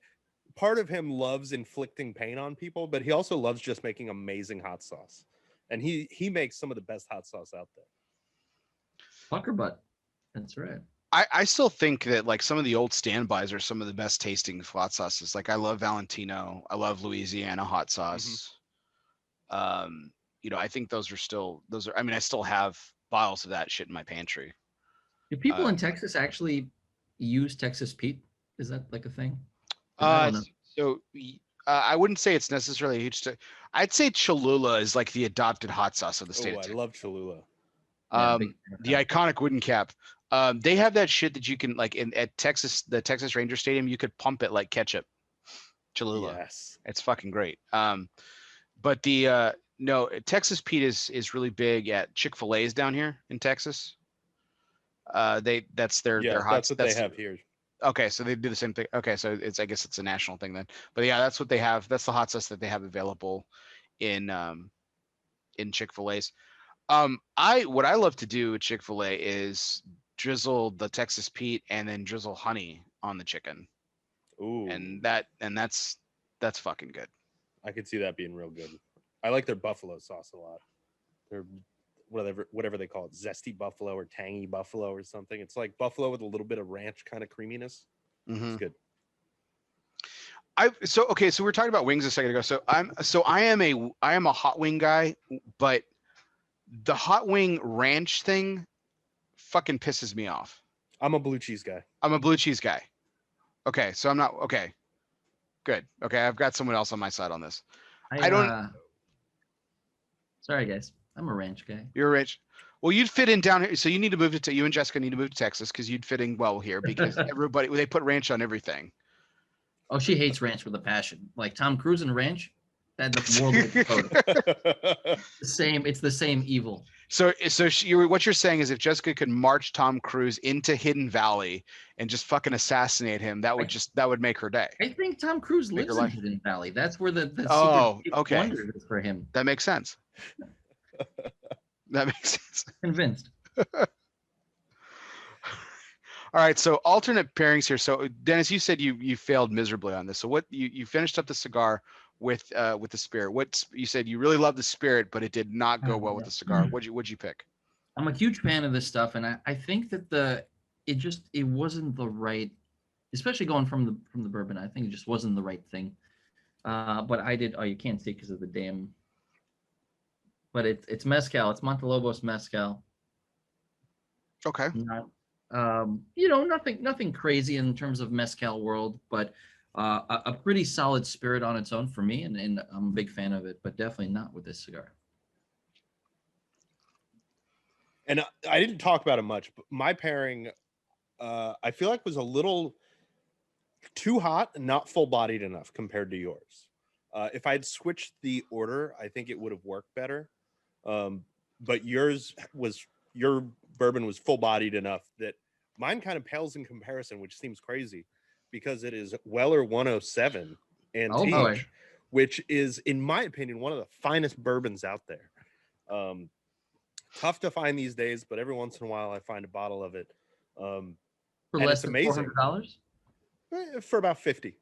part of him loves inflicting pain on people, but he also loves just making amazing hot sauce. And he makes some of the best hot sauce out there. Fucker butt. That's right. I still think that like some of the old standbys are some of the best tasting hot sauces. Like I love Valentino. I love Louisiana hot sauce. I think those are, I mean, I still have bottles of that shit in my pantry. Do people in Texas actually use Texas Pete? Is that like a thing? So I wouldn't say it's necessarily a huge. I'd say Cholula is like the adopted hot sauce of the state. I love Cholula. The iconic wooden cap. They have that shit that you can like at the Texas Ranger Stadium. You could pump it like ketchup. Cholula. Yes, it's fucking great. But Texas Pete is really big at Chick-fil-A's down here in Texas. That's their hot. That's what they have here. Okay, so they do the same thing. Okay, so I guess it's a national thing then. But yeah, that's what they have. That's the hot sauce that they have available in Chick-fil-A's. What I love to do at Chick-fil-A is drizzle the Texas Pete and then drizzle honey on the chicken. Ooh. And that's fucking good. I could see that being real good. I like their buffalo sauce a lot. Their whatever they call it, zesty buffalo or tangy buffalo or something. It's like buffalo with a little bit of ranch kind of creaminess. It's good. So we were talking about wings a second ago. I am a hot wing guy, but the hot wing ranch thing fucking pisses me off. I'm a blue cheese guy. Okay, so I'm not okay. Good. Okay, I've got someone else on my side on this. Sorry, guys. I'm a ranch guy. You're a ranch. Well, you'd fit in down here. So you need to move you and Jessica need to move to Texas because you'd fit in well here because they put ranch on everything. Oh, she hates ranch with a passion. Like Tom Cruise and ranch, that the world would explode. It's the same evil. What you're saying is if Jessica could march Tom Cruise into Hidden Valley and just fucking assassinate him, that would make her day. I think Tom Cruise Make her lives in life. Hidden Valley. That's where the Oh, secret okay. wonder is for him. That makes sense. That makes sense. Convinced. All right, so alternate pairings here. So Dennis, you said you failed miserably on this. So what you finished up the cigar with the spirit. What you said you really loved the spirit, but it did not go well with the cigar. What'd you pick? I'm a huge fan of this stuff, and I think that it wasn't the right, especially going from the bourbon. I think it just wasn't the right thing. But I did. Oh, you can't see because of the damn. But it's mezcal. It's Montelobos mezcal. Okay. Not, nothing crazy in terms of mezcal world, but a pretty solid spirit on its own for me, and I'm a big fan of it. But definitely not with this cigar. And I didn't talk about it much, but my pairing, I feel like was a little too hot and not full-bodied enough compared to yours. If I had switched the order, I think it would have worked better. But your bourbon was full-bodied enough that mine kind of pales in comparison, which seems crazy because it is Weller 107 Antique, which is, in my opinion, one of the finest bourbons out there. Tough to find these days, but every once in a while I find a bottle of it. For less than $400? For about 50,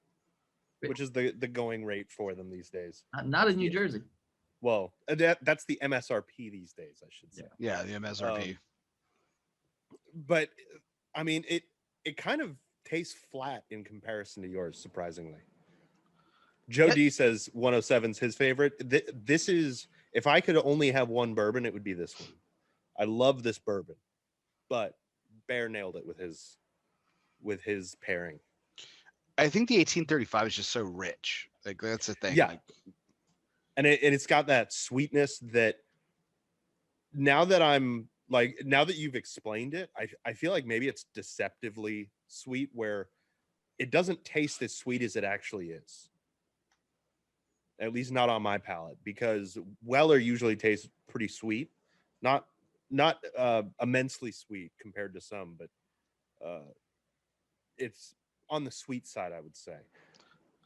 which is the going rate for them these days. Not in New Jersey. Well, that's the MSRP these days, I should say. Yeah, the MSRP. But I mean, it kind of tastes flat in comparison to yours, surprisingly. Joe D says 107's his favorite. This is, if I could only have one bourbon, it would be this one. I love this bourbon, but Bear nailed it with his pairing. I think the 1835 is just so rich. Like that's the thing. Yeah. Like, and it's got that sweetness that now that you've explained it, I feel like maybe it's deceptively sweet where it doesn't taste as sweet as it actually is. At least not on my palate, because Weller usually tastes pretty sweet, not immensely sweet compared to some, but it's on the sweet side, I would say.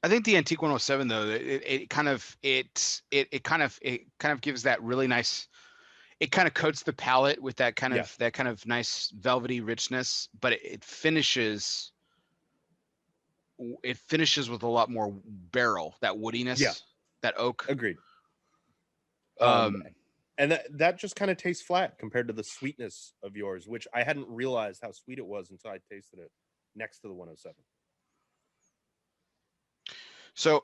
I think the Antique 107 though, it kind of gives that really nice. It kind of coats the palate with that kind of nice velvety richness, but it finishes with a lot more barrel, that woodiness, that oak. Agreed. And that just kind of tastes flat compared to the sweetness of yours, which I hadn't realized how sweet it was until I tasted it next to the 107. So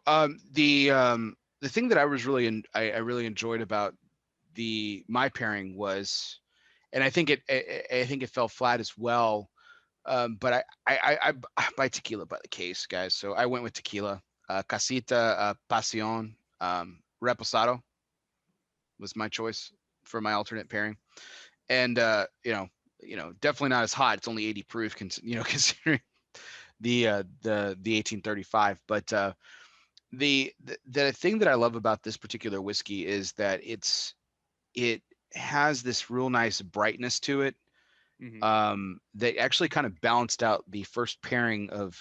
the thing that I was really really enjoyed about my pairing was, and I think it fell flat as well. But I buy tequila by the case, guys. So I went with tequila. Casita Pasión Reposado was my choice for my alternate pairing, and definitely not as hot. It's only 80 proof, considering the 1835. But the thing that I love about this particular whiskey is that it has this real nice brightness to it. Mm-hmm. That actually kind of balanced out the first pairing of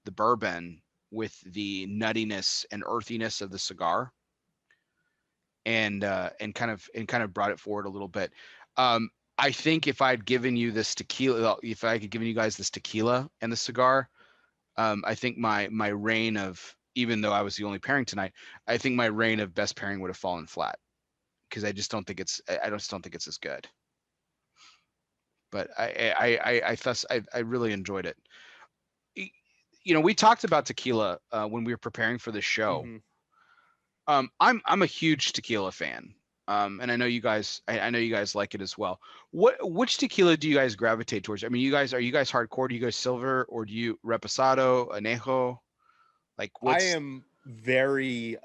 the bourbon with the nuttiness and earthiness of the cigar, and kind of brought it forward a little bit. I think if I had given you this tequila, if I could given you guys this tequila and the cigar, I think my reign of, even though I was the only pairing tonight, I think my reign of best pairing would have fallen flat, because I just don't think it's as good. But I really enjoyed it. We talked about tequila when we were preparing for the show. Mm-hmm. I'm a huge tequila fan, and I know you guys like it as well. Which tequila do you guys gravitate towards? I mean, are you guys hardcore? Do you guys silver, or do you reposado, anejo? Like, I am very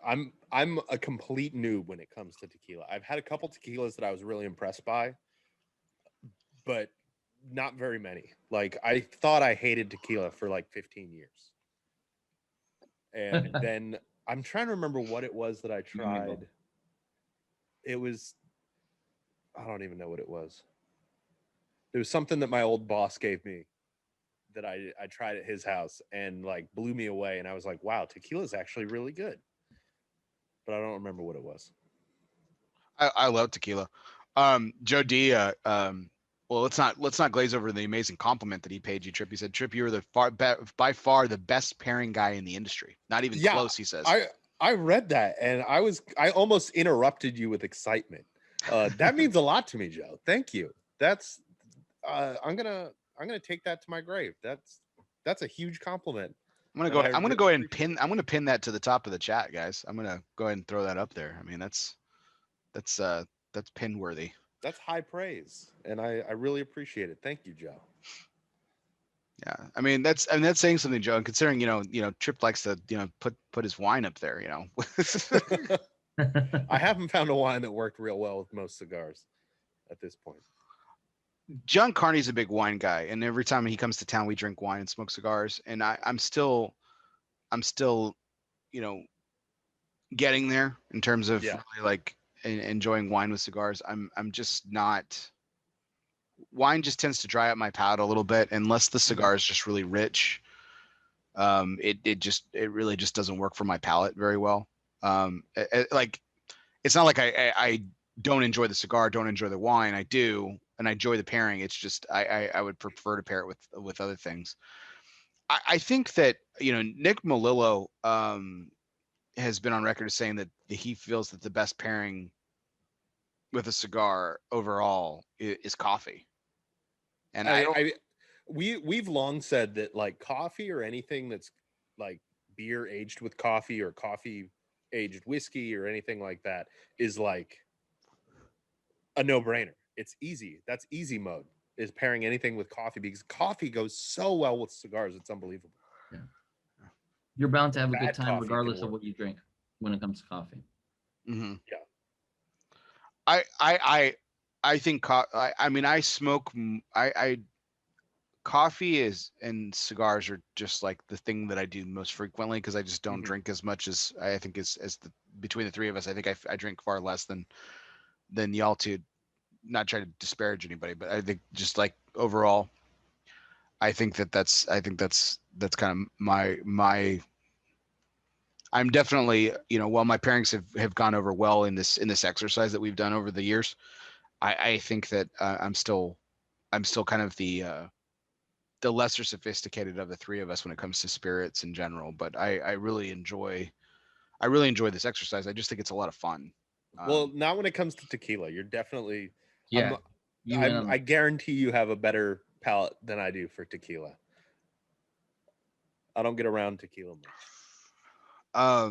I'm a complete noob when it comes to tequila. I've had a couple tequilas that I was really impressed by, but not very many. Like, I thought I hated tequila for like 15 years. And then I'm trying to remember what it was that I tried. It was I don't even know what it was. It was something that my old boss gave me that I tried at his house and like blew me away. And I was like, wow, tequila is actually really good. But I don't remember what it was. I love tequila. Joe D. Well, let's not glaze over the amazing compliment that he paid you, Tripp. He said, Tripp, you were by far the best pairing guy in the industry. Not even close, he says. I read that and I almost interrupted you with excitement. That means a lot to me, Joe. Thank you. That's I'm gonna take that to my grave. That's a huge compliment. I'm gonna go ahead and pin that to the top of the chat, guys. I'm gonna go ahead and throw that up there. I mean, that's pin worthy. That's high praise, and I really appreciate it. Thank you, Joe. Yeah, I mean that's saying something, Joe. And considering Tripp likes to put his wine up there, I haven't found a wine that worked real well with most cigars at this point. John Carney's a big wine guy, and every time he comes to town, we drink wine and smoke cigars. And I'm still, getting there in terms of really like enjoying wine with cigars. I'm just not. Wine just tends to dry up my palate a little bit unless the cigar is just really rich. It really just doesn't work for my palate very well. Like it's not like I don't enjoy the cigar, don't enjoy the wine. I do, and I enjoy the pairing. It's just I would prefer to pair it with other things. I think that Nick Melillo has been on record as saying that he feels that the best pairing with a cigar overall is coffee. And we've long said that like coffee or anything that's like beer aged with coffee or coffee aged whiskey or anything like that is like a no-brainer. It's easy. That's easy mode, is pairing anything with coffee, because coffee goes so well with cigars. It's unbelievable. Yeah. You're bound to have a good time coffee regardless of what you drink when it comes to coffee. Mm-hmm. Yeah. I think I mean I smoke coffee and cigars are just like the thing that I do most frequently, because I just don't drink as much as I think as between the three of us. I think I drink far less than y'all two. Not trying to disparage anybody, but I think just like overall, I think that's kind of my. I'm definitely, while my pairings have gone over well in this exercise that we've done over the years, I think that I'm still kind of the lesser sophisticated of the three of us when it comes to spirits in general. But I really enjoy this exercise. I just think it's a lot of fun. Well, not when it comes to tequila. You're definitely, I guarantee you have a better palate than I do for tequila. I don't get around tequila much.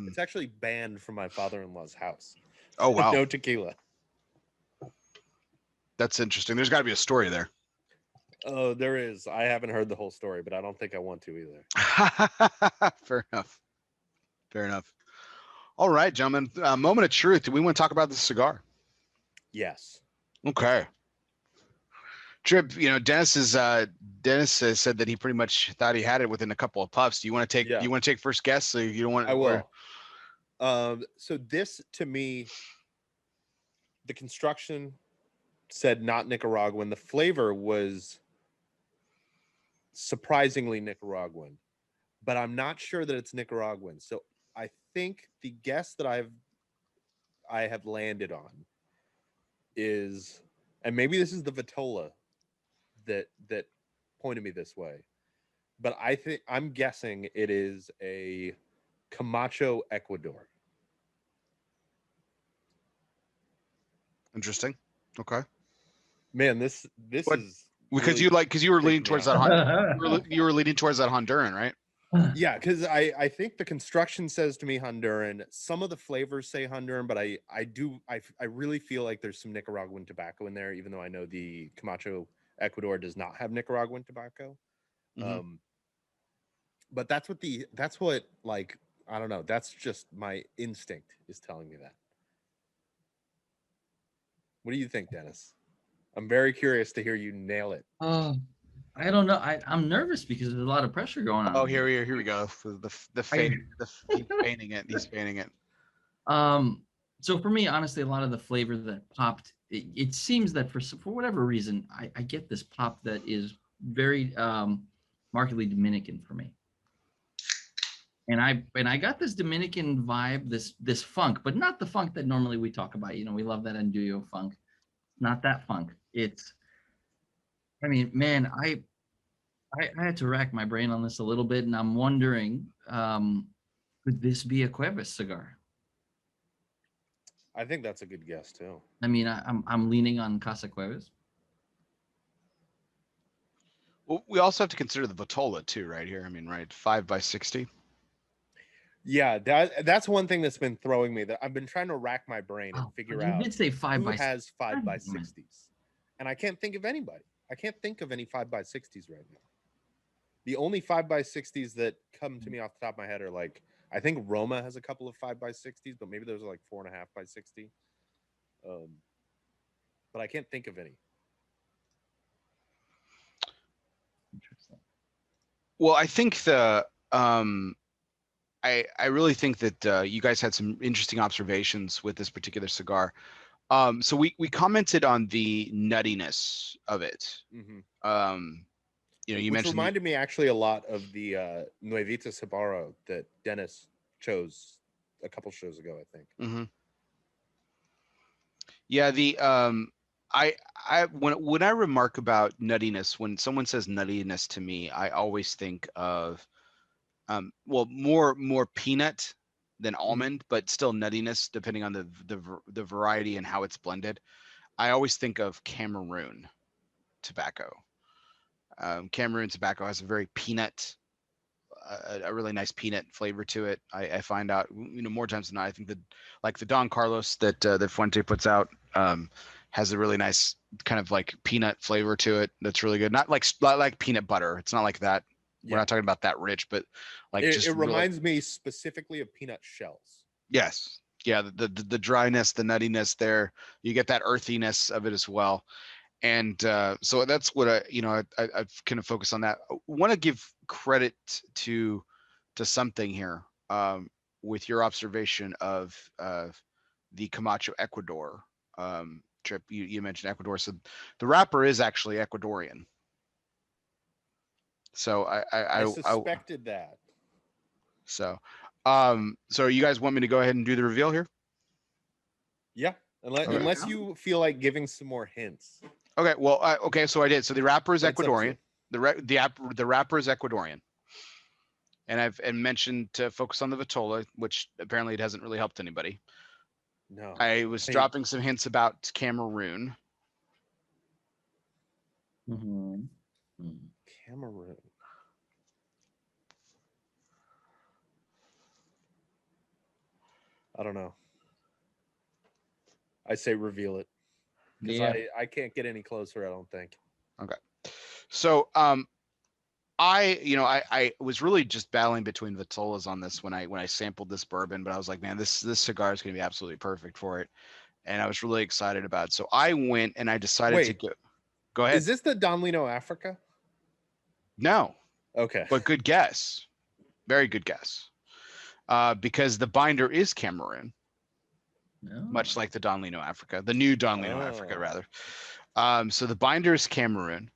It's actually banned from my father-in-law's house. Oh wow. No tequila. That's interesting. There's got to be a story there. Oh, there is. I haven't heard the whole story, but I don't think I want to either. Fair enough. All right, gentlemen. Moment of truth. Do we want to talk about the cigar? Yes. Okay. Tripp, Dennis has said that he pretty much thought he had it within a couple of puffs. Do you want to take? Yeah. You want to take first guess? So you don't want? I will. So this, to me, the construction said not Nicaraguan. The flavor was surprisingly Nicaraguan, but I'm not sure that it's Nicaraguan. So I think the guess that I have landed on is, and maybe this is the Vitola that pointed me this way, but I'm guessing it is a Camacho Ecuador. Interesting. Okay. Man, this is because really you were leaning towards that you were leaning towards that Honduran, right? Yeah, because I think the construction says to me Honduran. Some of the flavors say Honduran, but I really feel like there's some Nicaraguan tobacco in there, even though I know the Camacho Ecuador does not have Nicaraguan tobacco. Mm-hmm. But that's what like, I don't know. That's just my instinct is telling me that. What do you think, Dennis? I'm very curious to hear you nail it. I don't know. I'm nervous because there's a lot of pressure going on. Oh, here we go. He's feigning it. He's feigning it. So for me, honestly, a lot of the flavor that popped, it seems that for whatever reason, I get this pop that is very markedly Dominican for me. And I got this Dominican vibe, this funk, but not the funk that normally we talk about. You know, we love that Andullo funk. Not that funk. I mean, man, I had to rack my brain on this a little bit, and I'm wondering, could this be a Cuevas cigar? I think that's a good guess too. I mean, I'm leaning on Casa Cuevas. Well, we also have to consider the Vitola too, right here. I mean, right, 5x60. Yeah, that's one thing that's been throwing me. That I've been trying to rack my brain and figure out. You did say 5x60. Who has 5x60s, and I can't think of anybody. I can't think of any 5x60s right now. The only 5x60s that come to me off the top of my head are like, I think Roma has a couple of 5x60s, but maybe those are like 4.5x60. But I can't think of any. Interesting. Well, I think I really think that you guys had some interesting observations with this particular cigar. So we commented on the nuttiness of it. Mm-hmm. You know, you Which mentioned reminded me actually a lot of the Nuevita Sabaro that Denis chose a couple shows ago, I think. Mm-hmm. Yeah, when I remark about nuttiness, when someone says nuttiness to me, I always think of well, more peanut than almond, but still nuttiness depending on the variety and how it's blended. I always think of Cameroon tobacco. Cameroon tobacco has a very peanut, a really nice peanut flavor to it. I find out, you know, more times than not. I think that like the Don Carlos that Fuente puts out has a really nice kind of like peanut flavor to it. That's really good. Not like peanut butter. It's not like that. We're not talking about that rich, but like it reminds me specifically of peanut shells. Yes. Yeah, the dryness, the nuttiness there. You get that earthiness of it as well. And so that's what I've kind of focused on that. I want to give credit to something here with your observation of the Camacho Ecuador trip. You mentioned Ecuador, so the wrapper is actually Ecuadorian. So I suspected that. So so you guys want me to go ahead and do the reveal here? Yeah, unless you feel like giving some more hints. Okay, well, okay, so I did. So the wrapper is Ecuadorian. The wrapper is Ecuadorian, and I've mentioned to focus on the Vitola, which apparently it hasn't really helped anybody. No, I was dropping some hints about Cameroon. Mm-hmm. Cameroon. I don't know. I say reveal it because I can't get any closer. I don't think. Okay, so I was really just battling between Vitolas on this when I sampled this bourbon, but I was like, man, this cigar is going to be absolutely perfect for it, and I was really excited about it. So I went and I decided to go ahead. Is this the Don Lino Africa? No. Okay. But good guess. Very good guess. Because the binder is Cameroon. No. Much like the Don Lino Africa, the new Don Lino Africa, rather. So the binder is Cameroon.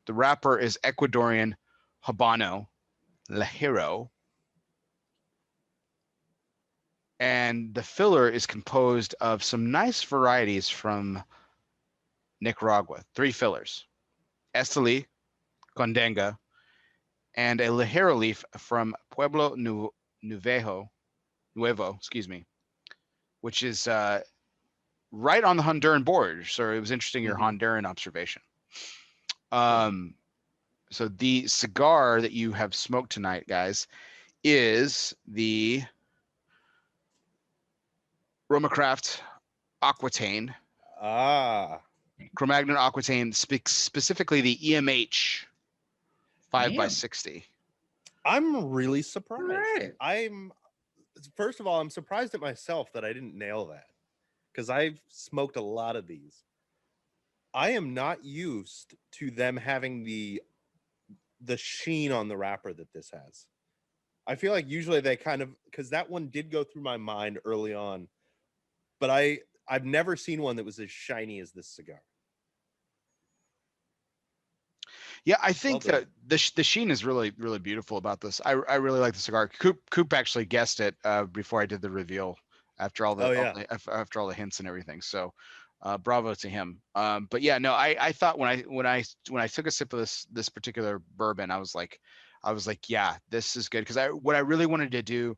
The wrapper is Ecuadorian Habano Ligero. And the filler is composed of some nice varieties from Nicaragua. 3 fillers. Esteli, Condenga, and a Ligero leaf from Pueblo Nuevo, which is right on the Honduran border. So it was interesting, your Honduran observation. So the cigar that you have smoked tonight, guys, is the Romacraft Aquitaine. Cro-Magnon Aquitaine, specifically the EMH 5x60. I'm really surprised. Right. First of all, I'm surprised at myself that I didn't nail that because I've smoked a lot of these. I am not used to them having the sheen on the wrapper that this has. I feel like usually they kind of, because that one did go through my mind early on but I've never seen one that was as shiny as this cigar. Yeah, I think Well that the sheen is really, really beautiful about this. I really like the cigar. Coop actually guessed it before I did the reveal after all the, Oh, yeah. after all the hints and everything. So bravo to him. But yeah, no, I thought when I took a sip of this particular bourbon, I was like, yeah, this is good. Because what I really wanted to do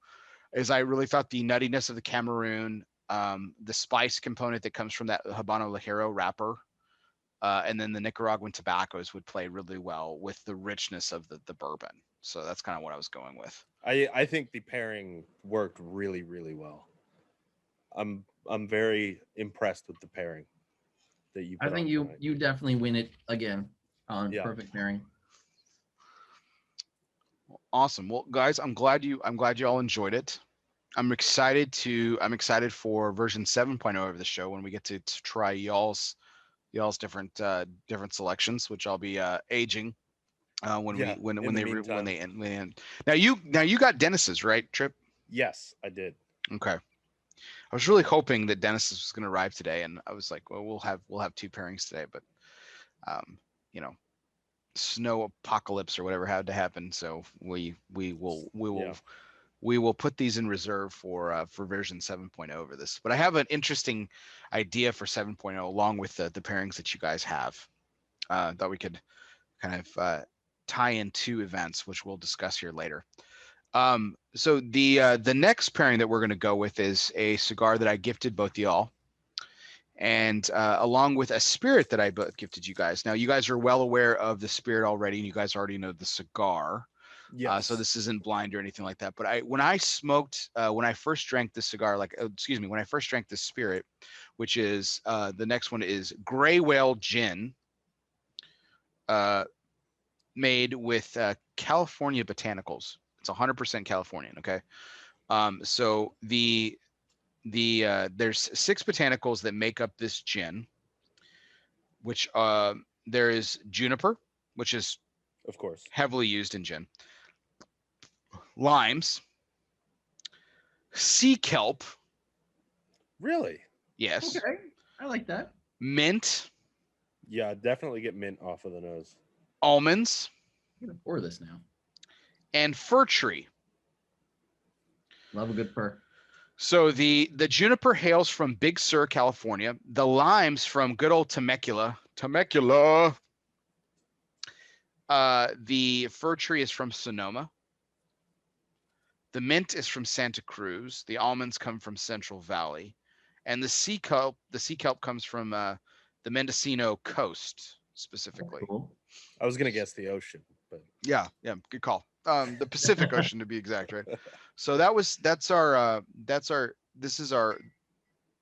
is I really thought the nuttiness of the Cameroon, the spice component that comes from that Habano Ligero wrapper, and then the Nicaraguan tobaccos would play really well with the richness of the bourbon. So that's kind of what I was going with. I think the pairing worked really, really well. I'm very impressed with the pairing that you put I think on tonight. you definitely win it again on Yeah. perfect pairing. Awesome. Well, guys, I'm glad you all enjoyed it. I'm excited for version 7.0 of the show when we get to try y'all's different selections, which I'll be aging when Yeah, in the meantime. they end. Now you got Dennis's, right, Tripp? Yes, I did. Okay. I was really hoping that Dennis was going to arrive today, and I was like, well, we'll have 2 pairings today, but you know, snow apocalypse or whatever had to happen, so we will put these in reserve for version 7.0 over this. But I have an interesting idea for 7.0 along with the pairings that you guys have. Thought we could kind of tie in 2 events, which we'll discuss here later. So the next pairing that we're going to go with is a cigar that I gifted both y'all, and along with a spirit that I gifted you guys. Now you guys are well aware of the spirit already, and you guys already know the cigar. Yes. So this isn't blind or anything like that. But when I first drank this cigar, when I first drank this spirit, which is the next one is Gray Whale Gin, made with California botanicals. It's 100% Californian. Okay. So there's 6 botanicals that make up this gin, which there is juniper, which is of course heavily used in gin, limes, sea kelp. Really? Yes. Okay, I like that. Mint. Yeah, definitely get mint off of the nose. Almonds. I'm gonna pour this now. And fir tree. Love a good fir. So the juniper hails from Big Sur, California. The limes from good old Temecula. The fir tree is from Sonoma. The mint is from Santa Cruz. The almonds come from Central Valley, and the sea kelp comes from the Mendocino coast specifically. Cool. I was gonna guess the ocean, but yeah, good call. The Pacific Ocean to be exact, right? So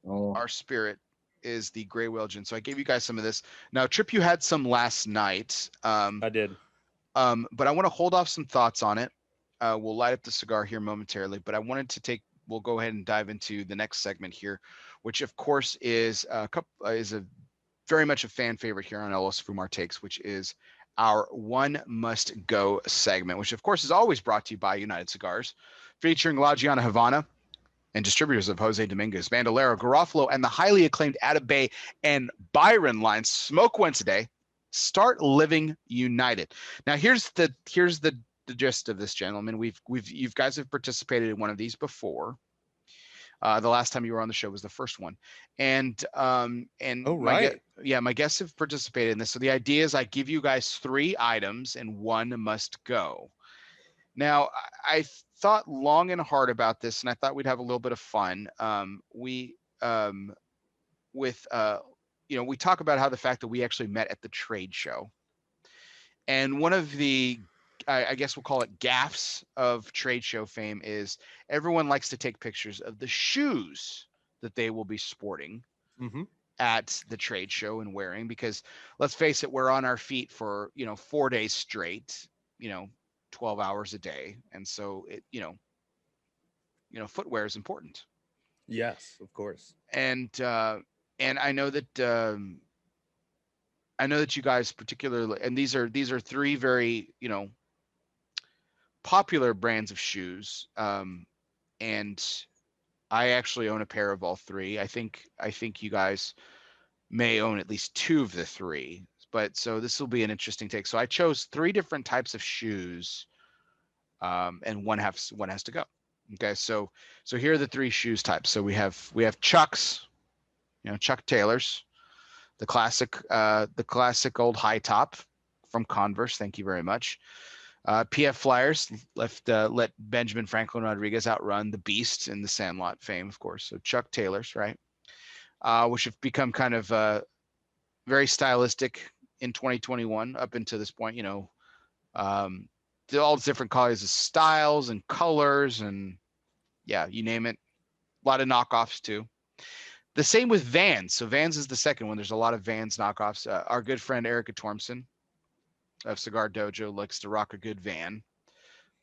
our spirit is the Gray Whale Gin. So I gave you guys some of this. Now, Tripp, you had some last night. I did. But I want to hold off some thoughts on it. We'll light up the cigar here momentarily, but we'll go ahead and dive into the next segment here, which of course is a very much a fan favorite here on ELOSOFUMARTAKES, which is our One Must Go segment, which of course is always brought to you by United Cigars, featuring La Giana Havana and distributors of Jose Dominguez, Bandolero, Garofalo, and the highly acclaimed Atabey and Byron lines. Smoke one today. Start living united. Now here's the gist of this, gentlemen. You guys have participated in one of these before. The last time you were on the show was the first one, and Oh, right. my guests have participated in this. So the idea is I give you guys 3 items and one must go. Now I thought long and hard about this, and I thought we'd have a little bit of fun. We talk about how the fact that we actually met at the trade show, and one of the I guess we'll call it gaffes of trade show fame is everyone likes to take pictures of the shoes that they will be sporting at the trade show and wearing, because let's face it, we're on our feet for 4 days straight, 12 hours a day, and so it footwear is important. Yes, of course. And I know that you guys particularly, and these are 3 very popular brands of shoes, and I actually own a pair of all three. I think you guys may own at least two of the three. But so this will be an interesting take. So I chose three different types of shoes, and one has to go. Okay, so here are the three shoes types. So we have Chucks, Chuck Taylors, the classic old high top from Converse. Thank you very much. PF Flyers let Benjamin Franklin Rodriguez outrun the Beast in the Sandlot fame, of course. So Chuck Taylors, right? Which have become kind of very stylistic in 2021 up until this point. All the different colors of styles and colors, and yeah, you name it. A lot of knockoffs too. The same with Vans. So Vans is the second one. There's a lot of Vans knockoffs. Our good friend Erica Tormson of Cigar Dojo likes to rock a good Van.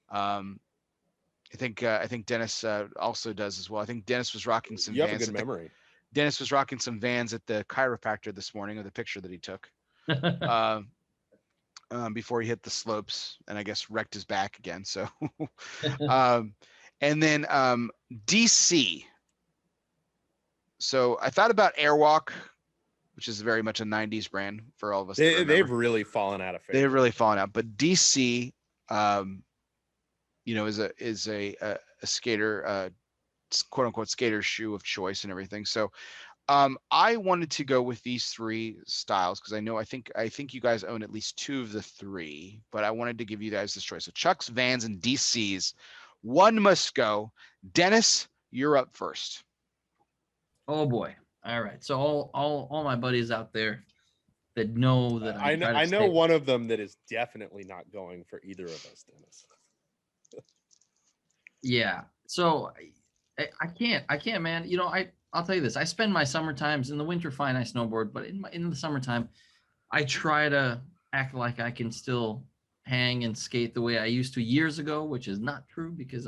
I think Dennis also does as well. I think Dennis was rocking some You have Vans. a good memory. Dennis was rocking some Vans at the chiropractor this morning, of the picture that he took before he hit the slopes and I guess wrecked his back again. So, and then DC. So I thought about Airwalk, which is very much a 90s brand for all of us. They've really fallen out of favor. They've really fallen out. But DC, is a skater, quote unquote skater shoe of choice and everything. So I wanted to go with these three styles because I think you guys own at least two of the three, but I wanted to give you guys this choice. So Chucks, Vans, and DCs. One must go. Dennis, you're up first. Oh boy. All right. So all my buddies out there that know that I know one of them that is definitely not going for either of us, Dennis. Yeah. So I can't, man. I'll tell you this. I spend my summer times in the winter. Fine, I snowboard, but in the summertime, I try to act like I can still hang and skate the way I used to years ago, which is not true because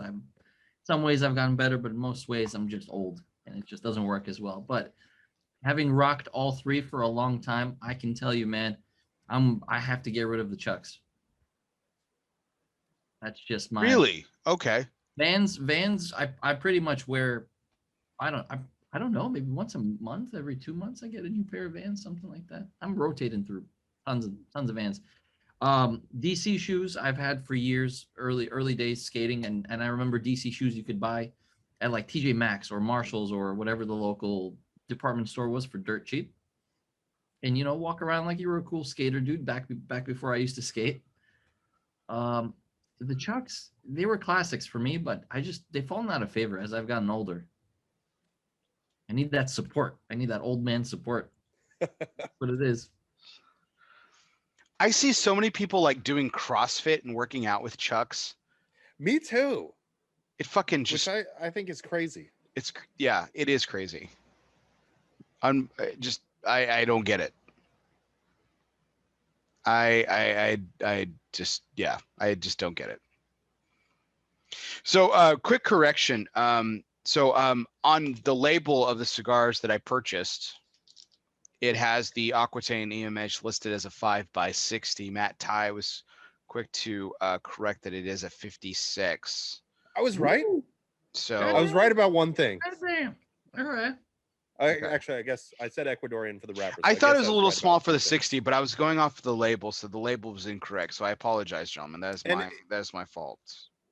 some ways I've gotten better, but in most ways I'm just old and it just doesn't work as well. But having rocked all three for a long time, I can tell you, man, I have to get rid of the Chucks. That's just my Really? Okay. Vans. I pretty much wear. I don't know. Maybe once a month, every 2 months, I get a new pair of Vans, something like that. I'm rotating through tons of Vans. DC shoes I've had for years, early days skating, and I remember DC shoes you could buy at like TJ Maxx or Marshalls or whatever the local department store was for dirt cheap, and walk around like you were a cool skater, dude. Back before I used to skate. The Chucks, they were classics for me, but they've fallen out of favor as I've gotten older. I need that support. I need that old man support. That's what it is. I see so many people like doing CrossFit and working out with Chucks. Me too. It fucking just. Which I think is crazy. It is crazy. I don't get it. I just don't get it. So quick correction. On the label of the cigars that I purchased, it has the Aquitaine EMH listed as a 5x60. Matt Ty was quick to correct that it is a 56. I was right. So I was right about one thing. All right. Actually, I guess I said Ecuadorian for the wrappers. I thought it was a little small for the 60, but I was going off the label, so the label was incorrect. So I apologize, gentlemen. That is my fault.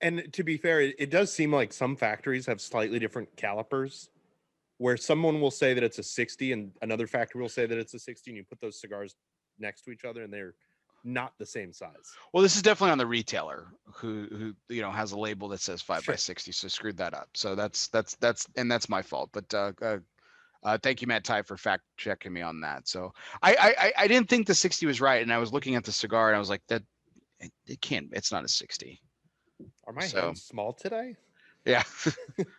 And to be fair, it does seem like some factories have slightly different calipers, where someone will say that it's a 60 and another factory will say that it's a 60, and you put those cigars next to each other and they're not the same size. Well, this is definitely on the retailer who has a label that says 5x60, so screwed that up. So that's my fault. But thank you, Matt Ty, for fact checking me on that. So I didn't think the 60 was right, and I was looking at the cigar and I was like, that it can't. It's not a 60. Are my hands small today? Yeah.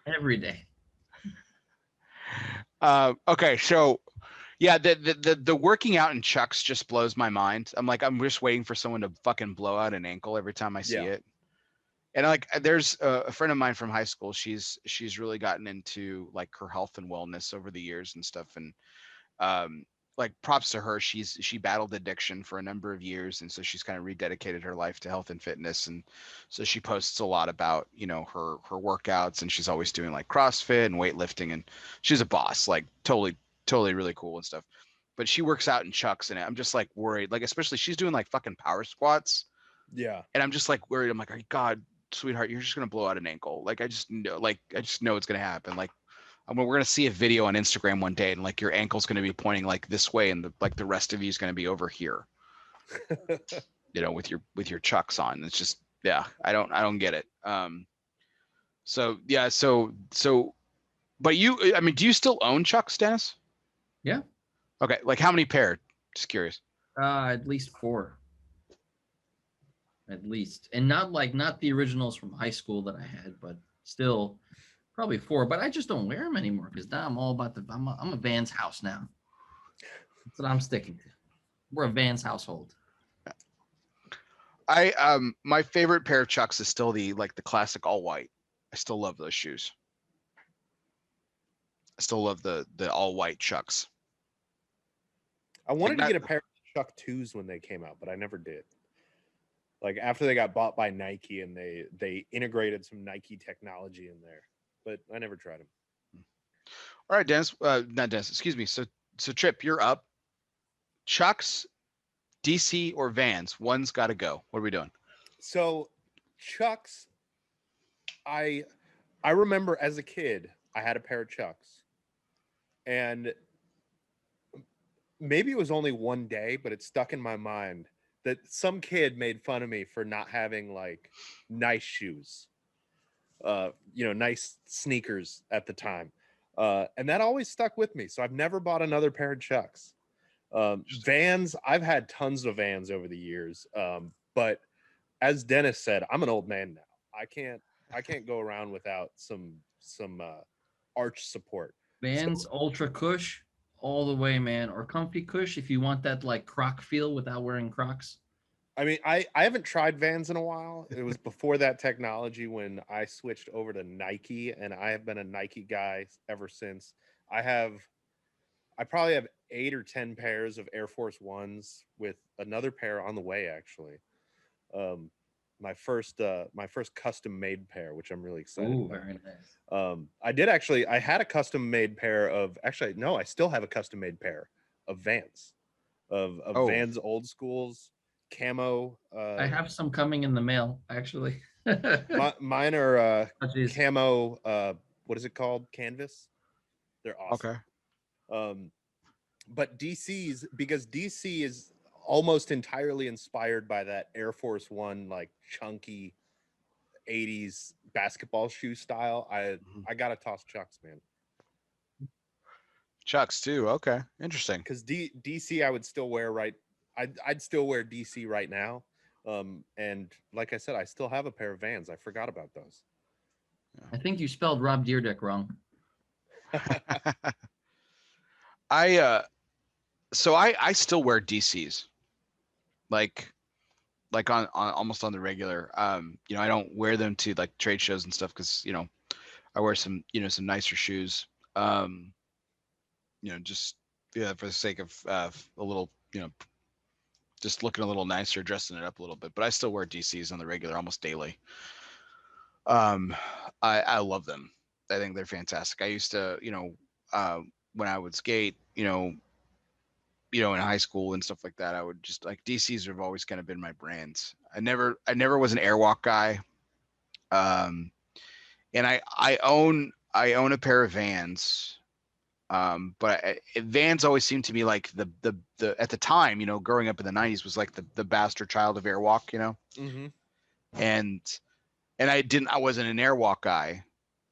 Every day. Okay, so yeah, the working out in Chucks just blows my mind. I'm just waiting for someone to fucking blow out an ankle every time I see it. And there's a friend of mine from high school. She's really gotten into like her health and wellness over the years and stuff. And like props to her. She battled addiction for a number of years, and so she's kind of rededicated her life to health and fitness. And so she posts a lot about, her workouts, and she's always doing like CrossFit and weightlifting, and she's a boss, like totally really cool and stuff. But she works out in chucks, and I'm just like worried, like especially she's doing like fucking power squats, Yeah. and I'm just like worried. I'm like, God, sweetheart, you're just gonna blow out an ankle. Like I just know it's gonna happen. Like we're gonna see a video on Instagram one day, and like your ankle's gonna be pointing like this way, and the rest of you is gonna be over here. With your chucks on. It's just, yeah, I don't get it. So yeah, but I mean, do you still own chucks, Dennis? Yeah. Okay, like how many pair? Just curious. At least 4. At least, and not the originals from high school that I had, but still probably 4. But I just don't wear them anymore because now I'm all about I'm a Vans house now. That's what I'm sticking to. We're a Vans household. My favorite pair of chucks is still the classic all white. I still love those shoes. I still love the all white chucks. I wanted to get a pair of Chuck 2s when they came out, but I never did. Like after they got bought by Nike and they integrated some Nike technology in there, but I never tried them. All right, Dennis, not Dennis, excuse me. So Tripp, you're up. Chucks, DC or Vans? One's got to go. What are we doing? So Chucks, I remember as a kid, I had a pair of Chucks, and maybe it was only one day, but it stuck in my mind that some kid made fun of me for not having like nice shoes, nice sneakers at the time. And that always stuck with me. So I've never bought another pair of Chucks. Vans, I've had tons of Vans over the years. But as Dennis said, I'm an old man now. I can't go around without some arch support. Vans Ultra Cush all the way, man, or Comfy Cush if you want that like Croc feel without wearing Crocs. I mean, I haven't tried Vans in a while. It was before that technology when I switched over to Nike, and I have been a Nike guy ever since. I probably have 8 or 10 pairs of Air Force Ones with another pair on the way, actually. My first custom made pair, which I'm really excited about. Very nice. I had a custom made pair of, actually, no, I still have a custom made pair of Vans, of Vans old schools, camo. I have some coming in the mail, actually. Mine are Oh, camo, what is it called? Canvas. They're awesome. Okay. But DC's, because DC is almost entirely inspired by that Air Force One, like chunky 80s basketball shoe style. I gotta toss Chucks, man. Chucks too. Okay, interesting. Because DC I would still wear I'd still wear DC right now. And like I said, I still have a pair of Vans. I forgot about those. I think you spelled Rob Dyrdek wrong. I still wear DCs, like on almost on the regular. I don't wear them to like trade shows and stuff because I wear some some nicer shoes. Just for the sake of a little just looking a little nicer, dressing it up a little bit. But I still wear DCs on the regular almost daily. I love them. I think they're fantastic. I used to when I would skate, in high school and stuff like that, I would just like DCs have always kind of been my brands. I never was an Airwalk guy. And I own a pair of Vans. But Vans always seemed to me like the at the time, growing up in the 90s was like the bastard child of Airwalk, Mm-hmm. and I wasn't an Airwalk guy.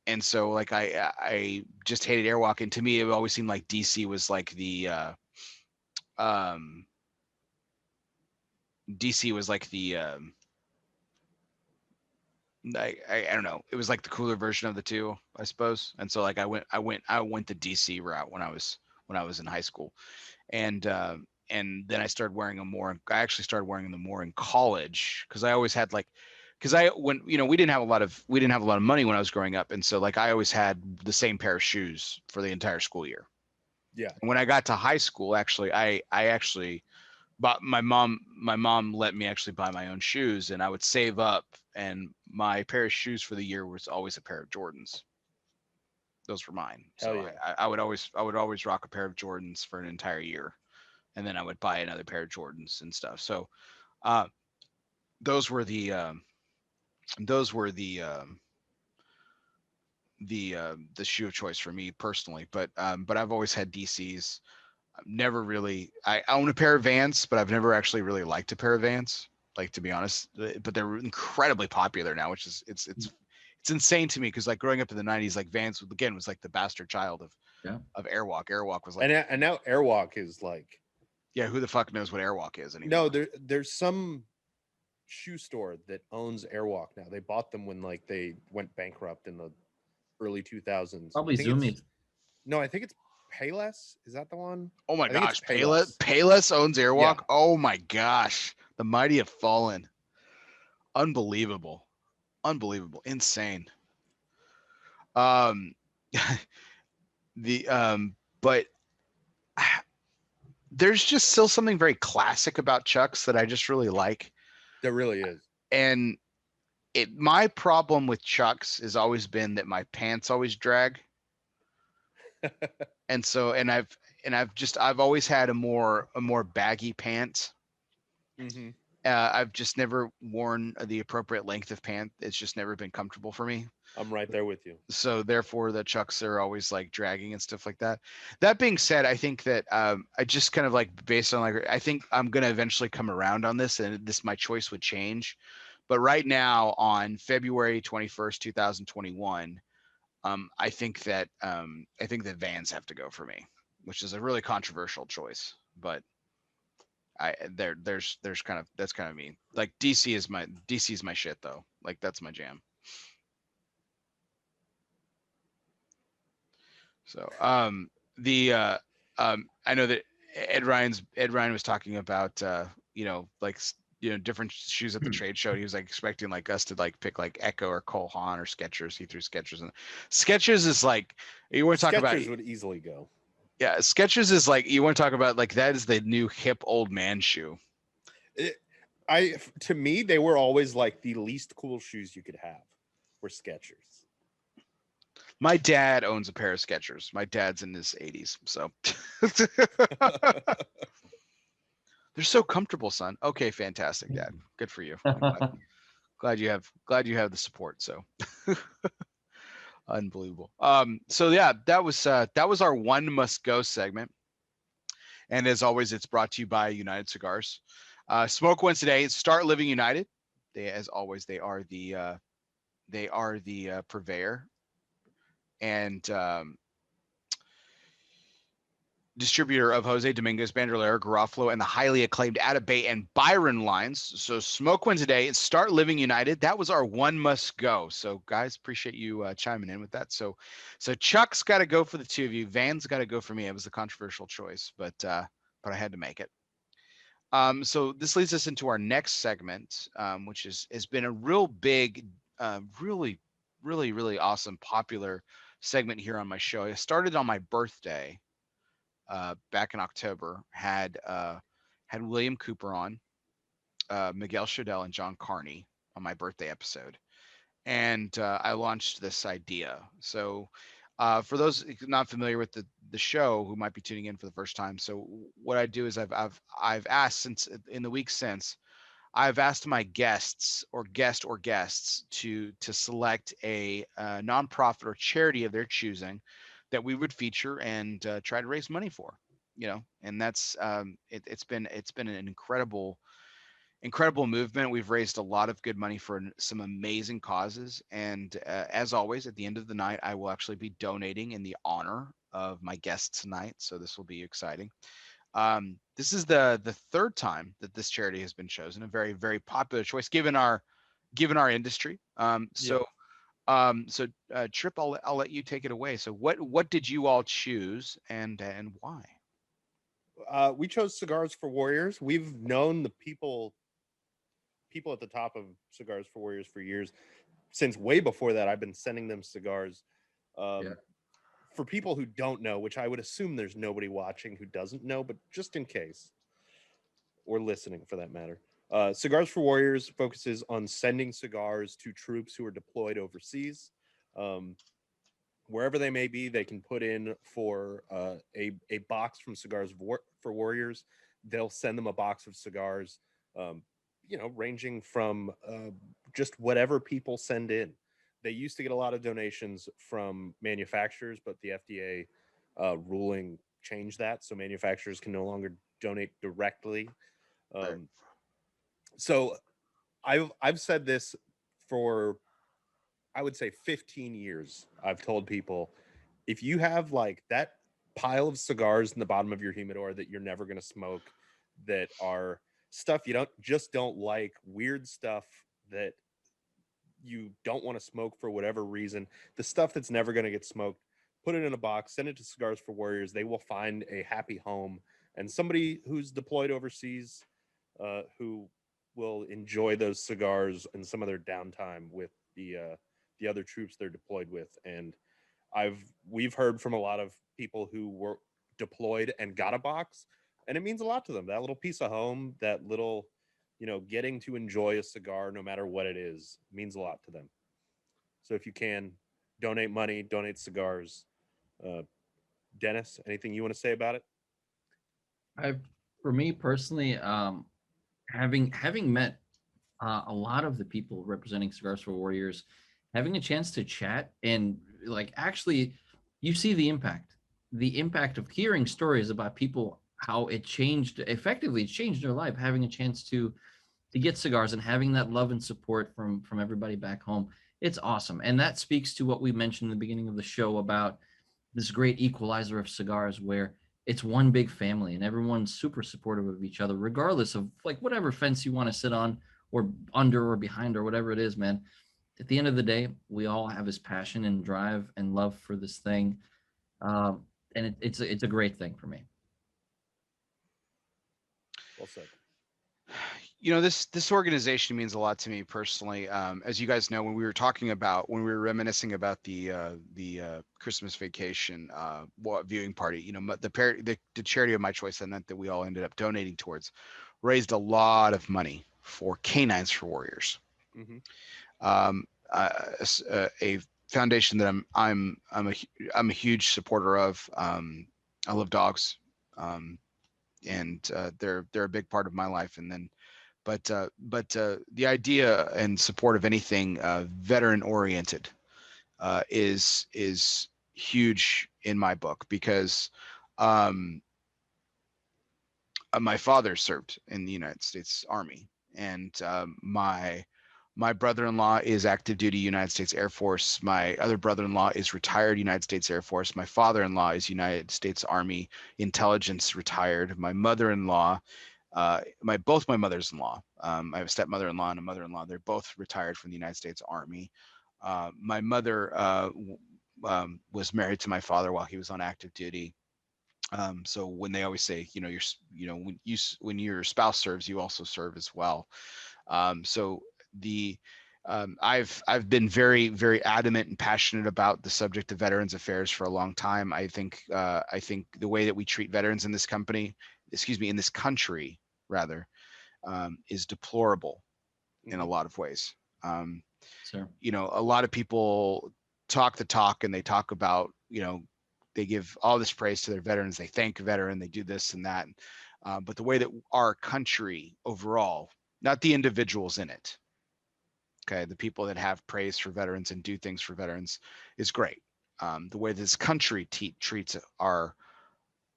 And so like I just hated Airwalk, and to me it always seemed like DC was like the DC was like the I don't know, it was like the cooler version of the two, I suppose. And so like I went the DC route when I was in high school, and then I started wearing them more. I actually started wearing them more in college because I always had when we didn't have a lot of money when I was growing up, and so like I always had the same pair of shoes for the entire school year. Yeah. When I got to high school, actually, I actually bought my mom let me actually buy my own shoes, and I would save up, and my pair of shoes for the year was always a pair of Jordans. Those were mine. Hell So yeah. I would always rock a pair of Jordans for an entire year, and then I would buy another pair of Jordans and stuff. So uh, those were those were the shoe of choice for me personally. But I've always had DCs. I've never really. I own a pair of Vans, but I've never actually really liked a pair of Vans. Like, to be honest, but they're incredibly popular now, which is it's insane to me, because like growing up in the '90s, like Vans again was like the bastard child Yeah. of Airwalk. Airwalk was like, And now Airwalk is like, yeah, who the fuck knows what Airwalk is anymore? no, there's some shoe store that owns Airwalk now. They bought them when like they went bankrupt in the early 2000s. Probably I think it's- Zoomies. No, I think it's Payless. Is that the one? Oh my I think it's gosh, Payless owns Airwalk. Yeah. Oh my gosh, the mighty have fallen. Unbelievable, insane. Um, but there's just still something very classic about Chucks that I just really like. There really is. And my problem with Chucks has always been that my pants always drag. And so, I've always had a more baggy pant. Mm-hmm. I've just never worn the appropriate length of pant. It's just never been comfortable for me. I'm right there with you. So therefore the Chucks are always like dragging and stuff like that. That being said, I think that I just kind of like, based on like, I think I'm going to eventually come around on this, and my choice would change. But right now, on February 21st, 2021, I think that Vans have to go for me, which is a really controversial choice, but there's kind of, that's kind of me. Like DC is my shit though. Like that's my jam. So I know that Ed Ryan was talking about different shoes at the trade show. He was like expecting like us to like pick like Echo or Cole Haan or Skechers. He threw Skechers in. Skechers is like, you want to talk about, Skechers would easily go. Yeah, Skechers is like, you want to talk about like, that is the new hip old man shoe. To me, they were always like the least cool shoes you could have were Skechers. My dad owns a pair of Skechers. My dad's in his 80s, so they're so comfortable, son. Okay, fantastic, Dad. Good for you. Glad you have the support. So unbelievable. So yeah, that was our one must go segment. And as always, it's brought to you by United Cigars. Smoke one today. Start living United. As always, they are the purveyor and distributor of Jose Dominguez, Bandolero, Garofalo, and the highly acclaimed Atabey and Byron lines. So smoke one today. Start living United. That was our one must go. So guys, appreciate you chiming in with that. So Chuck's got to go for the two of you. Van's got to go for me. It was a controversial choice, but I had to make it. So this leads us into our next segment, which has been a real big, really, really, really awesome, popular segment here on my show. I started on my birthday. Back in October, had William Cooper on, Miguel Chodell, and John Carney on my birthday episode, and I launched this idea. So, for those not familiar with the show who might be tuning in for the first time, so what I do is I've asked, since in the week since, I've asked my guests to select a nonprofit or charity of their choosing that we would feature and try to raise money for, and that's it's been an incredible movement. We've raised a lot of good money for some amazing causes, and as always, at the end of the night, I will actually be donating in the honor of my guests tonight, so this will be exciting. This is the third time that this charity has been chosen, a very, very popular choice given our industry. Tripp, I'll let you take it away. So what did you all choose, and why? We chose Cigars for Warriors. We've known the people at the top of Cigars for Warriors for years. Since way before that, I've been sending them cigars for people who don't know, which I would assume there's nobody watching who doesn't know, but just in case, or listening for that matter, Cigars for Warriors focuses on sending cigars to troops who are deployed overseas. Wherever they may be, they can put in for a box from Cigars for Warriors. They'll send them a box of cigars, ranging from just whatever people send in. They used to get a lot of donations from manufacturers, but the FDA ruling changed that, so manufacturers can no longer donate directly. Right. So I've said this for, I would say, 15 years. I've told people, if you have like that pile of cigars in the bottom of your humidor that you're never going to smoke, that are stuff you don't like, weird stuff that you don't want to smoke for whatever reason, the stuff that's never going to get smoked, put it in a box, send it to Cigars for Warriors. They will find a happy home, and somebody who's deployed overseas who will enjoy those cigars and some of their downtime with the other troops they're deployed with. And we've heard from a lot of people who were deployed and got a box, and it means a lot to them. That little piece of home, that little, getting to enjoy a cigar, no matter what it is, means a lot to them. So if you can, donate money, donate cigars. Dennis, anything you want to say about it? For me personally, having met a lot of the people representing Cigars for Warriors, having a chance to chat and like actually, you see the impact of hearing stories about people, how it changed their life, having a chance to get cigars and having that love and support from everybody back home. It's awesome. And that speaks to what we mentioned in the beginning of the show about this great equalizer of cigars, where it's one big family and everyone's super supportive of each other, regardless of like whatever fence you want to sit on or under or behind or whatever it is, man. At the end of the day, we all have this passion and drive and love for this thing. And it's a great thing for me. Well said. This organization means a lot to me personally. As you guys know, when we were reminiscing about the Christmas vacation viewing party, the charity of my choice that we all ended up donating towards raised a lot of money for Canines for Warriors. Mm-hmm. A foundation that I'm a huge supporter of. I love dogs, and they're a big part of my life. And then, but the idea and support of anything veteran oriented is huge in my book, because my father served in the United States Army, and my brother-in-law is active duty United States Air Force. My other brother-in-law is retired United States Air Force. My father-in-law is United States Army intelligence retired. My mother-in-law, both my mothers-in-law, I have a stepmother-in-law and a mother-in-law. They're both retired from the United States Army. My mother was married to my father while he was on active duty. So when they always say, when your spouse serves, you also serve as well. So I've been very, very adamant and passionate about the subject of Veterans Affairs for a long time. I think the way that we treat veterans in this in this country rather, is deplorable in a lot of ways. Sure. A lot of people talk the talk, and they talk about, they give all this praise to their veterans. They thank a veteran, they do this and that. But the way that our country overall, not the individuals in it, okay, the people that have praise for veterans and do things for veterans is great. The way this country treats our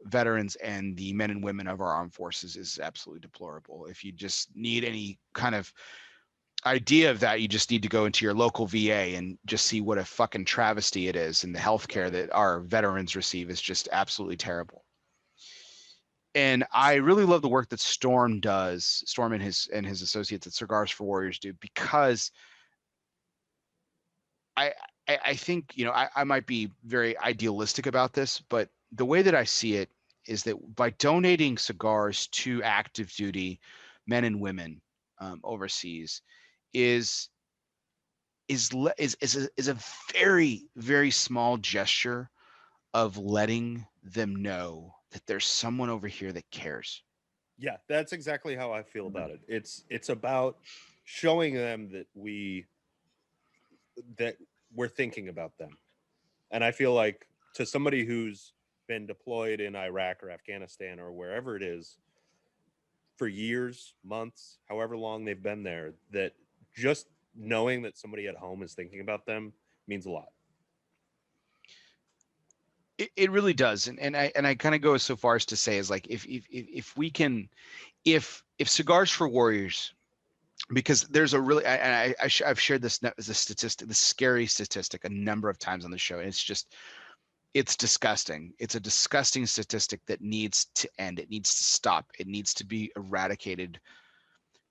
veterans and the men and women of our armed forces is absolutely deplorable. If you just need any kind of idea of that, you just need to go into your local VA and just see what a fucking travesty it is. And the healthcare that our veterans receive is just absolutely terrible. And I really love the work that Storm and his associates at Cigars for Warriors do, because I think, I might be very idealistic about this, but the way that I see it is that by donating cigars to active duty men and women overseas is a very, very small gesture of letting them know that there's someone over here that cares. Yeah, that's exactly how I feel about it. It's about showing them that we're thinking about them. And I feel like to somebody who's been deployed in Iraq or Afghanistan or wherever it is for years, months, however long they've been there, that just knowing that somebody at home is thinking about them means a lot. It really does. And I kind of go so far as to say is like, if we can, if Cigars for Warriors, because there's a really, I've shared this as a statistic, this scary statistic a number of times on the show. And it's disgusting. It's a disgusting statistic that needs to end. It needs to stop. It needs to be eradicated.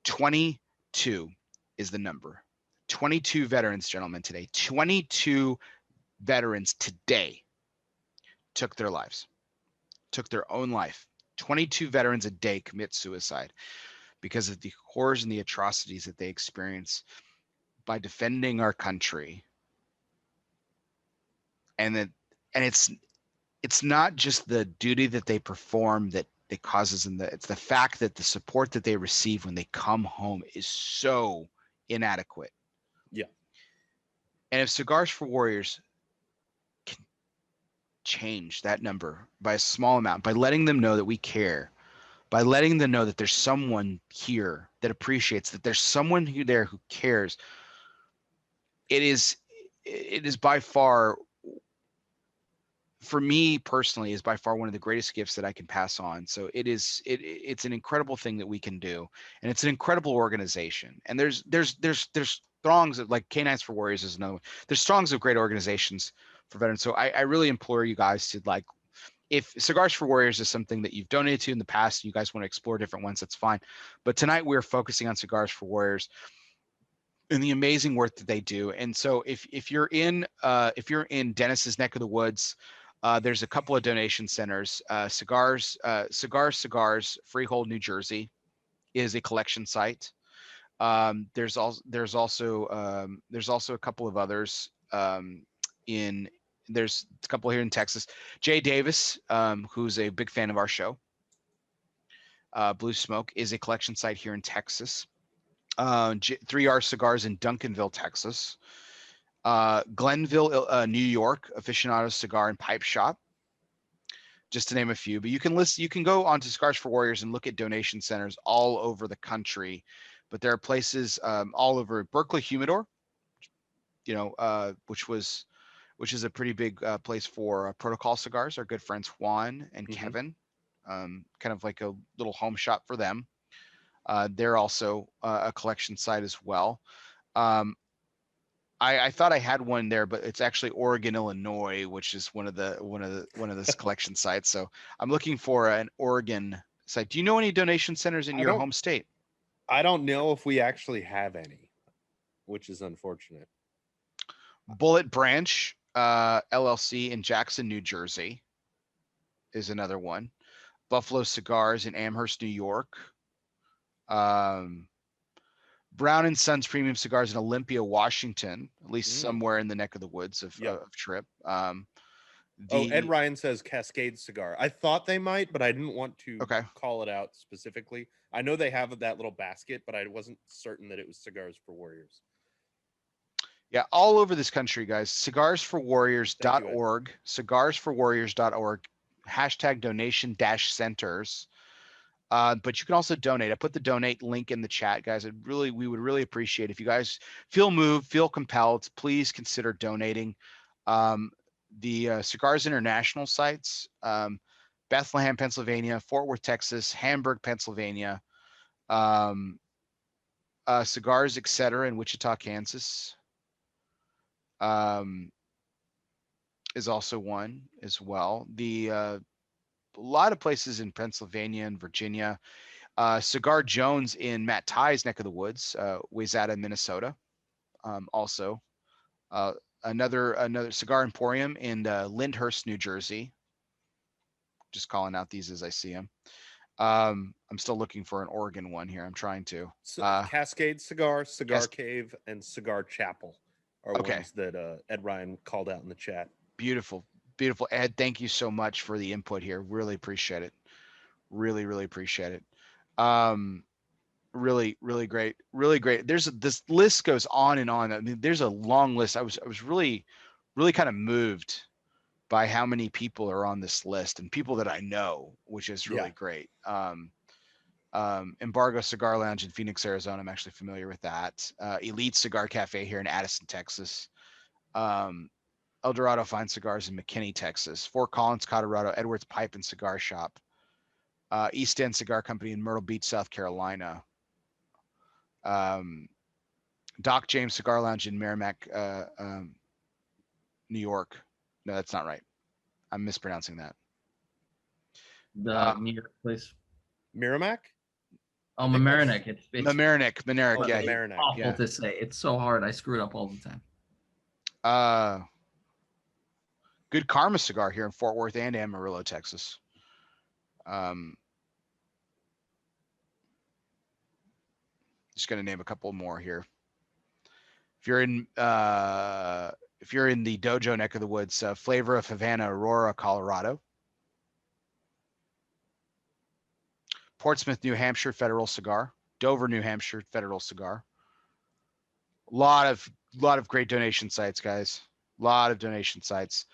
22 is the number. 22 veterans, gentlemen, today. 22 veterans today took their lives, took their own life. 22 veterans a day commit suicide because of the horrors and the atrocities that they experience by defending our country. And it's not just the duty that they perform that causes them it's the fact that the support that they receive when they come home is so inadequate. Yeah. And if Cigars for Warriors can change that number by a small amount, by letting them know that we care, by letting them know that there's someone here that appreciates, that there's someone there who cares, it is by far, for me personally, is by far one of the greatest gifts that I can pass on. So it's an incredible thing that we can do, and it's an incredible organization. And there's throngs of, like, Canines for Warriors is another one. There's throngs of great organizations for veterans. So I really implore you guys to, like, if Cigars for Warriors is something that you've donated to in the past, you guys want to explore different ones, that's fine. But tonight we're focusing on Cigars for Warriors and the amazing work that they do. And so if you're in Denis's neck of the woods, there's a couple of donation centers. Cigars, Freehold, New Jersey, is a collection site. There's also a couple of others. There's a couple here in Texas. Jay Davis, who's a big fan of our show, Blue Smoke, is a collection site here in Texas. 3R Cigars in Duncanville, Texas. Glenville, New York, Aficionados Cigar and Pipe Shop, just to name a few. But you can go onto Cigars for Warriors and look at donation centers all over the country. But there are places all over. Berkeley Humidor, which is a pretty big place for Protocol Cigars. Our good friends Juan and Kevin, kind of like a little home shop for them. They're also a collection site as well. I thought I had one there, but it's actually Oregon, Illinois, which is one of the collection sites. So I'm looking for an Oregon site. Do you know any donation centers in your home state? I don't know if we actually have any, which is unfortunate. Bullet Branch LLC in Jackson, New Jersey, is another one. Buffalo Cigars in Amherst, New York. Brown and Sons Premium Cigars in Olympia, Washington, at least somewhere in the neck of the woods of Tripp. Ed Ryan says Cascade Cigar. I thought they might, but I didn't want to call it out specifically. I know they have that little basket, but I wasn't certain that it was Cigars for Warriors. Yeah, all over this country, guys. Cigarsforwarriors.org, cigarsforwarriors.org, #donation-centers. But you can also donate. I put the donate link in the chat, guys. We would really appreciate if you guys feel moved, feel compelled, please consider donating. The Cigars International sites, Bethlehem, Pennsylvania, Fort Worth, Texas, Hamburg, Pennsylvania, Cigars, etc. in Wichita, Kansas, is also one as well. A lot of places in Pennsylvania and Virginia. Cigar Jones in Matt Ty's neck of the woods, Wayzata, Minnesota. Also, another Cigar Emporium in Lyndhurst, New Jersey. Just calling out these as I see them. I'm still looking for an Oregon one here. I'm trying to. Cascade Cigar, Cigar Cave, and Cigar Chapel are ones that Ed Ryan called out in the chat. Beautiful, Beautiful. Ed, thank you so much for the input here. Really appreciate it. Really, really appreciate it. Really, really great. Really great. This list goes on and on. I mean, there's a long list. I was really, really kind of moved by how many people are on this list and people that I know, which is really great. Embargo Cigar Lounge in Phoenix, Arizona. I'm actually familiar with that. Elite Cigar Cafe here in Addison, Texas. El Dorado Fine Cigars in McKinney, Texas. Fort Collins, Colorado. Edwards Pipe and Cigar Shop. East End Cigar Company in Myrtle Beach, South Carolina. Doc James Cigar Lounge in Merrimack, New York. No, that's not right. I'm mispronouncing that. The New York place. Merrimack? Oh, Mamaroneck. It's Mamaroneck, yeah. Mamaroneck. Awful to say. It's so hard. I screw it up all the time. Good Karma Cigar here in Fort Worth and Amarillo, Texas. Just going to name a couple more here. If you're in the Dojo neck of the woods, Flavor of Havana, Aurora, Colorado. Portsmouth, New Hampshire, Federal Cigar. Dover, New Hampshire, Federal Cigar. Lot of great donation sites, guys. A lot of donation sites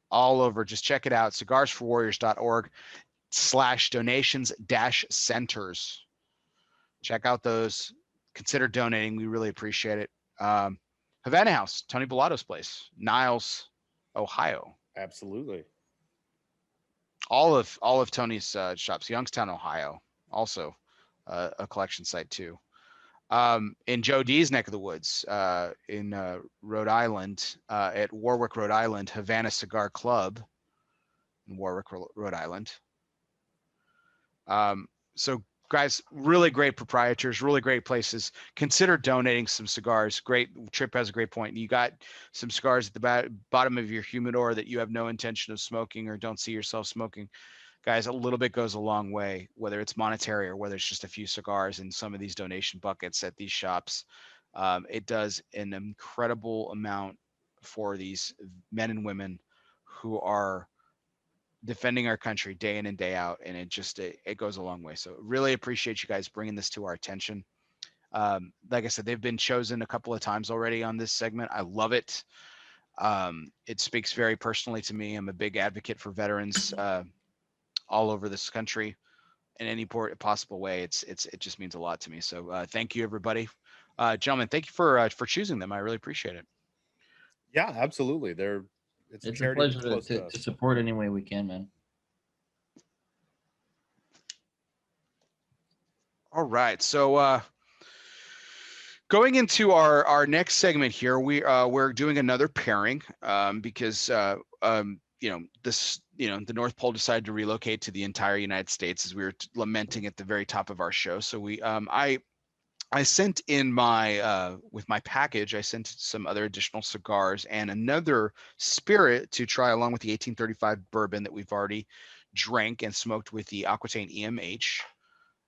all over. Just check it out. cigarsforwarriors.org/donations-centers. Check out those. Consider donating. We really appreciate it. Havana House, Tony Bellato's place, Niles, Ohio. Absolutely. All of Tony's shops, Youngstown, Ohio, also a collection site too. In Joe D's neck of the woods, in Rhode Island, at Warwick, Rhode Island, Havana Cigar Club in Warwick, Rhode Island. So guys, really great proprietors, really great places. Consider donating some cigars. Great. Tripp has a great point. You got some cigars at the bottom of your humidor that you have no intention of smoking or don't see yourself smoking. Guys, a little bit goes a long way, whether it's monetary or whether it's just a few cigars in some of these donation buckets at these shops. It does an incredible amount for these men and women who are defending our country day in and day out, and it goes a long way. So really appreciate you guys bringing this to our attention. Like I said, they've been chosen a couple of times already on this segment. I love it. It speaks very personally to me. I'm a big advocate for veterans all over this country in any possible way. It just means a lot to me. So thank you, everybody. Gentlemen, thank you for choosing them. I really appreciate it. Yeah, absolutely. It's a pleasure to support any way we can, man. All right. So going into our next segment here, we're doing another pairing because the North Pole decided to relocate to the entire United States, as we were lamenting at the very top of our show. So I sent in with my package, I sent some other additional cigars and another spirit to try along with the 1835 bourbon that we've already drank and smoked with the Aquitaine EMH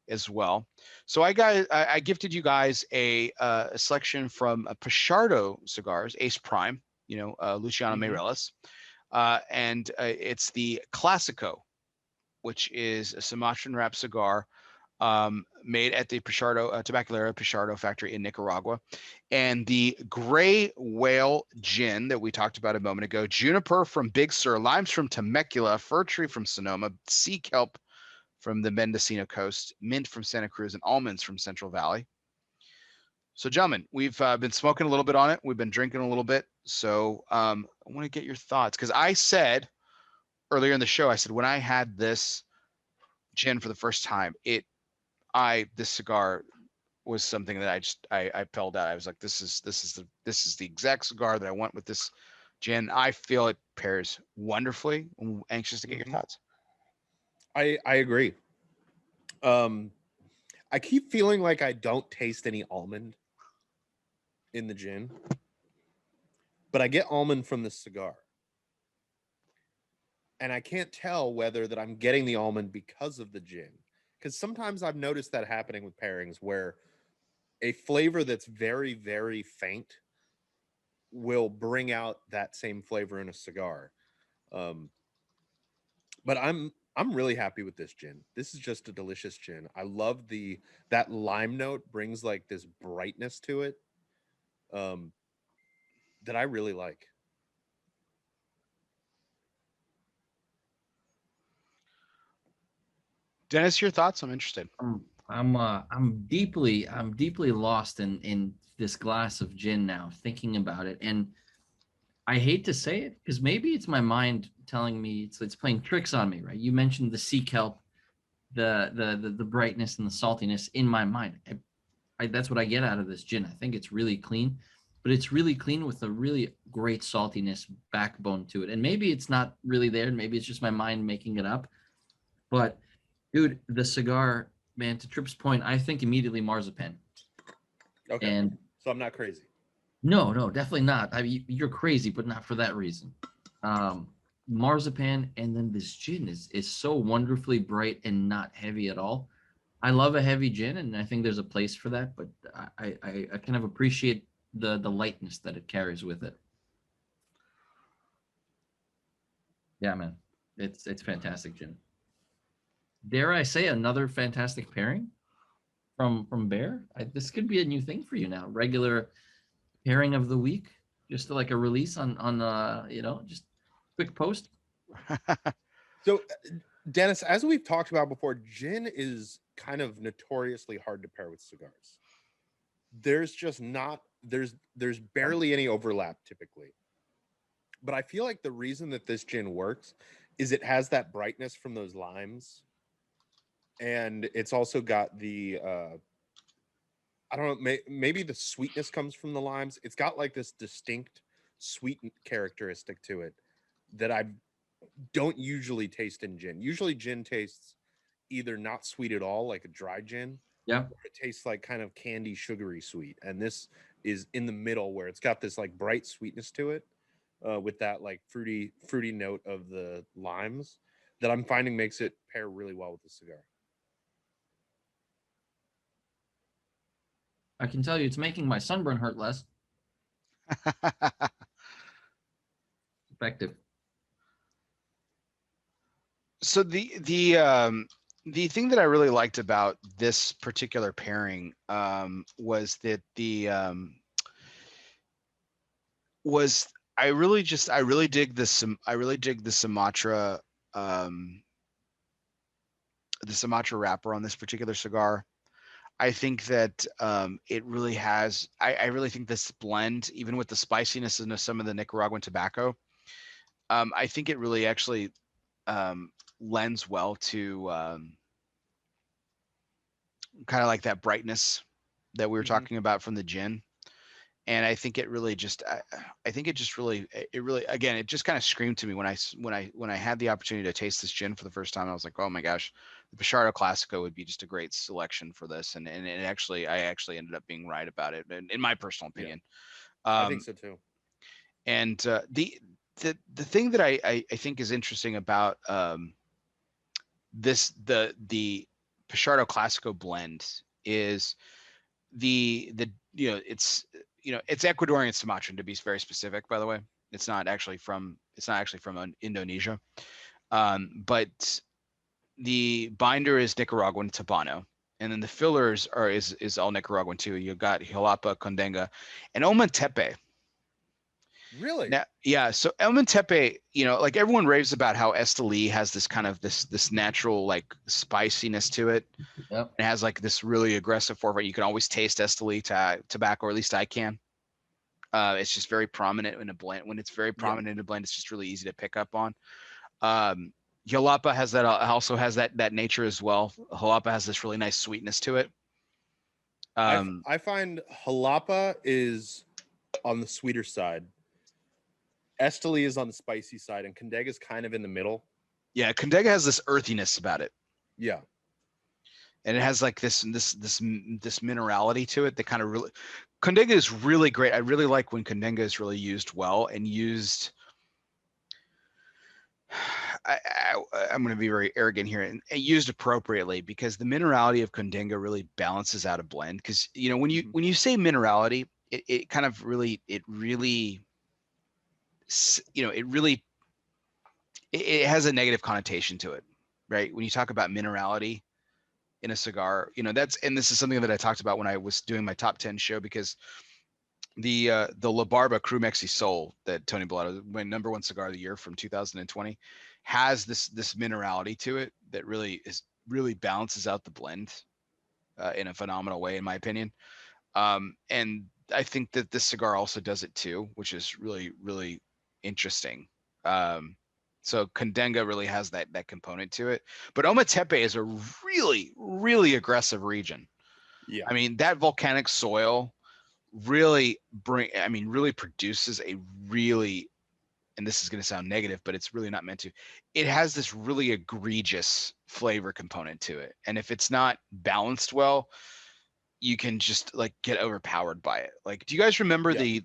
as well. So I gifted you guys a selection from Pichardo Cigars, Ace Prime, Luciano Meireles. And it's the Classico, which is a Sumatran wrap cigar made at the Tabacalera Pichardo factory in Nicaragua. And the Gray Whale Gin that we talked about a moment ago, juniper from Big Sur, limes from Temecula, fir tree from Sonoma, sea kelp from the Mendocino coast, mint from Santa Cruz, and almonds from Central Valley. So, gentlemen, we've been smoking a little bit on it. We've been drinking a little bit. So I want to get your thoughts, because I said earlier in the show, I said when I had this gin for the first time, this cigar was something that I felt out. I was like, this is the exact cigar that I want with this gin. I feel it pairs wonderfully. I'm anxious to get your thoughts. I agree. I keep feeling like I don't taste any almond in the gin, but I get almond from the cigar. And I can't tell whether that I'm getting the almond because of the gin. Because sometimes I've noticed that happening with pairings where a flavor that's very, very faint will bring out that same flavor in a cigar. But I'm really happy with this gin. This is just a delicious gin. I love that lime note brings like this brightness to it that I really like. Dennis, your thoughts? I'm interested. I'm deeply lost in this glass of gin now, thinking about it. And I hate to say it because maybe it's my mind telling me it's playing tricks on me, right? You mentioned the sea kelp, the brightness and the saltiness in my mind. That's what I get out of this gin. I think it's really clean, but it's really clean with a really great saltiness backbone to it. And maybe it's not really there. Maybe it's just my mind making it up. But dude, the cigar, man, to Tripp's point, I think immediately marzipan. Okay. And So I'm not crazy. no, definitely not. I mean, you're crazy, but not for that reason. Marzipan, and then this gin is so wonderfully bright and not heavy at all. I love a heavy gin, and I think there's a place for that, but I kind of appreciate the lightness that it carries with it. Yeah, man, it's fantastic gin. Dare I say another fantastic pairing from Bear? This could be a new thing for you now. Regular pairing of the week, just like a release on just quick post. So Dennis, as we've talked about before, gin is kind of notoriously hard to pair with cigars. There's just not there's barely any overlap typically. But I feel like the reason that this gin works is it has that brightness from those limes, and it's also got the I don't know, maybe the sweetness comes from the limes. It's got like this distinct sweet characteristic to it that I don't usually taste in gin. Usually gin tastes either not sweet at all, like a dry gin, Yeah. or it tastes like kind of candy, sugary sweet. And this is in the middle where it's got this like bright sweetness to it with that like fruity note of the limes that I'm finding makes it pair really well with the cigar. I can tell you it's making my sunburn hurt less. Effective. So the thing that I really liked about this particular pairing was that was I really dig this I really dig the Sumatra wrapper on this particular cigar. I think that it really has. I really think this blend, even with the spiciness and some of the Nicaraguan tobacco, I think it really actually lends well to kind of like that brightness that we were talking about from the gin. And I think it really just, I think it just really, it really, again, it just kind of screamed to me when I had the opportunity to taste this gin for the first time. I was like, oh my gosh, the Pichardo Classico would be just a great selection for this. And it actually, I actually ended up being right about it, in my personal opinion. I think so too. And the thing that I think is interesting about the Pichardo Classico blend is the it's it's Ecuadorian Sumatran, to be very specific, by the way. It's not actually from Indonesia. But the binder is Nicaraguan Tabano, and then the fillers is all Nicaraguan too. You got Jalapa, Condenga, and Ometepe. Really? Now, yeah. So Ometepe, like everyone raves about how Esteli has this kind of this natural like spiciness to it. Yep. It has like this really aggressive forefront. You can always taste Esteli tobacco, or at least I can. It's just very prominent in a blend. When it's very prominent in a blend, it's just really easy to pick up on. Jalapa has that, also has that nature as well. Jalapa has this really nice sweetness to it. I find Jalapa is on the sweeter side. Esteli is on the spicy side, and Condega is kind of in the middle. Yeah, Condega has this earthiness about it. Yeah. And it has like this minerality to it that kind of really, Condega is really great. I really like when Condega is really used well and used. I'm going to be very arrogant here and used appropriately, because the minerality of Condega really balances out a blend. Because when you say minerality, it kind of really it really it has a negative connotation to it, right? When you talk about minerality in a cigar, and this is something that I talked about when I was doing my top 10 show, because the La Barba Cru Mexi Sol that Tony Bellotto, my #1 cigar of the year from 2020, has this minerality to it that really balances out the blend in a phenomenal way, in my opinion. And I think that this cigar also does it too, which is really, really interesting. So Condenga really has that component to it. But Ometepe is a really, really aggressive region. Yeah. I mean, that volcanic soil really produces a really, and this is going to sound negative, but it's really not meant to. It has this really egregious flavor component to it. And if it's not balanced well, you can just like get overpowered by it. Like, do you guys remember the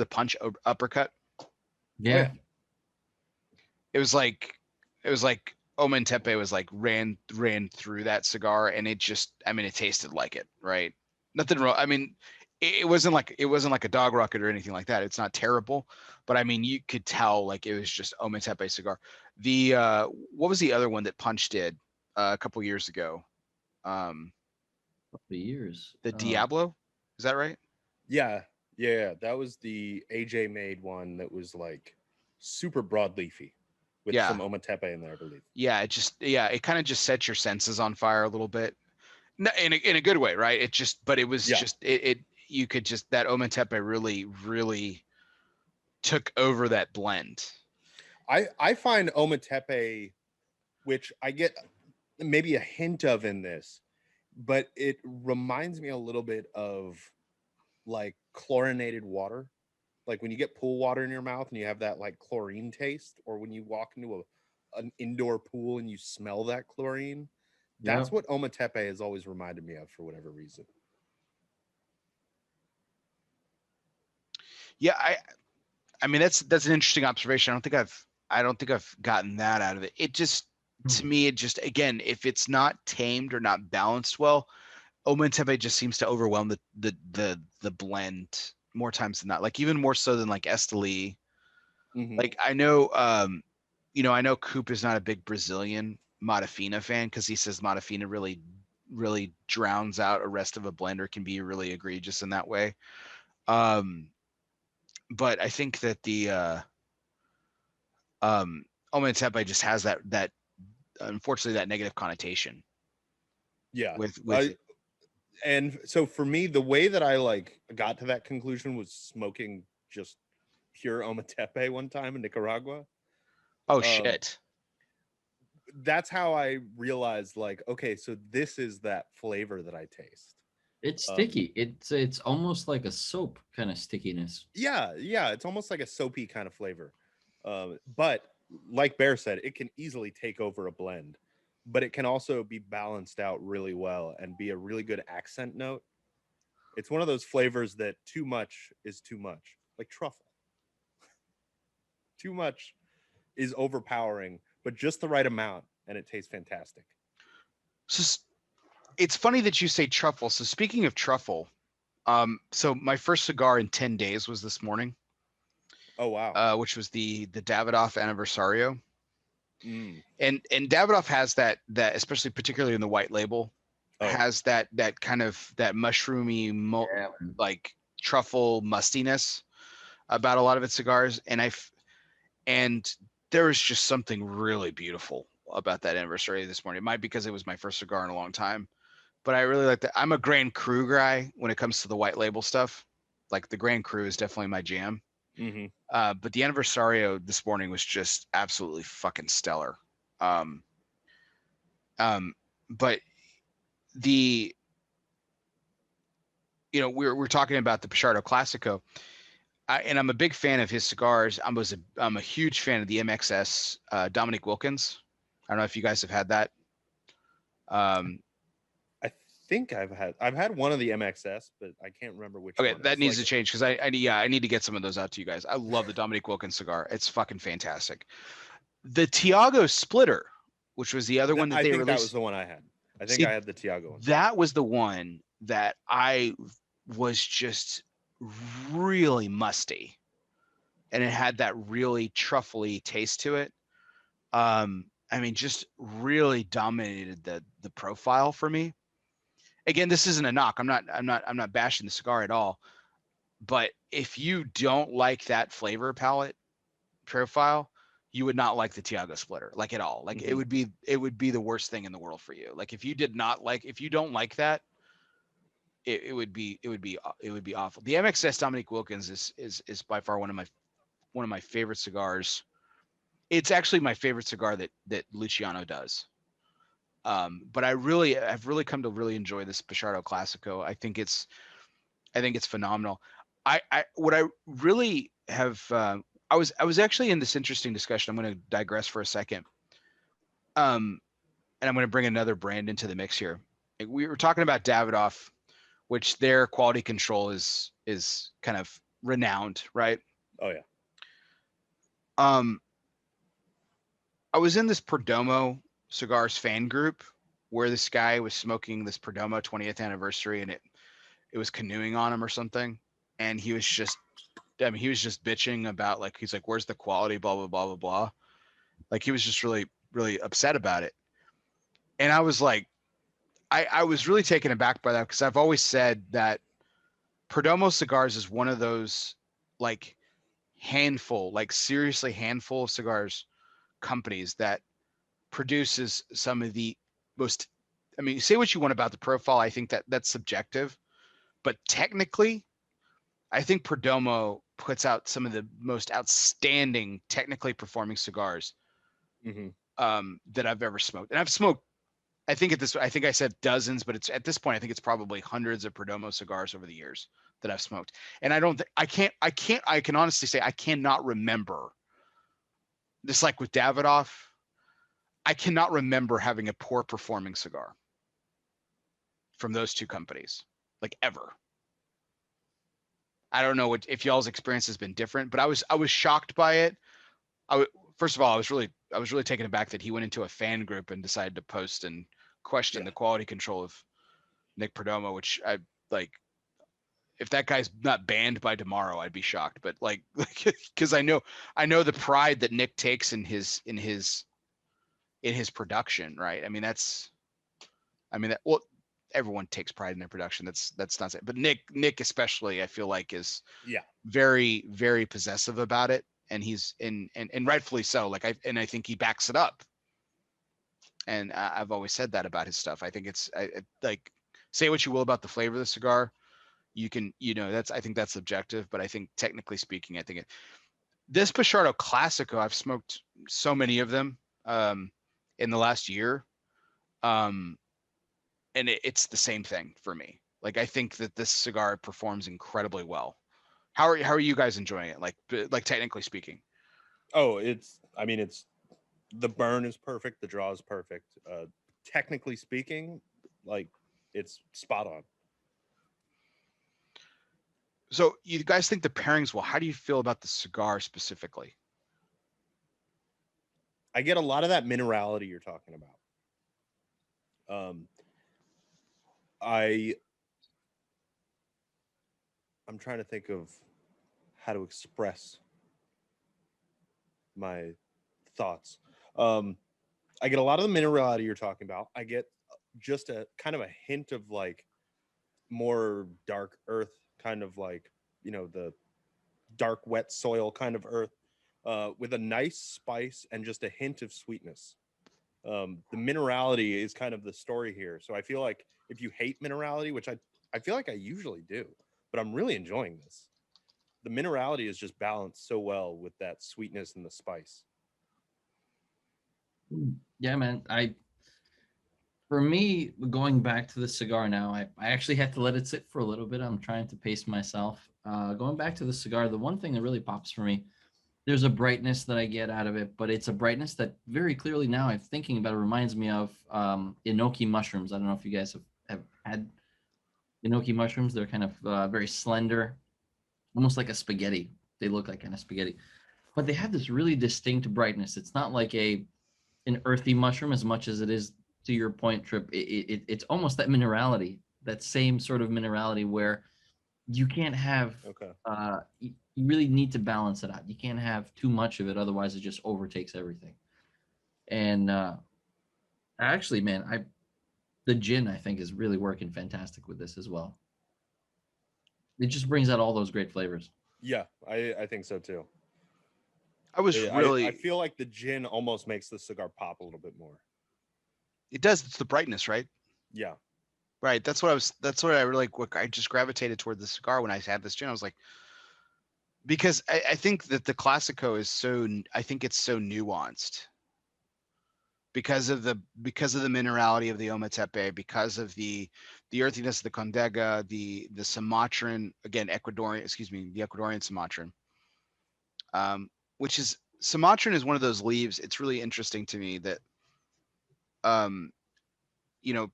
punch uppercut? Yeah. It was like Ometepe was like ran through that cigar, and it just, it tasted like it, right? Nothing wrong. I mean, it wasn't like a dog rocket or anything like that. It's not terrible, but I mean, you could tell like it was just Ometepe cigar. The what was the other one that Punch did a couple years ago? Couple of years. The Diablo, is that right? Yeah, that was the AJ made one that was like super broadleafy with some Ometepe in there, I believe. Yeah, it kind of just sets your senses on fire a little bit, in a good way, right? But it was just you could just, that Ometepe really, really took over that blend. I find Ometepe, which I get maybe a hint of in this, but it reminds me a little bit of like chlorinated water. Like when you get pool water in your mouth and you have that like chlorine taste, or when you walk into an indoor pool and you smell that chlorine. That's what Ometepe has always reminded me of for whatever reason. Yeah, I mean that's an interesting observation. I don't think I've gotten that out of it. It just, to me, it just, again, if it's not tamed or not balanced well, Ometepe just seems to overwhelm the blend more times than not. Like even more so than like Esteli. Like I know, I know Coop is not a big Brazilian Matafina fan because he says Matafina really, really drowns out a rest of a blender, can be really egregious in that way. But I think that the Ometepe just has that unfortunately that negative connotation. Yeah. With it. And so for me, the way that I like got to that conclusion was smoking just pure Ometepe one time in Nicaragua. Oh shit. That's how I realized, like, okay, so this is that flavor that I taste. It's sticky. It's almost like a soap kind of stickiness. Yeah, it's almost like a soapy kind of flavor. But like Bear said, it can easily take over a blend, but it can also be balanced out really well and be a really good accent note. It's one of those flavors that too much is too much, like truffle. Too much is overpowering, but just the right amount, and it tastes fantastic. So it's funny that you say truffle. So speaking of truffle, so my first cigar in 10 days was this morning. Oh wow. Which was the Davidoff Anniversario. Mm. And Davidoff has that especially particularly in the white label, has that kind of that mushroomy like truffle mustiness about a lot of its cigars, and there was just something really beautiful about that Anniversary this morning. It might be because it was my first cigar in a long time, but I really like that. I'm a Grand Cru guy when it comes to the white label stuff. Like the Grand Cru is definitely my jam. Mm-hmm. But the Anniversario this morning was just absolutely fucking stellar. But the, we're talking about the Pichardo Classico, and I'm a big fan of his cigars. I'm a huge fan of the MXS Dominic Wilkins. I don't know if you guys have had that. I think I've had one of the MXS, but I can't remember which Okay, one. that needs to change because I need to get some of those out to you guys. I love the Dominic Wilkins cigar. It's fucking fantastic. The Tiago Splitter, which was the other one that they released. That was the one I had. I think I had the Tiago one. That was the one that I was just really musty, and it had that really truffly taste to it. I mean, just really dominated the profile for me. Again, this isn't a knock. I'm not bashing the cigar at all. But if you don't like that flavor palette profile, you would not like the Tiago splitter, like at all. Like it would be the worst thing in the world for you. Like if you don't like that, it would be awful. The MXS Dominique Wilkins is by far one of my favorite cigars. It's actually my favorite cigar that Luciano does. But I've really come to really enjoy this Pichardo Classico. I think it's phenomenal. What I really have I was actually in this interesting discussion. I'm going to digress for a second. And I'm going to bring another brand into the mix here. We were talking about Davidoff, which their quality control is kind of renowned, right? Oh yeah. I was in this Perdomo Cigars fan group where this guy was smoking this Perdomo 20th anniversary, and it was canoeing on him or something, and he was just bitching about, like, he's like, where's the quality, blah blah blah blah blah. Like he was just really upset about it, and I was like, I was really taken aback by that, because I've always said that Perdomo Cigars is one of those like seriously handful of cigars companies that produces some of the most, I mean, say what you want about the profile, I think that's subjective, but technically I think Perdomo puts out some of the most outstanding technically performing cigars that I've ever smoked. And I've smoked, I think I said dozens, but it's at this point, I think it's probably hundreds of Perdomo cigars over the years that I've smoked. And I can honestly say I cannot remember, just like with Davidoff, I cannot remember having a poor performing cigar from those two companies, like ever. I don't know if y'all's experience has been different, but I was shocked by it. First of all, I was really taken aback that he went into a fan group and decided to post and question the quality control of Nick Perdomo, which I like. If that guy's not banned by tomorrow, I'd be shocked. But like, because I know the pride that Nick takes in his production, right? I mean, well, everyone takes pride in their production. That's not it. But Nick especially, I feel like, is very, very possessive about it, and he's and rightfully so. Like I think he backs it up. And I've always said that about his stuff. I think it's like, say what you will about the flavor of the cigar, you can, I think that's subjective, but I think technically speaking, I think this Pichardo Classico, I've smoked so many of them in the last year. And it's the same thing for me. Like, I think that this cigar performs incredibly well. How are you guys enjoying it? Like technically speaking? Oh, the burn is perfect. The draw is perfect. Technically speaking, like, it's spot on. So you guys think the pairings well? How do you feel about the cigar specifically? I get a lot of that minerality you're talking about. I'm trying to think of how to express my thoughts. I get a lot of the minerality you're talking about. I get just a kind of a hint of like more dark earth, kind of like, the dark wet soil kind of earth, with a nice spice and just a hint of sweetness. The minerality is kind of the story here. So I feel like if you hate minerality, which I feel like I usually do, but I'm really enjoying this, the minerality is just balanced so well with that sweetness and the spice. Yeah, man. For me, going back to the cigar now, I actually had to let it sit for a little bit. I'm trying to pace myself. Going back to the cigar, the one thing that really pops for me, there's a brightness that I get out of it, but it's a brightness that very clearly now I'm thinking about it reminds me of enoki mushrooms. I don't know if you guys have had enoki mushrooms. They're kind of very slender, almost like a spaghetti. They look like kind of spaghetti, but they have this really distinct brightness. It's not like an earthy mushroom as much as it is, to your point, Tripp. It's almost that minerality, that same sort of minerality where you can't have. Okay. You really need to balance it out. You can't have too much of it, otherwise it just overtakes everything. And actually, man, the gin I think is really working fantastic with this as well. It just brings out all those great flavors. Yeah, I think so too. I was I really, feel like the gin almost makes the cigar pop a little bit more. it does. It's the brightness, right? Yeah. Right. That's what I really, I just gravitated toward the cigar when I had this gin. I was like, because I think that the Classico is I think it's so nuanced because of the minerality of the Ometepe, because of the earthiness of the Condega, the Sumatran, again, the Ecuadorian Sumatran, which is Sumatran is one of those leaves. It's really interesting to me that, um, you know,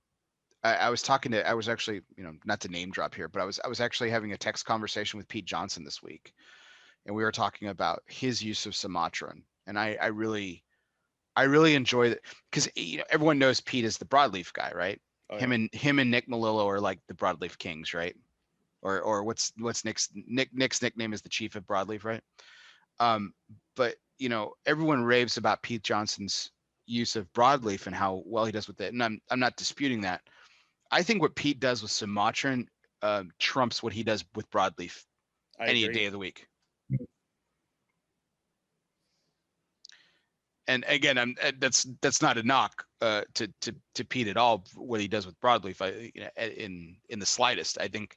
I was I was actually, not to name drop here, but I was actually having a text conversation with Pete Johnson this week, and we were talking about his use of Sumatran, and I really enjoy that because everyone knows Pete is the broadleaf guy, right? Oh, him yeah. and Nick Melillo are like the broadleaf kings, right? Or what's Nick's nickname is the chief of broadleaf, right? But everyone raves about Pete Johnson's use of broadleaf and how well he does with it, and I'm not disputing that. I think what Pete does with Sumatran trumps what he does with broadleaf I any agree. day of the week. And again, that's not a knock to Pete at all. What he does with broadleaf, in the slightest. I think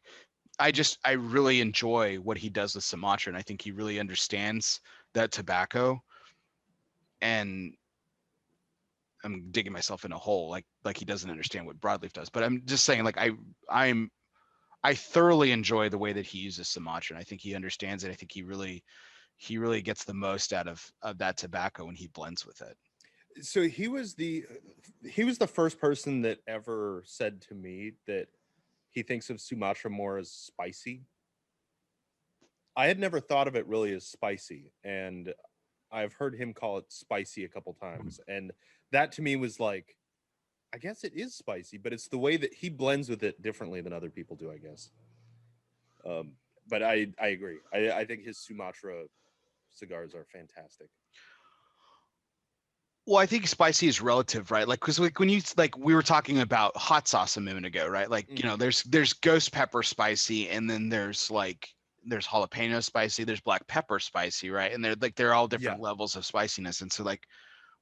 I really enjoy what he does with Sumatra, and I think he really understands that tobacco. And I'm digging myself in a hole, like he doesn't understand what broadleaf does. But I'm just saying, like I thoroughly enjoy the way that he uses Sumatra, and I think he understands it. I think he really gets the most out of that tobacco when he blends with it. So he was the first person that ever said to me that he thinks of Sumatra more as spicy. I had never thought of it really as spicy, and I've heard him call it spicy a couple times, and that to me was like, I guess it is spicy, but it's the way that he blends with it differently than other people do, I guess. But I agree. I think his Sumatra cigars are fantastic. Well, I think spicy is relative, right? Like, because when you like, we were talking about hot sauce a minute ago, right? Like, there's ghost pepper spicy, and then there's jalapeno spicy, there's black pepper spicy, right? And they're all different levels of spiciness. And so, like,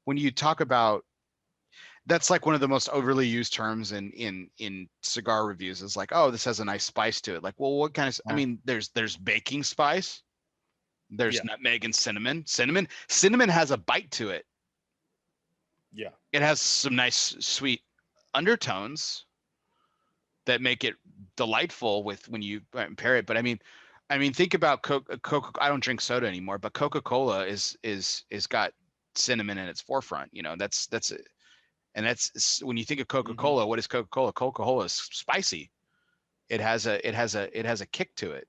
when you talk about, that's like one of the most overly used terms in cigar reviews is like, oh, this has a nice spice to it. Like, well, what kind of? I mean, there's baking spice, there's nutmeg and cinnamon. Cinnamon has a bite to it. Yeah. It has some nice sweet undertones that make it delightful with when you pair it. But I mean, think about Coca. I don't drink soda anymore, but Coca-Cola is got cinnamon in its forefront. That's it. And that's when you think of Coca-Cola. What is Coca-Cola? Coca-Cola is spicy. It has a kick to it.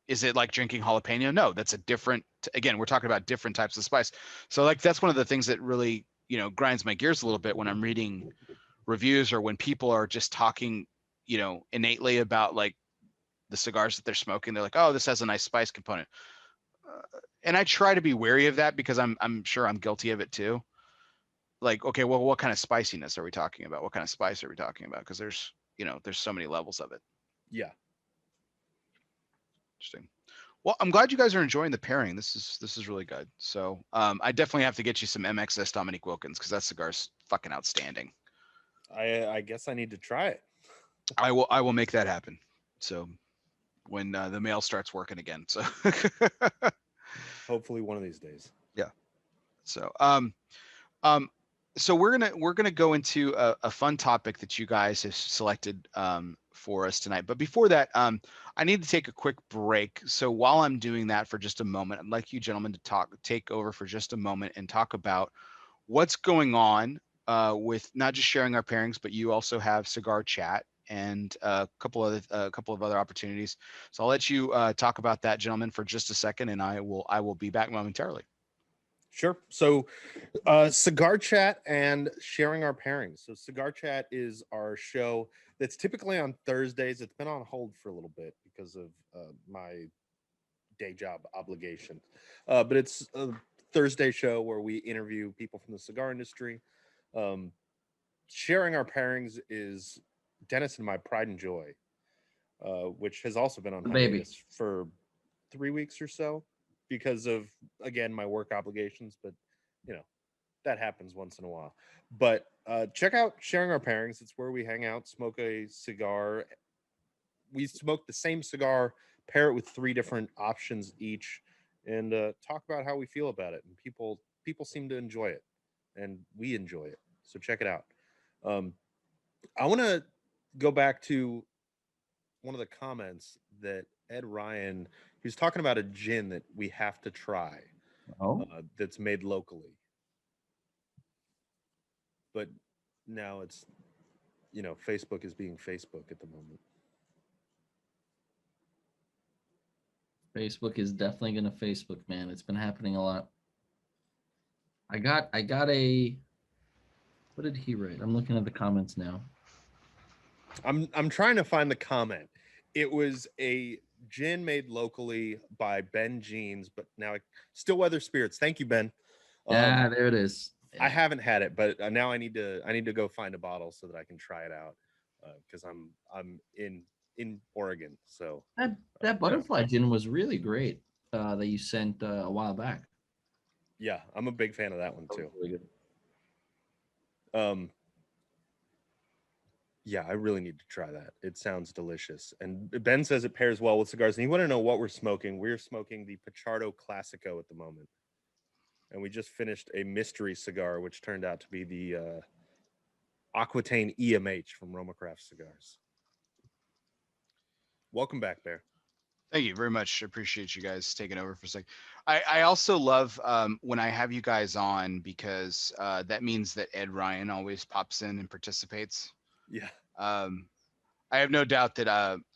Is it like drinking jalapeno? No, that's a different. Again, we're talking about different types of spice. So like that's one of the things that really grinds my gears a little bit when I'm reading reviews or when people are just talking innately about like the cigars that they're smoking. They're like, oh, this has a nice spice component, and I try to be wary of that because I'm sure I'm guilty of it too. Like, okay, well, what kind of spiciness are we talking about? What kind of spice are we talking about? Because there's so many levels of it. Yeah. Interesting. Well, I'm glad you guys are enjoying the pairing. This is really good. So I definitely have to get you some MXS Dominique Wilkins because that cigar's fucking outstanding. I guess I need to try it. I will make that happen. So when the mail starts working again. So hopefully one of these days. Yeah. So so we're gonna go into a fun topic that you guys have selected for us tonight. But before that, I need to take a quick break. So while I'm doing that for just a moment, I'd like you gentlemen to take over for just a moment and talk about what's going on with not just sharing our pairings, but you also have Cigar Chat and a couple of other opportunities. So I'll let you talk about that, gentlemen, for just a second, and I will be back momentarily. Sure. So Cigar Chat and sharing our pairings. So Cigar Chat is our show that's typically on Thursdays. It's been on hold for a little bit because of my day job obligations. But it's Thursday show where we interview people from the cigar industry. Sharing our pairings is Dennis and my pride and joy, which has also been on The baby. hiatus for 3 weeks or so because of, again, my work obligations. But, you know, that happens once in a while. But check out Sharing Our Pairings. It's where we hang out, smoke a cigar. We smoke the same cigar, pair it with 3 different options each, and talk about how we feel about it. And people seem to enjoy it, and we enjoy it. So check it out. I want to go back to one of the comments that Ed Ryan, he was talking about a gin that we have to try that's made locally. But now it's, you know, Facebook is being Facebook at the moment. Facebook is definitely gonna Facebook, man. It's been happening a lot. I got a what did he write? I'm looking at the comments now. I'm trying to find the comment. It was a gin made locally by Ben Jeans, but now Stillweather Spirits. Thank you, Ben. Yeah, there it is. Yeah. I haven't had it, but now I need to go find a bottle so that I can try it out because I'm in Oregon. So that butterfly gin was really great that you sent a while back. Yeah, I'm a big fan of that one too. Really good. Yeah, I really need to try that. It sounds delicious. And Ben says it pairs well with cigars. And you want to know what we're smoking? We're smoking the Pichardo Classico at the moment. And we just finished a mystery cigar, which turned out to be the Aquitaine EMH from Roma Craft Cigars. Welcome back, Bear. Thank you very much. I appreciate you guys taking over for a second. I also love when I have you guys on because that means that Ed Ryan always pops in and participates. Yeah. I have no doubt that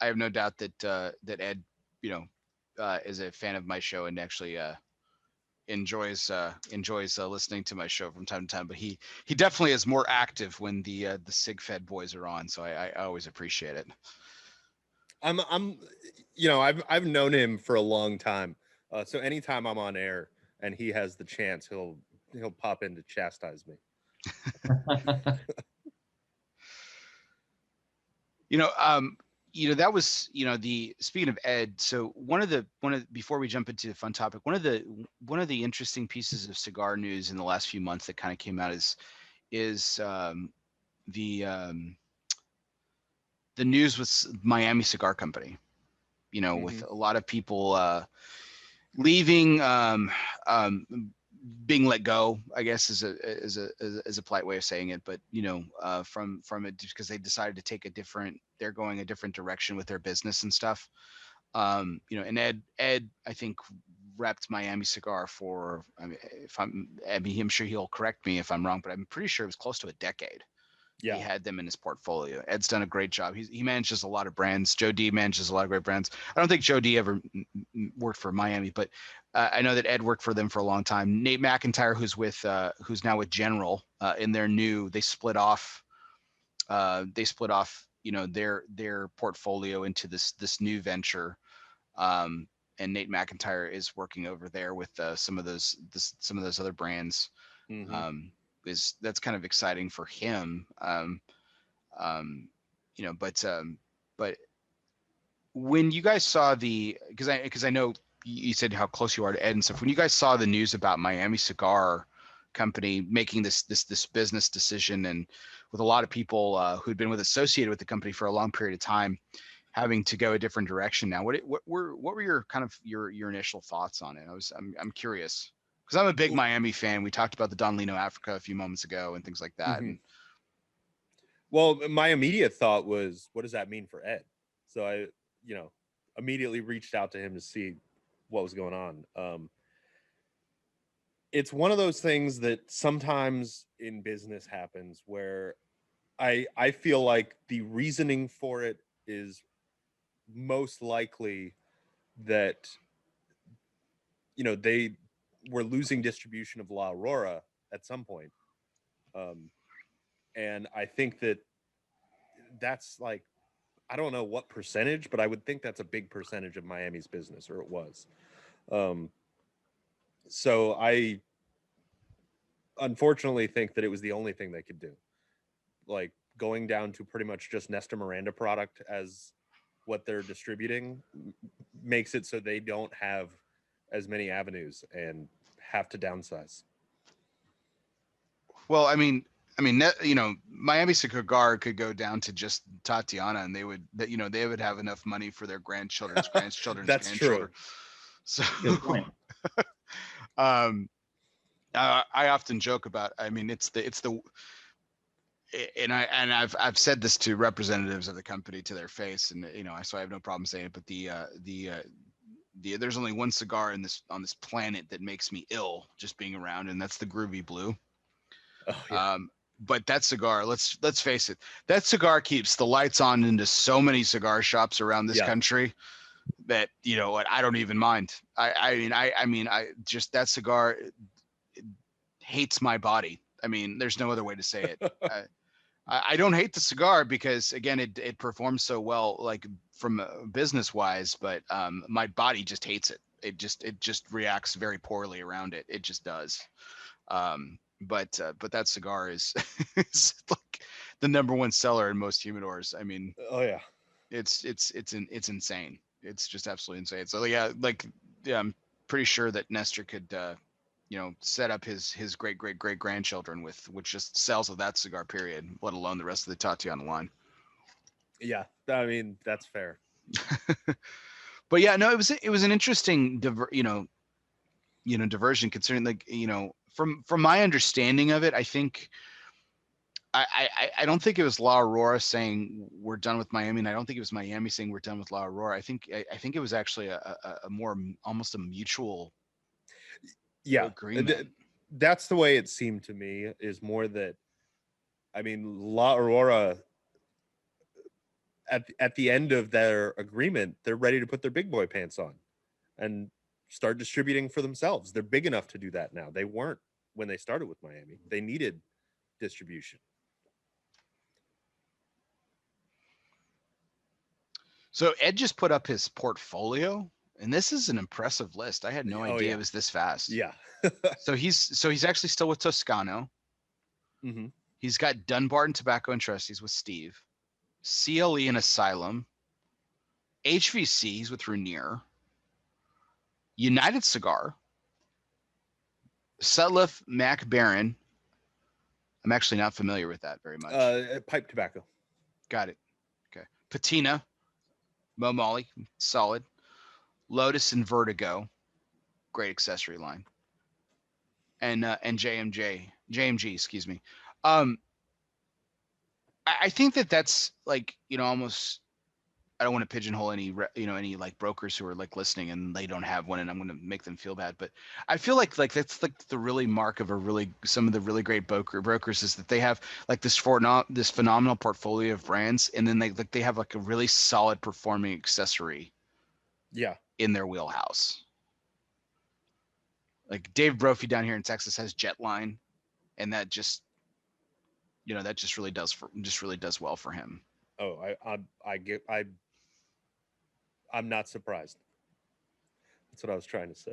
that Ed, you know, is a fan of my show and actually enjoys listening to my show from time to time. But he definitely is more active when the Sig Fed boys are on. So I always appreciate it. I'm you know, I've known him for a long time. So anytime I'm on air and he has the chance, he'll pop in to chastise me. That was, speaking of Ed. So one of the before we jump into the fun topic, one of the interesting pieces of cigar news in the last few months that kind of came out is the news with Miami Cigar Company. With a lot of people leaving, being let go, I guess is a polite way of saying it, but from it because they decided to take they're going a different direction with their business and stuff. And Ed I think repped Miami Cigar for, I'm sure he'll correct me if I'm wrong, but I'm pretty sure it was close to a decade. Yeah. He had them in his portfolio. Ed's done a great job. He manages a lot of brands. Joe D manages a lot of great brands. I don't think Joe D ever worked for Miami, but I know that Ed worked for them for a long time. Nate McIntyre, who's now with General, in their new, they split off, their portfolio into this new venture. And Nate McIntyre is working over there with some of those other brands. Mm-hmm. That's kind of exciting for him. But when you guys saw because I know you said how close you are to Ed and stuff, when you guys saw the news about Miami Cigar Company making this business decision, and with a lot of people who'd been associated with the company for a long period of time having to go a different direction now, what were your kind of your initial thoughts on it? I'm curious. Because I'm a big Miami fan. We talked about the Don Lino Africa a few moments ago and things like that. Mm-hmm. Well, my immediate thought was, what does that mean for Ed? So I, immediately reached out to him to see what was going on. It's one of those things that sometimes in business happens where I feel like the reasoning for it is most likely that, they were losing distribution of La Aurora at some point. And I think that's like, I don't know what percentage, but I would think that's a big percentage of Miami's business, or it was. So I unfortunately think that it was the only thing they could do. Like going down to pretty much just Nesta Miranda product as what they're distributing makes it so they don't have as many avenues and have to downsize. Well, Miami Cigar could go down to just Tatiana, and they would have enough money for their grandchildren's grandchildren's That's grandchildren. true. So, Good point. I often joke about. I've said this to representatives of the company to their face, and so I have no problem saying it. But there's only one cigar on this planet that makes me ill just being around, and that's the Groovy Blue. Oh, yeah. But that cigar, let's face it, that cigar keeps the lights on into so many cigar shops around this country that what, I don't even mind. I just, that cigar hates my body. I mean, there's no other way to say it. I don't hate the cigar because again, it performs so well, like from business wise, but my body just hates it. It just reacts very poorly around it. It just does. But that cigar is, is like the #1 seller in most humidors. I mean, Oh yeah, it's insane. It's just absolutely insane. So yeah, I'm pretty sure that Nestor could set up his great grandchildren with just sales of that cigar, period, let alone the rest of the Tatiana line. Yeah, I mean, that's fair. But yeah, no, it was an interesting diversion, considering from my understanding of it. I think I don't think it was La Aurora saying we're done with Miami, and I don't think it was Miami saying we're done with La Aurora. I think it was actually a more almost a mutual agreement. That's the way it seemed to me, is more that, I mean, La Aurora at the end of their agreement, they're ready to put their big boy pants on and start distributing for themselves. They're big enough to do that now. They weren't when they started with Miami. They needed distribution. So Ed just put up his portfolio, and this is an impressive list. I had no idea it was this fast. Yeah. So he's actually still with Toscano. Mm-hmm. He's got Dunbarton Tobacco and Trust. He's with Steve. CLE and Asylum. HVC, he's with Rainier. United Cigar. Sutliff Mac Baron. I'm actually not familiar with that very much. Pipe tobacco. Got it. Okay. Patina. Mo Molly. Solid. Lotus and Vertigo. Great accessory line. And JMG, excuse me. I think that's like, almost, I don't want to pigeonhole any like brokers who are like listening and they don't have one, and I'm going to make them feel bad. But I feel like that's like the really mark of some of the really great brokers is that they have like this phenomenal portfolio of brands, and then they have like a really solid performing accessory. Yeah. In their wheelhouse. Like Dave Brophy down here in Texas has Jetline, and that just, that just really does well for him. Oh, I'm not surprised. That's what I was trying to say.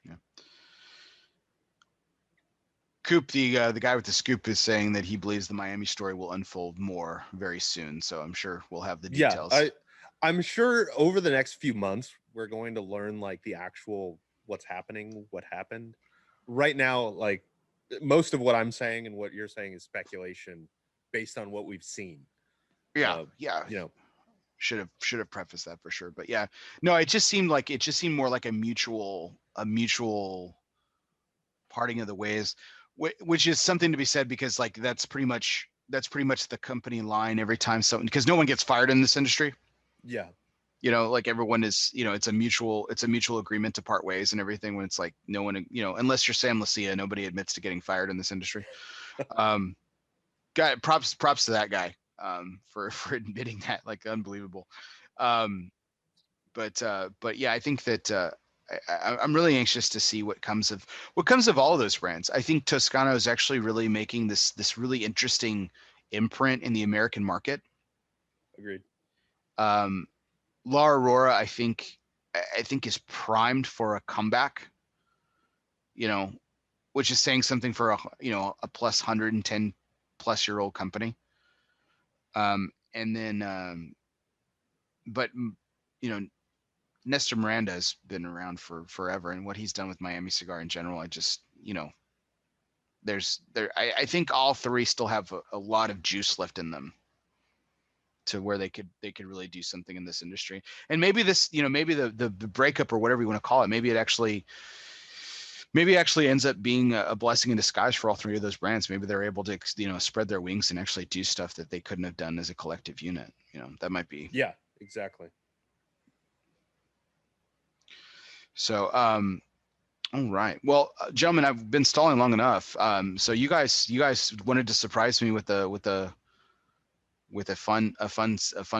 Yeah. Coop, the guy with the scoop, is saying that he believes the Miami story will unfold more very soon. So I'm sure we'll have the details. Yeah, I'm sure over the next few months we're going to learn like the actual what's happening, what happened. Right now, like most of what I'm saying and what you're saying is speculation based on what we've seen. Yeah. Should have prefaced that for sure. But yeah, no, it just seemed more like a mutual parting of the ways, which is something to be said, because like that's pretty much the company line every time something, because no one gets fired in this industry. Yeah. Like everyone is, it's a mutual agreement to part ways and everything, when it's like no one, unless you're Sam Lucia, nobody admits to getting fired in this industry. Props to that guy for admitting that, like, unbelievable. But yeah, I think that I'm really anxious to see what comes of all of those brands. I think Toscano is actually really making this really interesting imprint in the American market. Agreed. La Aurora, I think I think is primed for a comeback. You know, which is saying something for a plus 110 plus year old company. And then, but you know, Nestor Miranda has been around for forever, and what he's done with Miami Cigar in general, I just, I think all three still have a lot of juice left in them to where they could really do something in this industry. And maybe this, maybe the breakup or whatever you want to call it, maybe it actually ends up being a blessing in disguise for all three of those brands. Maybe they're able to, spread their wings and actually do stuff that they couldn't have done as a collective unit. That might be. Yeah, exactly. So, all right. Well, gentlemen, I've been stalling long enough. So you guys wanted to surprise me with a fun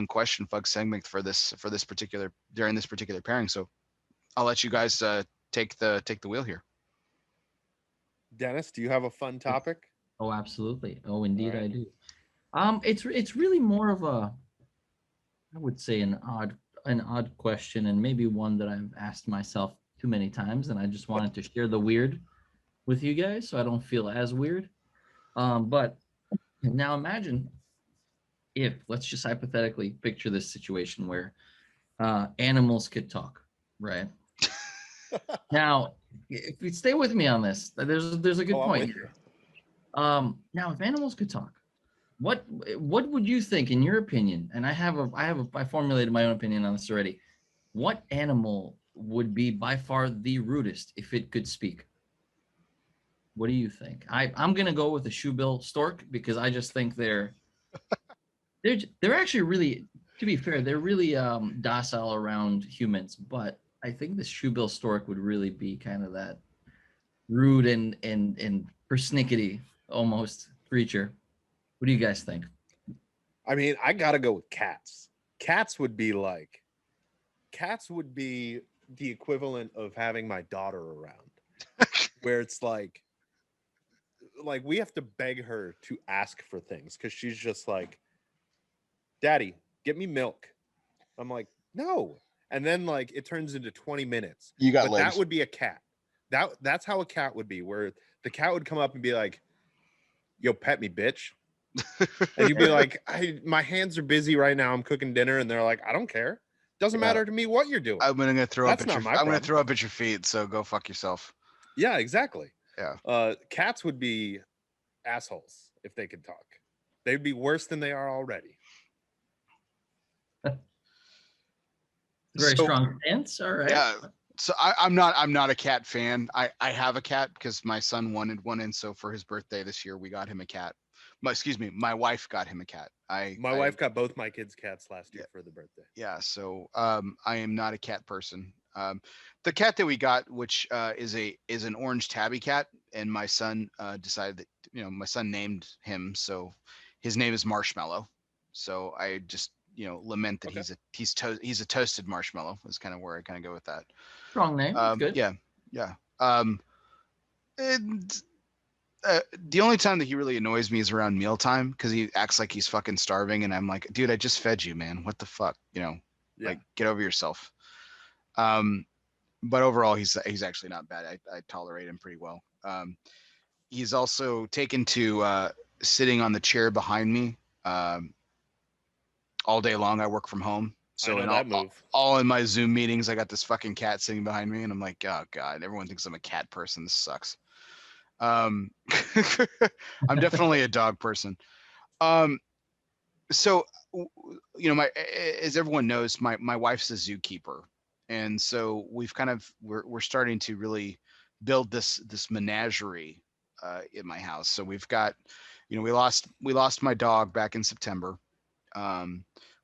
question, fun segment for this particular during this particular pairing. So I'll let you guys take the wheel here. Dennis, do you have a fun topic? Oh, absolutely. Oh, indeed, Right. I do. It's really more of a, I would say, an odd question, and maybe one that I've asked myself too many times, and I just wanted to share the weird with you guys so I don't feel as weird. But now imagine if, let's just hypothetically picture this situation where animals could talk, right? Now, if you stay with me on this, there's a good point here. Now, if animals could talk, what would you think, in your opinion? And I formulated my own opinion on this already. What animal would be by far the rudest if it could speak? What do you think? I'm gonna go with the shoebill stork because I just think they're actually really, to be fair, they're really docile around humans, but I think the shoebill stork would really be kind of that rude and persnickety almost creature. What do you guys think? I mean, I gotta go with cats. Cats would be the equivalent of having my daughter around, where it's like we have to beg her to ask for things because she's just like, Daddy, get me milk. I'm like, no. And then it turns into 20 minutes. You got legs. That would be a cat. That's how a cat would be, where the cat would come up and be like, yo, pet me, bitch. And you'd be like, my hands are busy right now. I'm cooking dinner. And they're like, I don't care. Doesn't matter to me what you're doing. I'm gonna throw up problem. at your feet. So go fuck yourself. Yeah, exactly. Yeah. Cats would be assholes if they could talk. They'd be worse than they are already. Very strong stance. All right. Yeah. So I'm not a cat fan. I have a cat because my son wanted one, and so for his birthday this year we got him a cat. My wife got him a cat. My wife got both my kids cats last year for the birthday. Yeah. So I am not a cat person. The cat that we got, which is an orange tabby cat, and my son decided that my son named him, so his name is Marshmallow. So I just lament that he's a toasted marshmallow is kind of where I kind of go with that. Strong name. Good. Yeah. And the only time that he really annoys me is around mealtime because he acts like he's fucking starving, and I'm like, dude, I just fed you, man. What the fuck? Like, get over yourself. But overall, he's actually not bad. I tolerate him pretty well. He's also taken to sitting on the chair behind me all day long. I work from home, so all in my Zoom meetings, I got this fucking cat sitting behind me, and I'm like, oh god, everyone thinks I'm a cat person. This sucks. I'm definitely a dog person. So as everyone knows, my wife's a zookeeper, and so we're starting to really build this menagerie in my house. So we've got, we lost my dog back in September.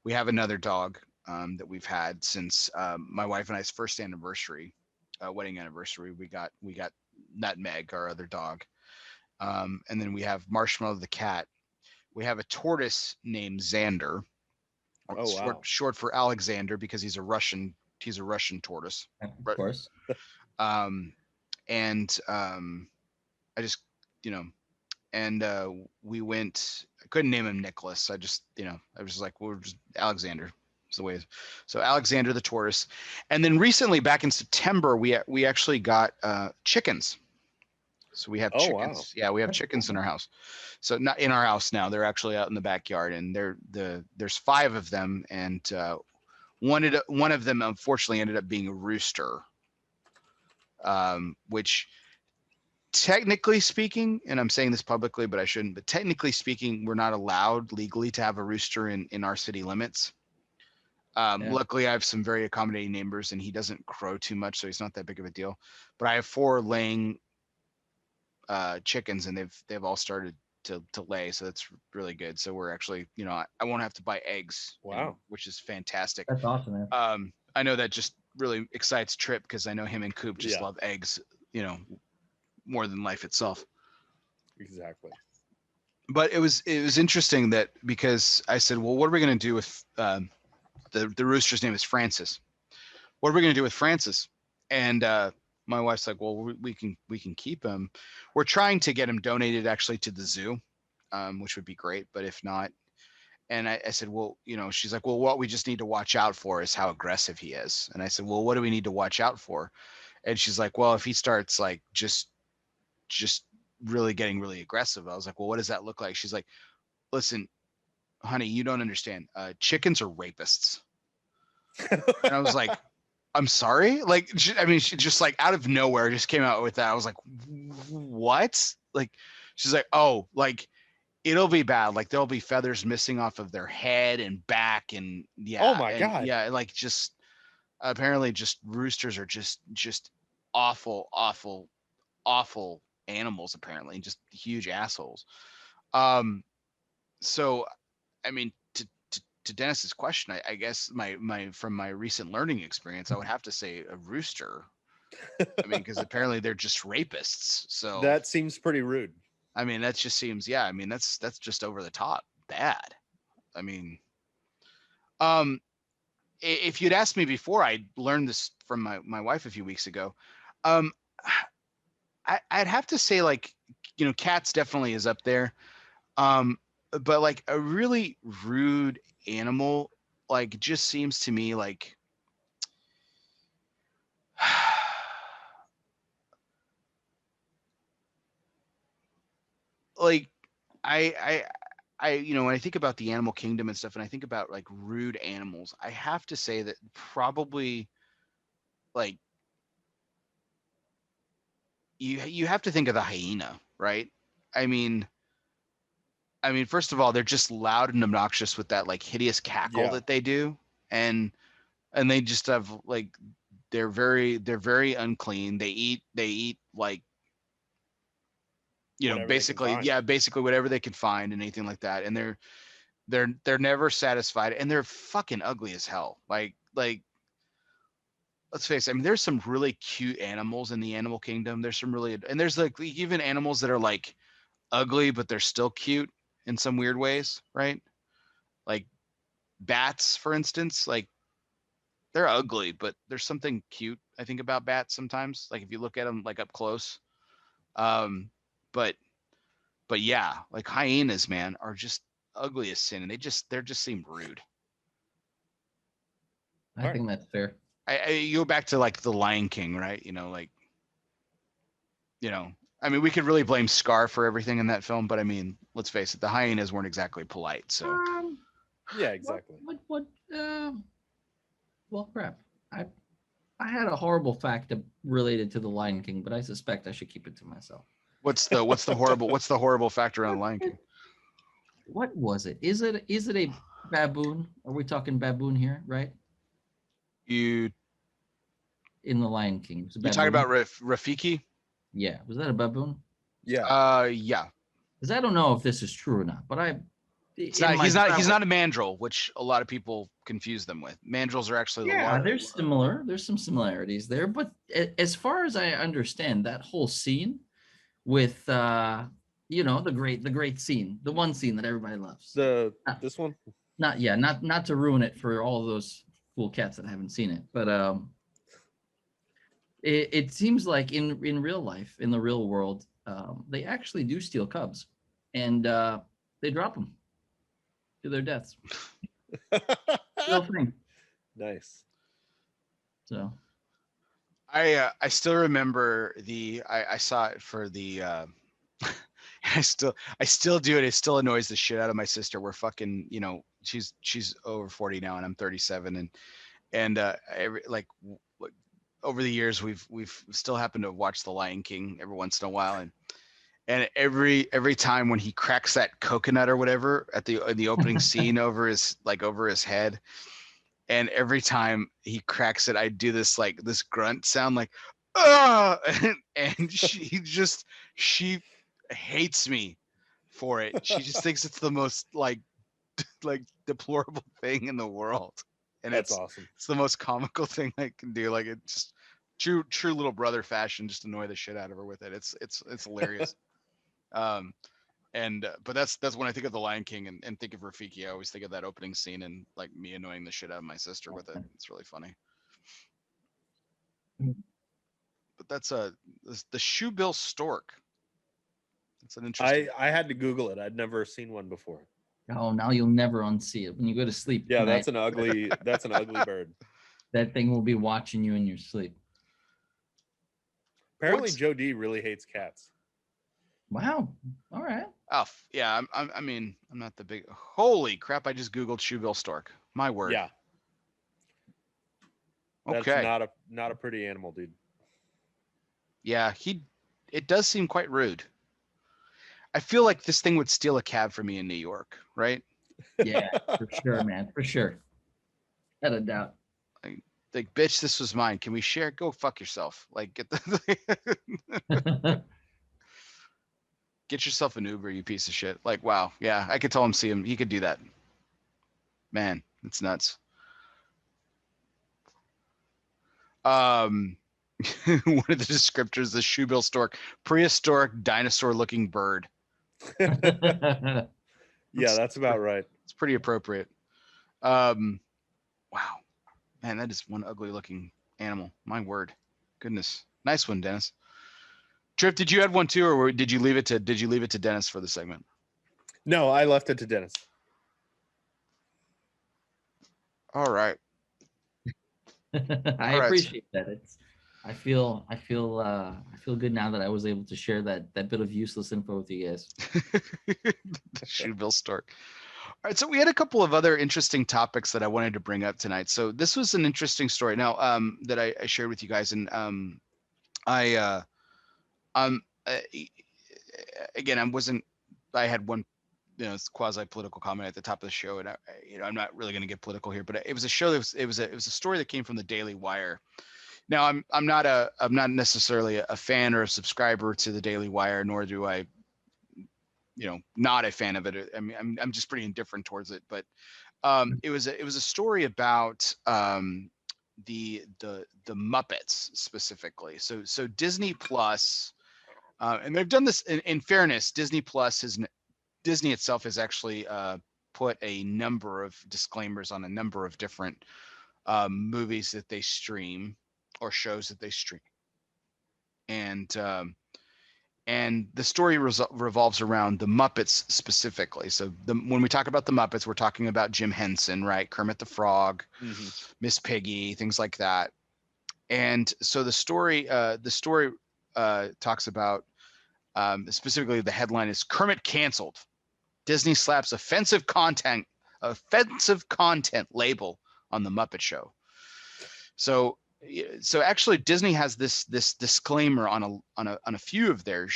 We have another dog that we've had since my wife and I's first anniversary, wedding anniversary. We got Nutmeg, our other dog, and then we have Marshmallow the cat. We have a tortoise named Xander. Short for Alexander because he's a Russian tortoise. Of course. And I just we went. I couldn't name him Nicholas. I just I was like, well, just Alexander. Is the way. So Alexander the Taurus, and then recently, back in September, we actually got chickens. So we have chickens. Wow. Yeah, we have chickens in our house. So not in our house now. They're actually out in the backyard, and there's 5 of them, and one of them unfortunately ended up being a rooster, which technically speaking, and I'm saying this publicly, but I shouldn't, but technically speaking, we're not allowed legally to have a rooster in our city limits. Luckily, I have some very accommodating neighbors, and he doesn't crow too much, so he's not that big of a deal. But I have 4 laying chickens, and they've all started to lay, so that's really good. So we're actually, I won't have to buy eggs. Wow. Which is fantastic. That's awesome, man. I know that just really excites Tripp, because I know him and Coop just love eggs, more than life itself. Exactly. But it was interesting that, because I said, well, what are we going to do with the rooster's name is Francis? What are we going to do with Francis? And my wife's like, well, we can keep him. We're trying to get him donated actually to the zoo, which would be great. But if not, and I said, well, she's like, well, what we just need to watch out for is how aggressive he is. And I said, well, what do we need to watch out for? And she's like, well, if he starts like just really getting really aggressive. I was like, well, what does that look like? She's like, listen, honey, you don't understand. Chickens are rapists. And I was like, I'm sorry. Like, I mean, she just like out of nowhere just came out with that. I was like, what? Like, she's like, oh, like it'll be bad. Like there'll be feathers missing off of their head and back. And yeah. Oh my God. Yeah. Like just apparently just roosters are just awful, awful, awful animals, apparently, just huge assholes. So, I mean, to Dennis's question, I guess my from my recent learning experience, I would have to say a rooster. I mean, because apparently they're just rapists. So that seems pretty rude. I mean, that just seems, I mean, that's just over the top bad. I mean, if you'd asked me before, I learned this from my wife a few weeks ago. I'd have to say, like, cats definitely is up there. But like a really rude animal, like, just seems to me like like I when I think about the animal kingdom and stuff, and I think about like rude animals, I have to say that probably like you have to think of the hyena, right? I mean, first of all, they're just loud and obnoxious with that like hideous cackle that they do, and they just have like they're very unclean. They eat like Whatever basically whatever they can find and anything like that, and they're never satisfied, and they're fucking ugly as hell. Like let's face it, I mean, there's some really cute animals in the animal kingdom. There's some really, and there's like even animals that are like ugly, but they're still cute in some weird ways, right? Like bats, for instance, like they're ugly, but there's something cute, I think, about bats sometimes. Like if you look at them like up close. But yeah, like hyenas, man, are just ugly as sin, and they just seem rude. I think that's fair. I go back to like the Lion King, right? I mean, we could really blame Scar for everything in that film, but I mean, let's face it, the hyenas weren't exactly polite. So yeah, exactly. Well, crap. I had a horrible fact related to the Lion King, but I suspect I should keep it to myself. What's the horrible factor on the Lion King? What was it? Is it a baboon? Are we talking baboon here, right? In the Lion King. You talking about Rafiki? Yeah. Was that a baboon? Yeah. Yeah. Because I don't know if this is true or not, but he's not a mandrill, which a lot of people confuse them with. Mandrills are actually they're similar. There's some similarities there, but as far as I understand, that whole scene with the great scene, the one scene that everybody loves. This one? Not to ruin it for all those cool cats that haven't seen it, but it seems like in real life, in the real world, they actually do steal cubs, and they drop them to their deaths. Real thing. Nice. So I still remember I saw it for the I still do it. It still annoys the shit out of my sister. We're fucking, she's over 40 now and I'm 37 and over the years we've still happened to watch The Lion King every once in a while and every time when he cracks that coconut or whatever in the opening scene over his head, and every time he cracks it, I do this grunt sound like ah, and she hates me for it. She just thinks it's the most like deplorable thing in the world, and That's awesome. it's the most comical thing I can do. Like, it just true little brother fashion, just annoy the shit out of her with it. It's hilarious. But that's when I think of The Lion King and think of Rafiki, I always think of that opening scene and like me annoying the shit out of my sister with it. It's really funny. But that's the shoebill stork. That's an interesting. I had to Google it. I'd never seen one before. oh, now you'll never unsee it when you go to sleep. Yeah, tonight, that's an ugly bird. that thing will be watching you in your sleep. Apparently, Joe D really hates cats. Wow. All right. Oh yeah, I'm not the big. Holy crap! I just googled shoebill stork. My word. Yeah. That's Okay. not a pretty animal, dude. Yeah, it does seem quite rude. I feel like this thing would steal a cab from me in New York, right? Yeah, for sure, man. For sure. Without a doubt. Like, bitch, this was mine. Can we share? Go fuck yourself. Like, get yourself an Uber, you piece of shit. Like, wow. Yeah, I could tell him, see him. He could do that. Man, it's nuts. One of the descriptors, the shoebill stork, prehistoric dinosaur-looking bird. Yeah, that's about right. It's pretty appropriate. Wow, man, that is one ugly-looking animal. My word, goodness, nice one, Dennis. Tripp, did you add one too, or did you leave it to Dennis for the segment? No, I left it to Dennis. All right. I appreciate that. I feel good now that I was able to share that bit of useless info with you guys. The shoebill stork. All right, so we had a couple of other interesting topics that I wanted to bring up tonight. So this was an interesting story now that I shared with you guys, and again, I had one quasi political comment at the top of the show, and I'm not really going to get political here, but it was a show that it was a story that came from the Daily Wire. Now I'm not necessarily a fan or a subscriber to the Daily Wire, nor do I not a fan of it. I mean, I'm just pretty indifferent towards it, but it was a story about the Muppets specifically. So Disney Plus, and they've done this in fairness. Disney itself has actually put a number of disclaimers on a number of different movies that they stream or shows that they stream, and the story revolves around the Muppets specifically. So when we talk about the Muppets, we're talking about Jim Henson, right? Kermit the Frog, Miss Piggy, things like that. And so the story talks about specifically, the headline is Kermit Cancelled. Disney slaps offensive content label on the Muppet Show. So actually, Disney has this disclaimer on a few of their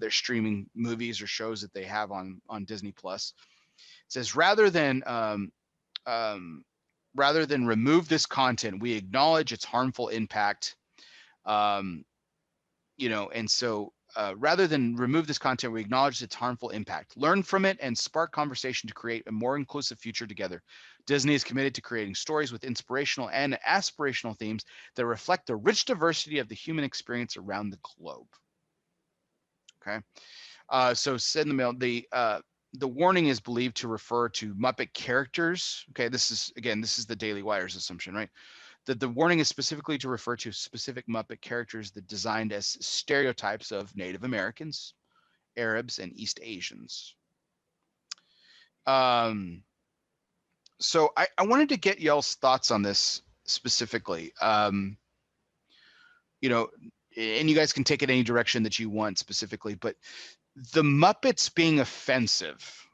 streaming movies or shows that they have on Disney Plus. It says rather than remove this content, we acknowledge its harmful impact. And so rather than remove this content, we acknowledge its harmful impact, learn from it, and spark conversation to create a more inclusive future together. Disney is committed to creating stories with inspirational and aspirational themes that reflect the rich diversity of the human experience around the globe. Okay. So said in the mail, the warning is believed to refer to Muppet characters. Okay. This is the Daily Wire's assumption, right? That the warning is specifically to refer to specific Muppet characters that designed as stereotypes of Native Americans, Arabs, and East Asians. So I wanted to get y'all's thoughts on this specifically. You know, and you guys can take it any direction that you want specifically, but the Muppets being offensive.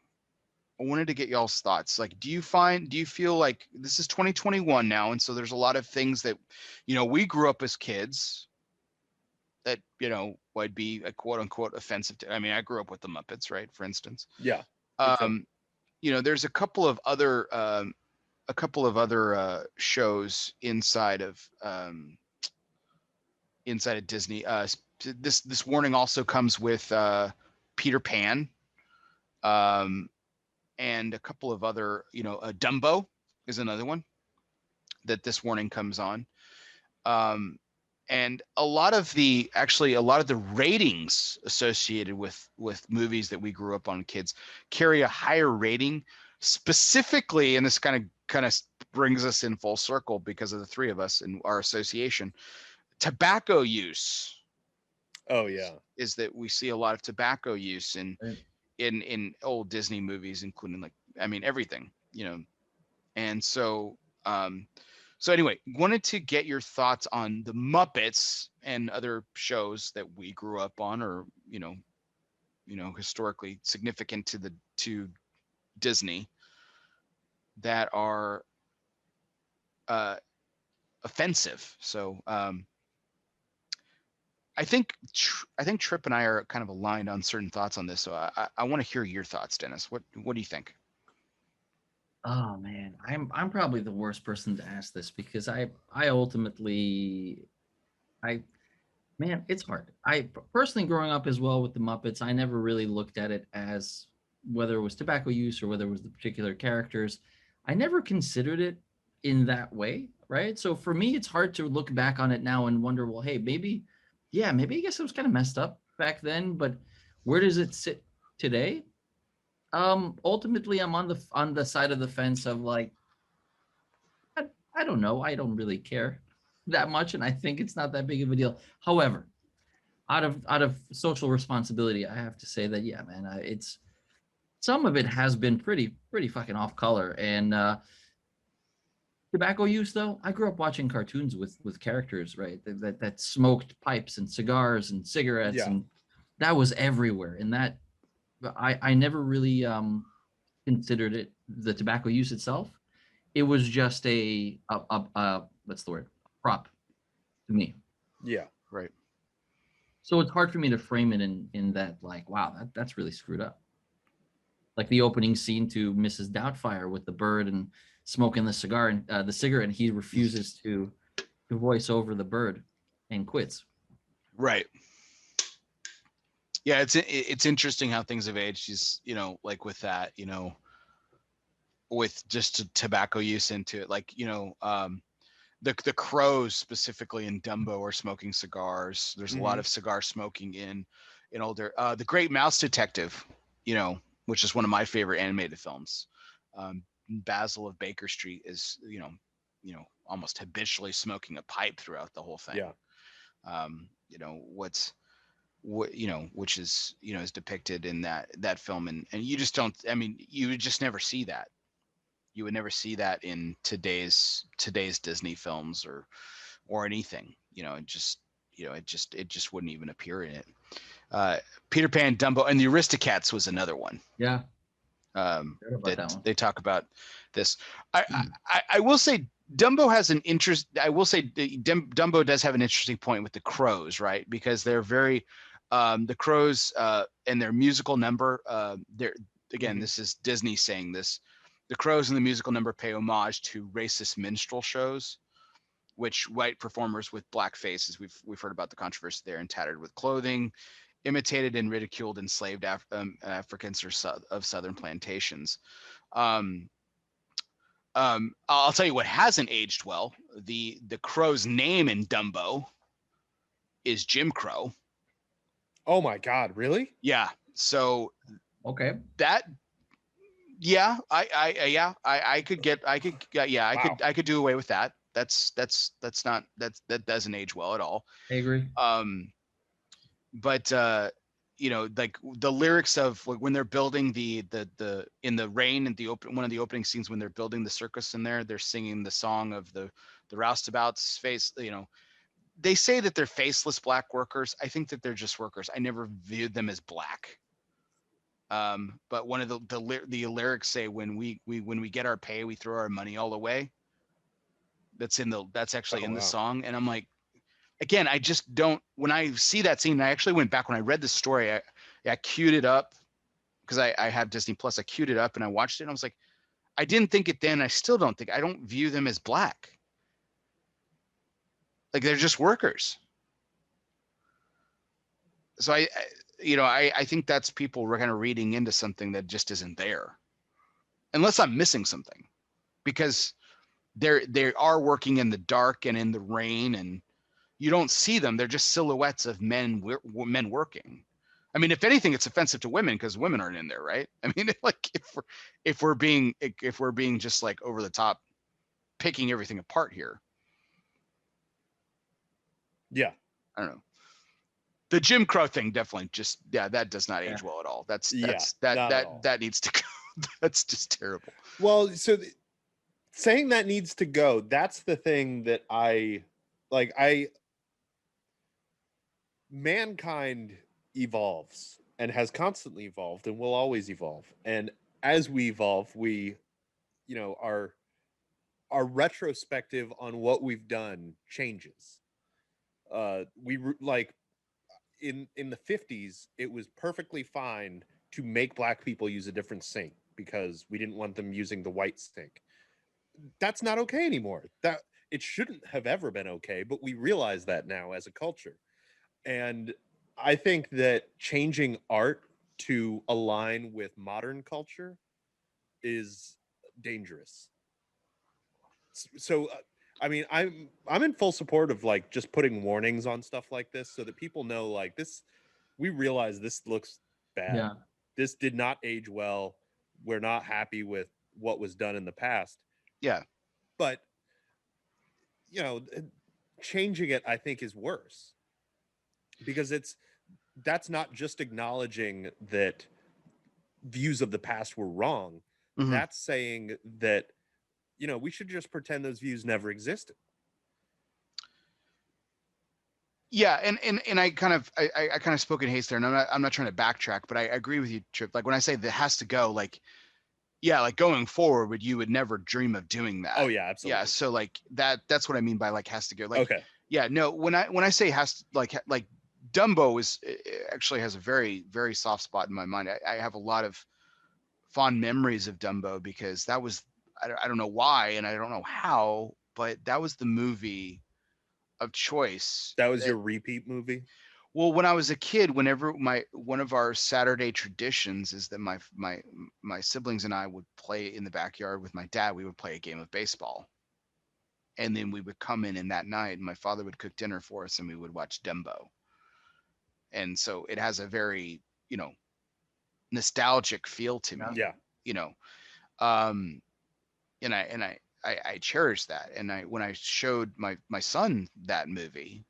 I wanted to get y'all's thoughts. Like, do you feel like this is 2021 now, and so there's a lot of things that, we grew up as kids that would be a quote unquote offensive to. I mean, I grew up with the Muppets, right? For instance. Yeah. There's a couple of other shows inside of Disney. This warning also comes with Peter Pan, and a couple of other. Dumbo is another one that this warning comes on. And a lot of the ratings associated with movies that we grew up on, kids, carry a higher rating, specifically, and this kind of brings us in full circle because of the three of us and our association. Tobacco use. Oh yeah, is that we see a lot of tobacco use in old Disney movies, including everything, and so anyway, wanted to get your thoughts on the Muppets and other shows that we grew up on, or historically significant to Disney, that are offensive. So I think Tripp and I are kind of aligned on certain thoughts on this. So I want to hear your thoughts, Dennis. What do you think? Oh man, I'm probably the worst person to ask this because I ultimately, man, it's hard. I personally, growing up as well with the Muppets, I never really looked at it as whether it was tobacco use or whether it was the particular characters. I never considered it in that way, right? So for me, it's hard to look back on it now and wonder, well, hey, maybe I guess it was kind of messed up back then, but where does it sit today? Ultimately, I'm on the side of the fence of like, I don't know. I don't really care that much, and I think it's not that big of a deal. However, out of social responsibility, I have to say that yeah, man, it's some of it has been pretty fucking off color. And tobacco use, though, I grew up watching cartoons with characters, right, that smoked pipes and cigars and cigarettes, Yeah. and that was everywhere. And that I never really considered it the tobacco use itself. It was just a what's the word, prop to me. Yeah. Right. So it's hard for me to frame it in that, like, wow, that's really screwed up. Like the opening scene to Mrs. Doubtfire with the bird and smoking the cigar and the cigarette, and he refuses to voice over the bird and quits. Right. Yeah, it's interesting how things have aged. Is like with that, with just tobacco use into it, like the crows specifically in Dumbo are smoking cigars. There's a lot of cigar smoking in older. The Great Mouse Detective, which is one of my favorite animated films. Basil of Baker Street is almost habitually smoking a pipe throughout the whole thing. Yeah. Which is is depicted in that film, and you just don't. I mean, you would just never see that. You would never see that in today's Disney films or anything. It just wouldn't even appear in it. Peter Pan, Dumbo, and the Aristocats was another one. Yeah. That they talk about this. I will say Dumbo has an interest. I will say Dumbo does have an interesting point with the crows, right? Because they're very the crows and their musical number. They're again, this is Disney saying this. The crows in the musical number pay homage to racist minstrel shows, which white performers with black faces. We've heard about the controversy there, and tattered with clothing, imitated and ridiculed enslaved Africans of southern plantations. I'll tell you what hasn't aged well. The crow's name in Dumbo is Jim Crow. Oh my God! Really? Yeah. So okay. That. Yeah. I could do away with that. That doesn't age well at all. I agree. But you know, like the lyrics of like when they're building the in the rain and one of the opening scenes when they're building the circus in there, they're singing the song of the roustabouts face, you know, they say that they're faceless black workers. I think that they're just workers. I never viewed them as black. But one of the lyrics say when we get our pay, we throw our money all away. That's actually in the song. And I'm like, again, I just don't, when I see that scene, I actually went back when I read the story, I queued it up because I have Disney Plus. I queued it up and I watched it and I was like, I didn't think it then. I still don't think, I don't view them as black. Like they're just workers. So I think that's people kind of reading into something that just isn't there. Unless I'm missing something, because they are working in the dark and in the rain and you don't see them. They're just silhouettes of men working. I mean, if anything, it's offensive to women because women aren't in there, right? I mean, like if we're being just like over the top, picking everything apart here. Yeah, I don't know. The Jim Crow thing definitely just that does not age well at all. That needs to go. That's just terrible. Well, so saying that needs to go. That's the thing that mankind evolves and has constantly evolved and will always evolve. And as we evolve, we, you know, our retrospective on what we've done changes. Like in the 50s, it was perfectly fine to make black people use a different sink because we didn't want them using the white sink. That's not okay anymore. That it shouldn't have ever been okay, but we realize that now as a culture. And I think that changing art to align with modern culture is dangerous. So I mean, I'm in full support of like just putting warnings on stuff like this so that people know like this, we realize this looks bad. Yeah. This did not age well. We're not happy with what was done in the past. Yeah. But you know, changing it I think is worse. Because that's not just acknowledging that views of the past were wrong. Mm-hmm. That's saying that, you know, we should just pretend those views never existed. Yeah, and I kind of spoke in haste there, and I'm not trying to backtrack, but I agree with you, Tripp. Like when I say that has to go, like, yeah, like going forward, you would never dream of doing that. Oh yeah, absolutely. Yeah, so like that's what I mean by like has to go. Like, okay. Yeah, no, when I say has to, like Dumbo actually has a very, very soft spot in my mind. I have a lot of fond memories of Dumbo because that was, I don't know why and I don't know how, but that was the movie of choice. That was your repeat movie? Well, when I was a kid, whenever one of our Saturday traditions is that my siblings and I would play in the backyard with my dad. We would play a game of baseball. And then we would come in that night and my father would cook dinner for us and we would watch Dumbo. And so it has a very, you know, nostalgic feel to me. Yeah. You know, and I cherish that. And when I showed my son that movie,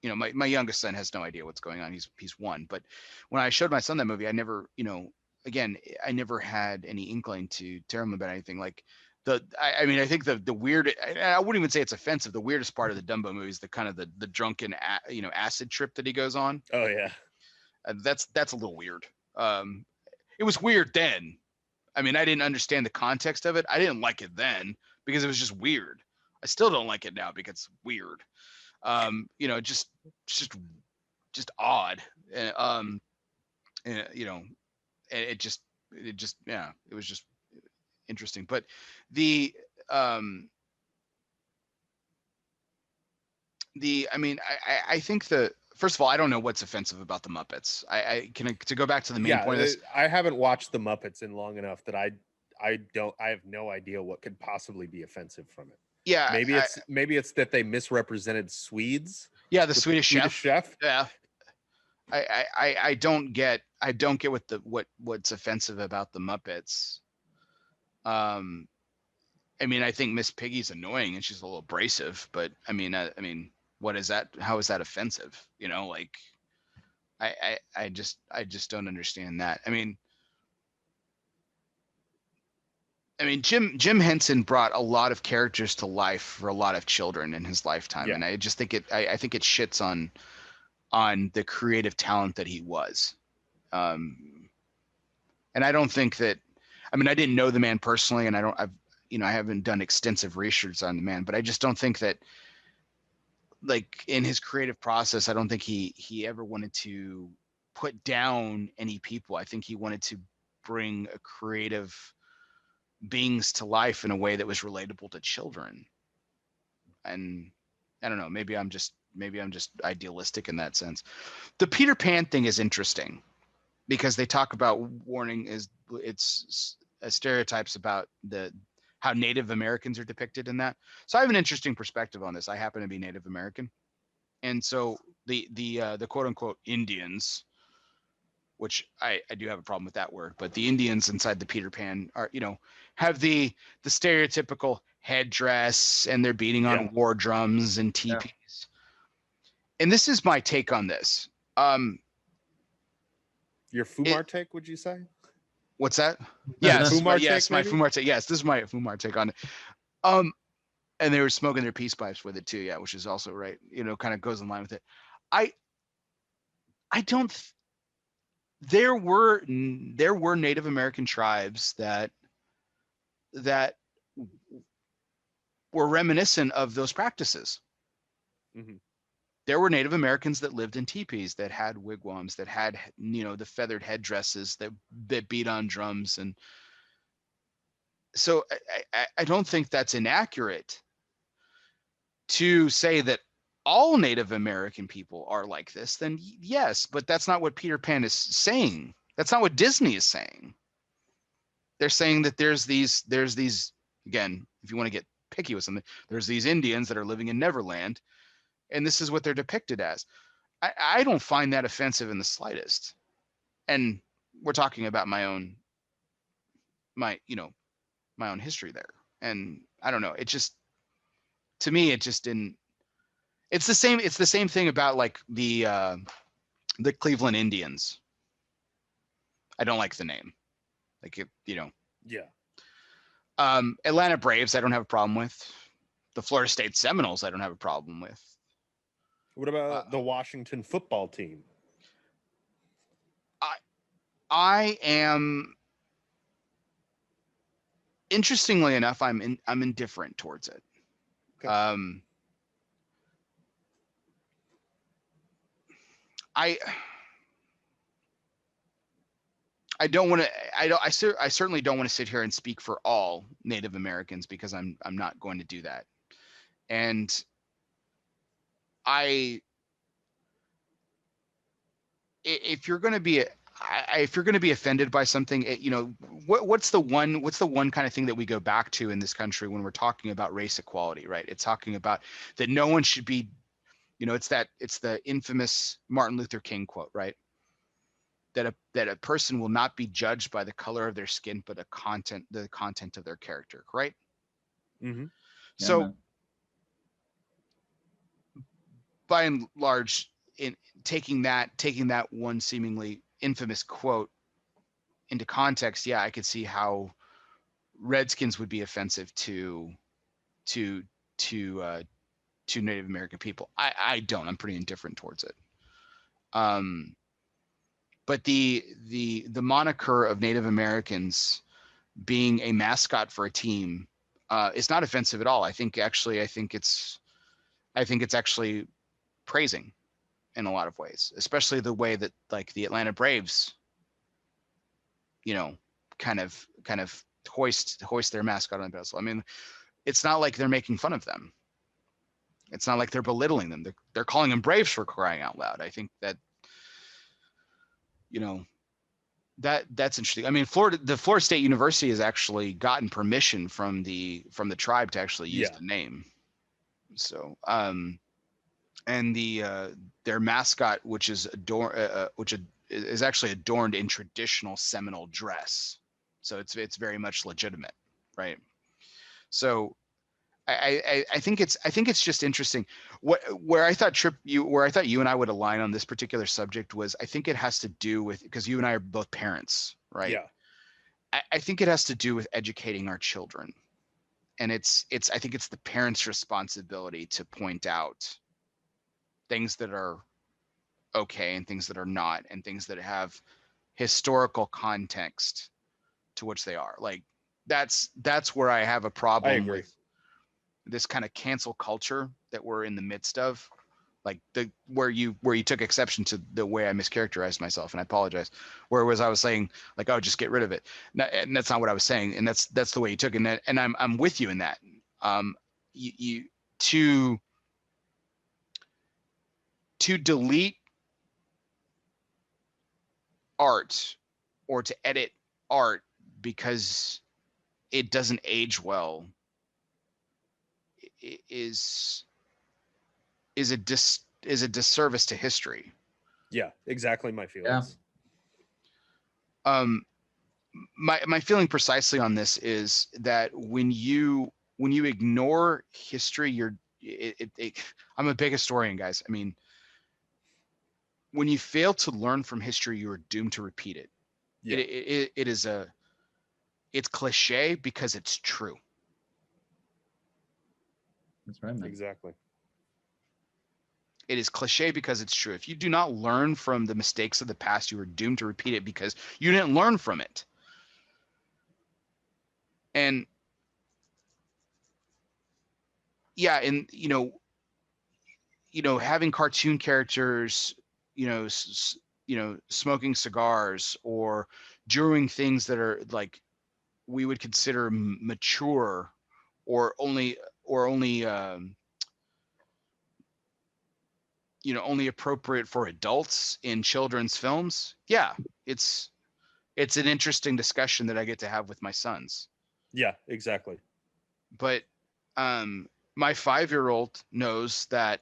you know, my youngest son has no idea what's going on. He's one. But when I showed my son that movie, I never, you know, again, I never had any inkling to tell him about anything. Like I mean, I think the weird, I wouldn't even say it's offensive. The weirdest part of the Dumbo movie is the kind of the drunken, you know, acid trip that he goes on. Oh yeah. That's a little weird. It was weird then. I mean, I didn't understand the context of it. I didn't like it then because it was just weird. I still don't like it now because it's weird. You know, just odd. And, you know, it just, yeah, it was just interesting. But I mean, I think first of all, I don't know what's offensive about the Muppets. To go back to the main point of this. I haven't watched the Muppets in long enough that I have no idea what could possibly be offensive from it. Yeah, maybe it's that they misrepresented Swedes. Yeah, the Swedish chef. Yeah, I don't get what's offensive about the Muppets. I mean, I think Miss Piggy's annoying and she's a little abrasive, but I mean, what is that? How is that offensive? You know, like, I just don't understand that. I mean, Jim Henson brought a lot of characters to life for a lot of children in his lifetime, Yeah. and I just think I think it shits on the creative talent that he was. And I don't think that, I mean, I didn't know the man personally, and I haven't done extensive research on the man, but I just don't think that, like, in his creative process, I don't think he ever wanted to put down any people. I think he wanted to bring a creative beings to life in a way that was relatable to children. And I don't know, maybe I'm just idealistic in that sense. The Peter Pan thing is interesting because they talk about warning it's stereotypes about how Native Americans are depicted in that. So I have an interesting perspective on this. I happen to be Native American, and so the quote unquote Indians, which I do have a problem with that word, but the Indians inside the Peter Pan are, have the stereotypical headdress, and they're beating on war drums and teepees. Yeah. And this is my take on this. Your Fumar take, would you say? What's that? Yes, Fumar yes, take, my maybe? Fumar take. Yes, this is my Fumar take on it. And they were smoking their peace pipes with it too, yeah, which is also right. Kind of goes in line with it. I don't. There were Native American tribes that were reminiscent of those practices. Mm-hmm. There were Native Americans that lived in teepees, that had wigwams, that had the feathered headdresses, that beat on drums, and so I don't think that's inaccurate to say that all Native American people are like this. Then yes, but that's not what Peter Pan is saying. That's not what Disney is saying. They're saying that there's these again, if you want to get picky with something, there's these Indians that are living in Neverland, and this is what they're depicted as. I don't find that offensive in the slightest. And we're talking about my own history there. And I don't know, it just, to me, it just didn't. It's the same thing about like the Cleveland Indians. I don't like the name. Like it, Yeah. Atlanta Braves, I don't have a problem with. The Florida State Seminoles, I don't have a problem with. What about the Washington football team? I am, interestingly enough, I'm indifferent towards it. Okay. I don't want to. I certainly don't want to sit here and speak for all Native Americans, because I'm not going to do that. And if you're going to be offended by something, what's the one kind of thing that we go back to in this country when we're talking about race equality, right? It's talking about that no one should be, it's the infamous Martin Luther King quote, right? That a person will not be judged by the color of their skin, but the content of their character, right? Mm-hmm. So, by and large, in taking that one seemingly infamous quote into context, yeah, I could see how Redskins would be offensive to Native American people. I don't. I'm pretty indifferent towards it. But the moniker of Native Americans being a mascot for a team is not offensive at all. I think it's actually praising in a lot of ways, especially the way that, like, the Atlanta Braves, kind of hoist their mascot on the pedestal. I mean, it's not like they're making fun of them. It's not like they're belittling them. They're calling them Braves, for crying out loud. I think that, that's interesting. I mean, the Florida State University has actually gotten permission from the tribe to actually use the name. So, and their mascot, which is actually adorned in traditional Seminole dress. So it's very much legitimate, right? So I think it's just interesting. Where I thought you and I would align on this particular subject was, I think it has to do with, because you and I are both parents, right? Yeah. I think it has to do with educating our children. And I think it's the parents' responsibility to point out things that are okay and things that are not, and things that have historical context to which they are. Like that's where I have a I problem agree. with this kind of cancel culture that we're in the midst of. Like where you took exception to the way I mischaracterized myself, and I apologize. Where I was saying like, oh, just get rid of it. And that's not what I was saying, and that's the way you took it. And I'm with you in that. You to delete art or to edit art because it doesn't age well is a disservice to history. Yeah, exactly my feelings. Um, my feeling precisely on this is that when you ignore history, I'm a big historian, guys. I mean, when you fail to learn from history, you are doomed to repeat it. Yeah. It's cliche because it's true. That's right, man. Exactly. It is cliche because it's true. If you do not learn from the mistakes of the past, you are doomed to repeat it because you didn't learn from it. And yeah, and having cartoon characters, smoking cigars or doing things that are like we would consider mature or only only appropriate for adults in children's films. Yeah, it's an interesting discussion that I get to have with my sons. Yeah, exactly. But my 5-year-old knows that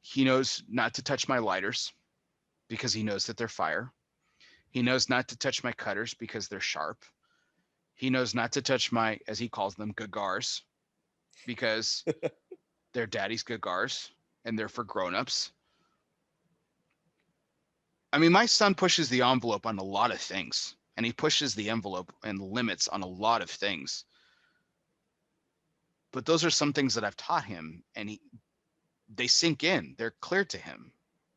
he knows not to touch my lighters because he knows that they're fire. He knows not to touch my cutters because they're sharp. He knows not to touch my, as he calls them, cigars, because they're daddy's cigars and they're for grown-ups. I mean, my son pushes the envelope on a lot of things, and he pushes the envelope and limits on a lot of things. But those are some things that I've taught him, and they sink in. They're clear to him.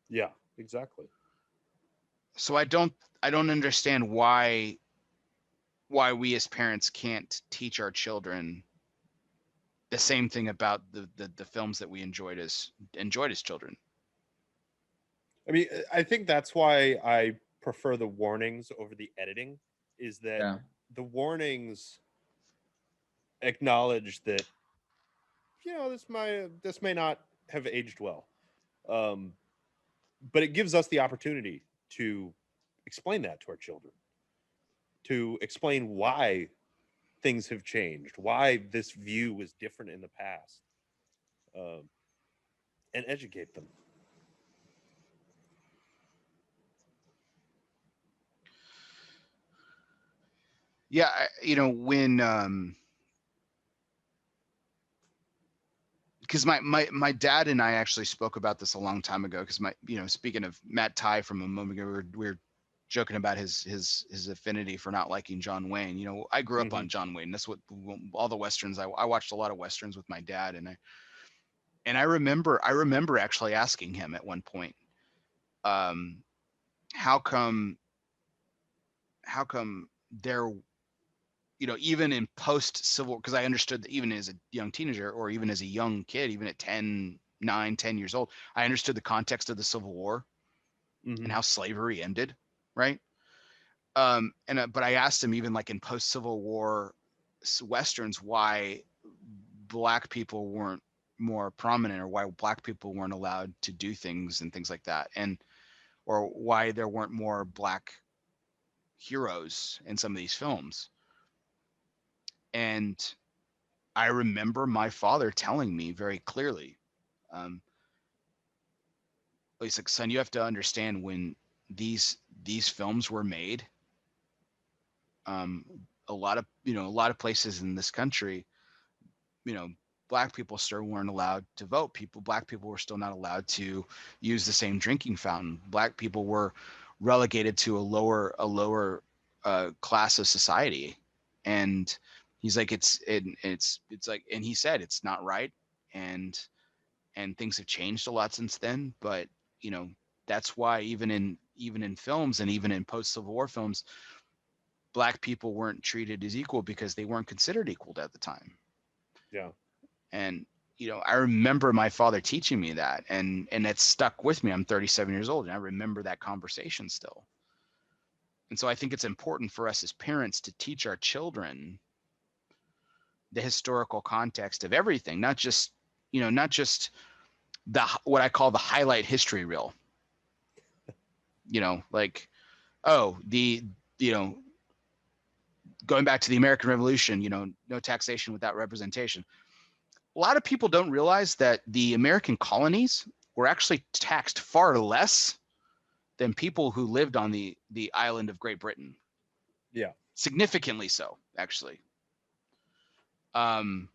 Yeah, exactly. So I don't understand why we as parents can't teach our children the same thing about the films that we enjoyed as children. I mean, I think that's why I prefer the warnings over the editing, is that the warnings acknowledge that this may not have aged well, but it gives us the opportunity to explain that to our children, to explain why things have changed, why this view was different in the past, and educate them. Yeah, when because my dad and I actually spoke about this a long time ago, because speaking of Matt Ty from a moment ago, we were joking about his affinity for not liking John Wayne. I grew up on John Wayne. That's what all the westerns. I watched a lot of westerns with my dad, and I remember actually asking him at one point, how come there, even in post civil, because I understood that even as a young teenager or even as a young kid, even at 10 years old, I understood the context of the Civil War and how slavery ended, right? But I asked him, even like in post Civil War westerns, why black people weren't more prominent, or why black people weren't allowed to do things and things like that, or why there weren't more black heroes in some of these films. And I remember my father telling me very clearly, he's like, son, you have to understand, when these films were made, a lot of places in this country, black people still weren't allowed to vote. Black people were still not allowed to use the same drinking fountain. Black people were relegated to a lower class of society. And he's like, it's like, and he said it's not right. And things have changed a lot since then. But that's why even in films and even in post-Civil War films, black people weren't treated as equal because they weren't considered equal at the time. Yeah. And I remember my father teaching me that, and it stuck with me. I'm 37 years old, and I remember that conversation still. And so I think it's important for us as parents to teach our children the historical context of everything, not just the what I call the highlight history reel. Like, oh, going back to the American Revolution, no taxation without representation. A lot of people don't realize that the American colonies were actually taxed far less than people who lived on the island of Great Britain. Yeah. Significantly so, actually. That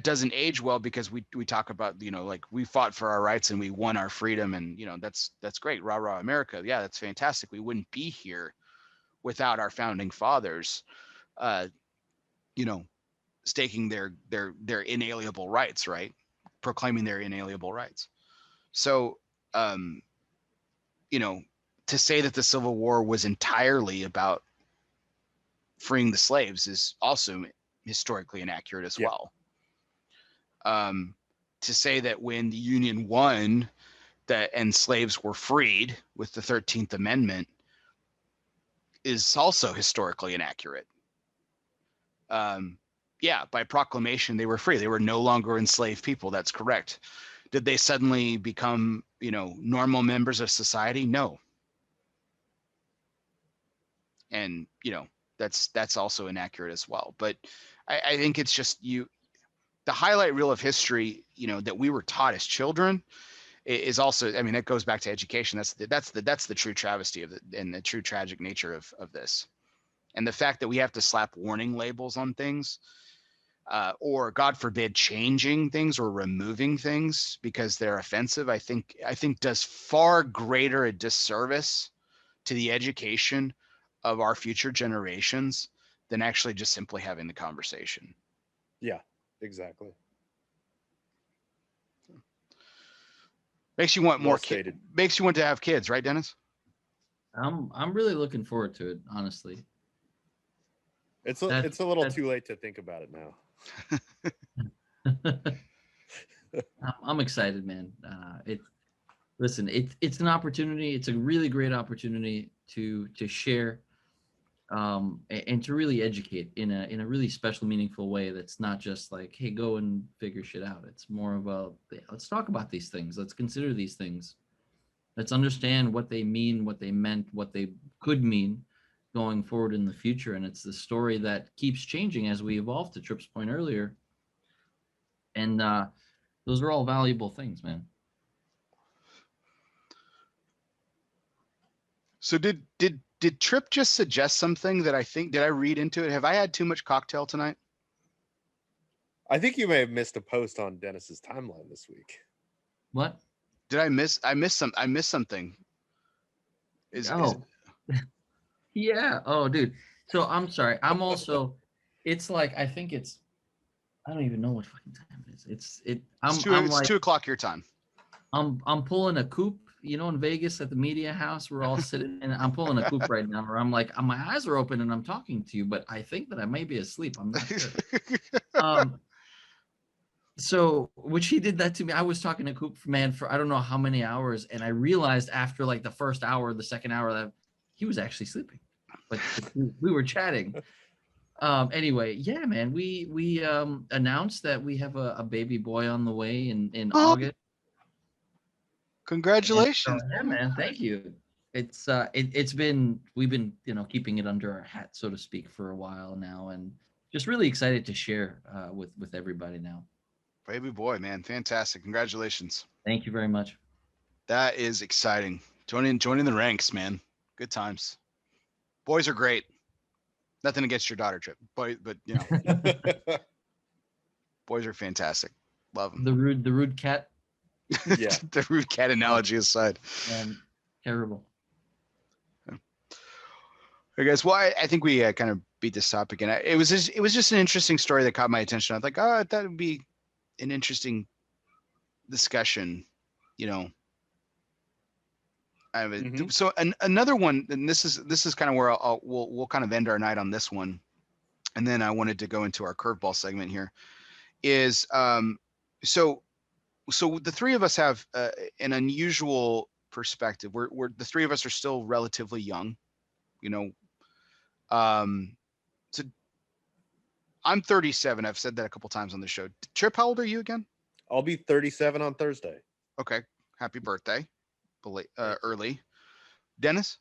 doesn't age well because we talk about, like we fought for our rights and we won our freedom, and that's great. Rah, rah, America. Yeah, that's fantastic. We wouldn't be here without our founding fathers, staking their inalienable rights, right? Proclaiming their inalienable rights. So, to say that the Civil War was entirely about freeing the slaves is also historically inaccurate as well. To say that when the Union won and slaves were freed with the 13th Amendment is also historically inaccurate. By proclamation, they were free. They were no longer enslaved people. That's correct. Did they suddenly become, normal members of society? No. And, that's also inaccurate as well. But I think it's just the highlight reel of history, that we were taught as children is also, that goes back to education. That's the true travesty of it and the true tragic nature of this. And the fact that we have to slap warning labels on things, or God forbid, changing things or removing things because they're offensive, I think does far greater a disservice to the education of our future generations than actually just simply having the conversation. Yeah, exactly. Makes you want more kids. Makes you want to have kids, right, Dennis? I'm really looking forward to it, honestly. It's a little too late to think about it now. I'm excited, man. It's an opportunity. It's a really great opportunity to share, and to really educate in a really special, meaningful way. That's not just like, hey, go and figure shit out. It's more of a, let's talk about these things. Let's consider these things. Let's understand what they mean, what they meant, what they could mean going forward in the future. And it's the story that keeps changing as we evolve, to Tripp's point earlier. And those are all valuable things, man. So did Tripp just suggest something that did I read into it? Have I had too much cocktail tonight? I think you may have missed a post on Dennis's timeline this week. What? Did I miss something? Yeah. Oh, dude. So I'm sorry. I'm also, it's like, I think it's, I don't even know what fucking time it is. It's 2 o'clock your time. I'm pulling a coop, in Vegas at the media house. We're all sitting, and I'm pulling a coop right now where I'm like, my eyes are open and I'm talking to you, but I think that I may be asleep. I'm not sure. So, which he did that to me. I was talking to Coop, man, for I don't know how many hours, and I realized after like the first hour, the second hour, that he was actually sleeping. But we were chatting. Anyway, yeah, man, we announced that we have a baby boy on the way in August. Congratulations. Yeah, man, thank you. It's we've been keeping it under our hat, so to speak, for a while now, and just really excited to share with everybody now. Baby boy, man, fantastic! Congratulations. Thank you very much. That is exciting. Joining the ranks, man. Good times. Boys are great. Nothing against your daughter, Tripp, but boys are fantastic. Love them. The rude cat. Yeah. The rude cat analogy aside. Terrible. I guess. Well, I think we kind of beat this topic, and it was just an interesting story that caught my attention. I was like, oh, that would be an interesting discussion, So another one, and this is kind of where we'll kind of end our night on this one, and then I wanted to go into our curveball segment here. Is so the three of us have an unusual perspective. We're the three of us are still relatively young, So I'm 37. I've said that a couple times on the show. Tripp, how old are you again? I'll be 37 on Thursday. Okay, happy birthday, early. Dennis?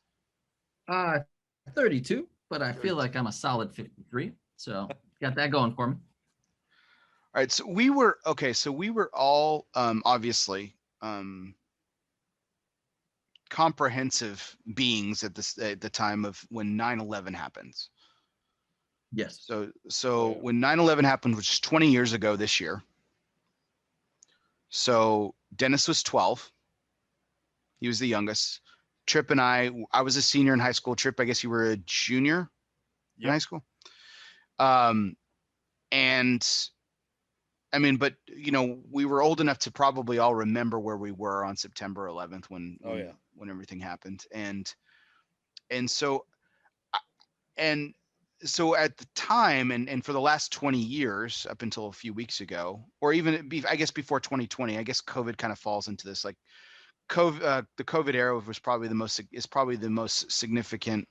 32, but I feel like I'm a solid 53. So got that going for me. All right, so we were all obviously comprehensive beings at the time of when 9/11 happens. Yes. So when 9/11 happened, which is 20 years ago this year. So Dennis was 12. He was the youngest. Tripp and I was a senior in high school. Tripp, I guess you were a junior in high school. And I mean, but we were old enough to probably all remember where we were on September 11th when everything happened. And so at the time and for the last 20 years up until a few weeks ago, or even I guess before 2020, I guess COVID kind of falls into this, like the COVID era is probably the most significant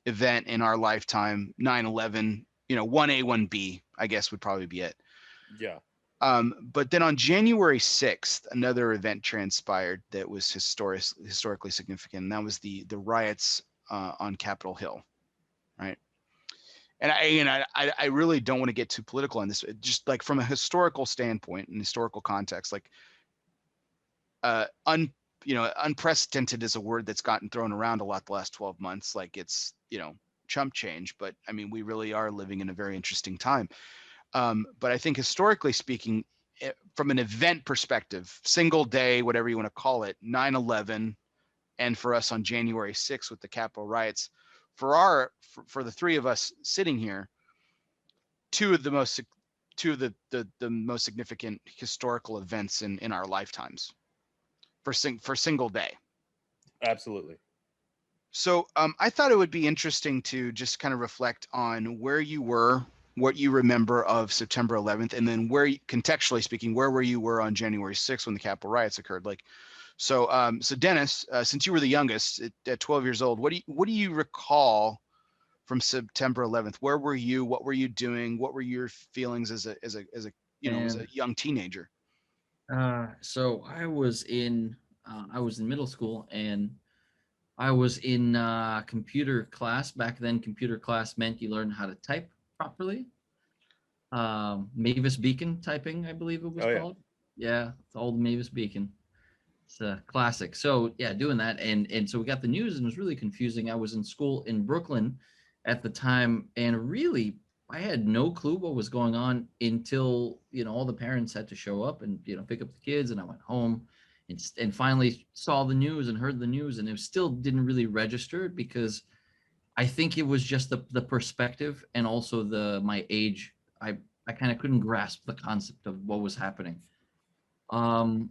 event in our lifetime. 9/11, 1A, 1B, I guess would probably be it. Yeah. But then on January 6th, another event transpired that was historically significant, and that was the riots on Capitol Hill, right? And I really don't want to get too political on this. Just like from a historical standpoint and historical context, like unprecedented is a word that's gotten thrown around a lot the last 12 months. Like it's chump change, but I mean we really are living in a very interesting time. But I think historically speaking, from an event perspective, single day, whatever you want to call it, 9/11, and for us on January 6th with the Capitol riots, for the three of us sitting here, two of the most significant historical events in our lifetimes for single day. Absolutely. So I thought it would be interesting to just kind of reflect on where you were, what you remember of September 11th, and then contextually speaking, where you were on January 6th when the Capitol riots occurred. Like, so Dennis, since you were the youngest at 12 years old, what do you recall from September 11th? Where were you? What were you doing? What were your feelings as a young teenager? So I was in middle school, and I was in computer class. Back then, computer class meant you learned how to type properly. Mavis Beacon typing, I believe it was called. Yeah, the old Mavis Beacon. It's a classic. So yeah, doing that, and so we got the news, and it was really confusing. I was in school in Brooklyn at the time, and really I had no clue what was going on until all the parents had to show up and pick up the kids, and I went home and finally saw the news and heard the news, and it still didn't really register because I think it was just the perspective and also my age. I kind of couldn't grasp the concept of what was happening. And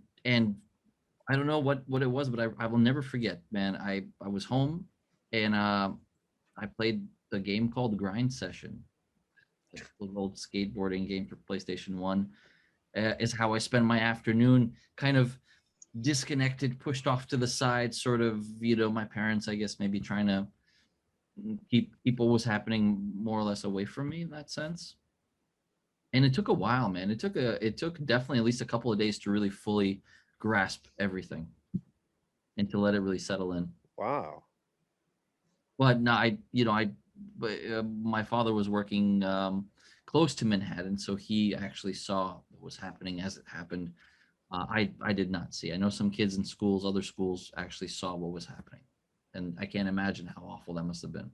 I don't know what it was, but I will never forget, man. I was home and I played the game called Grind Session, a little old skateboarding game for PlayStation 1. Is how I spend my afternoon, kind of disconnected, pushed off to the side, sort of, my parents, I guess, maybe trying to keep what was happening more or less away from me in that sense. And it took a while, man. It took definitely at least a couple of days to really fully grasp everything and to let it really settle in. Wow. But no, my father was working close to Manhattan, so he actually saw what was happening as it happened. I did not see. I know some kids in other schools actually saw what was happening, and I can't imagine how awful that must have been.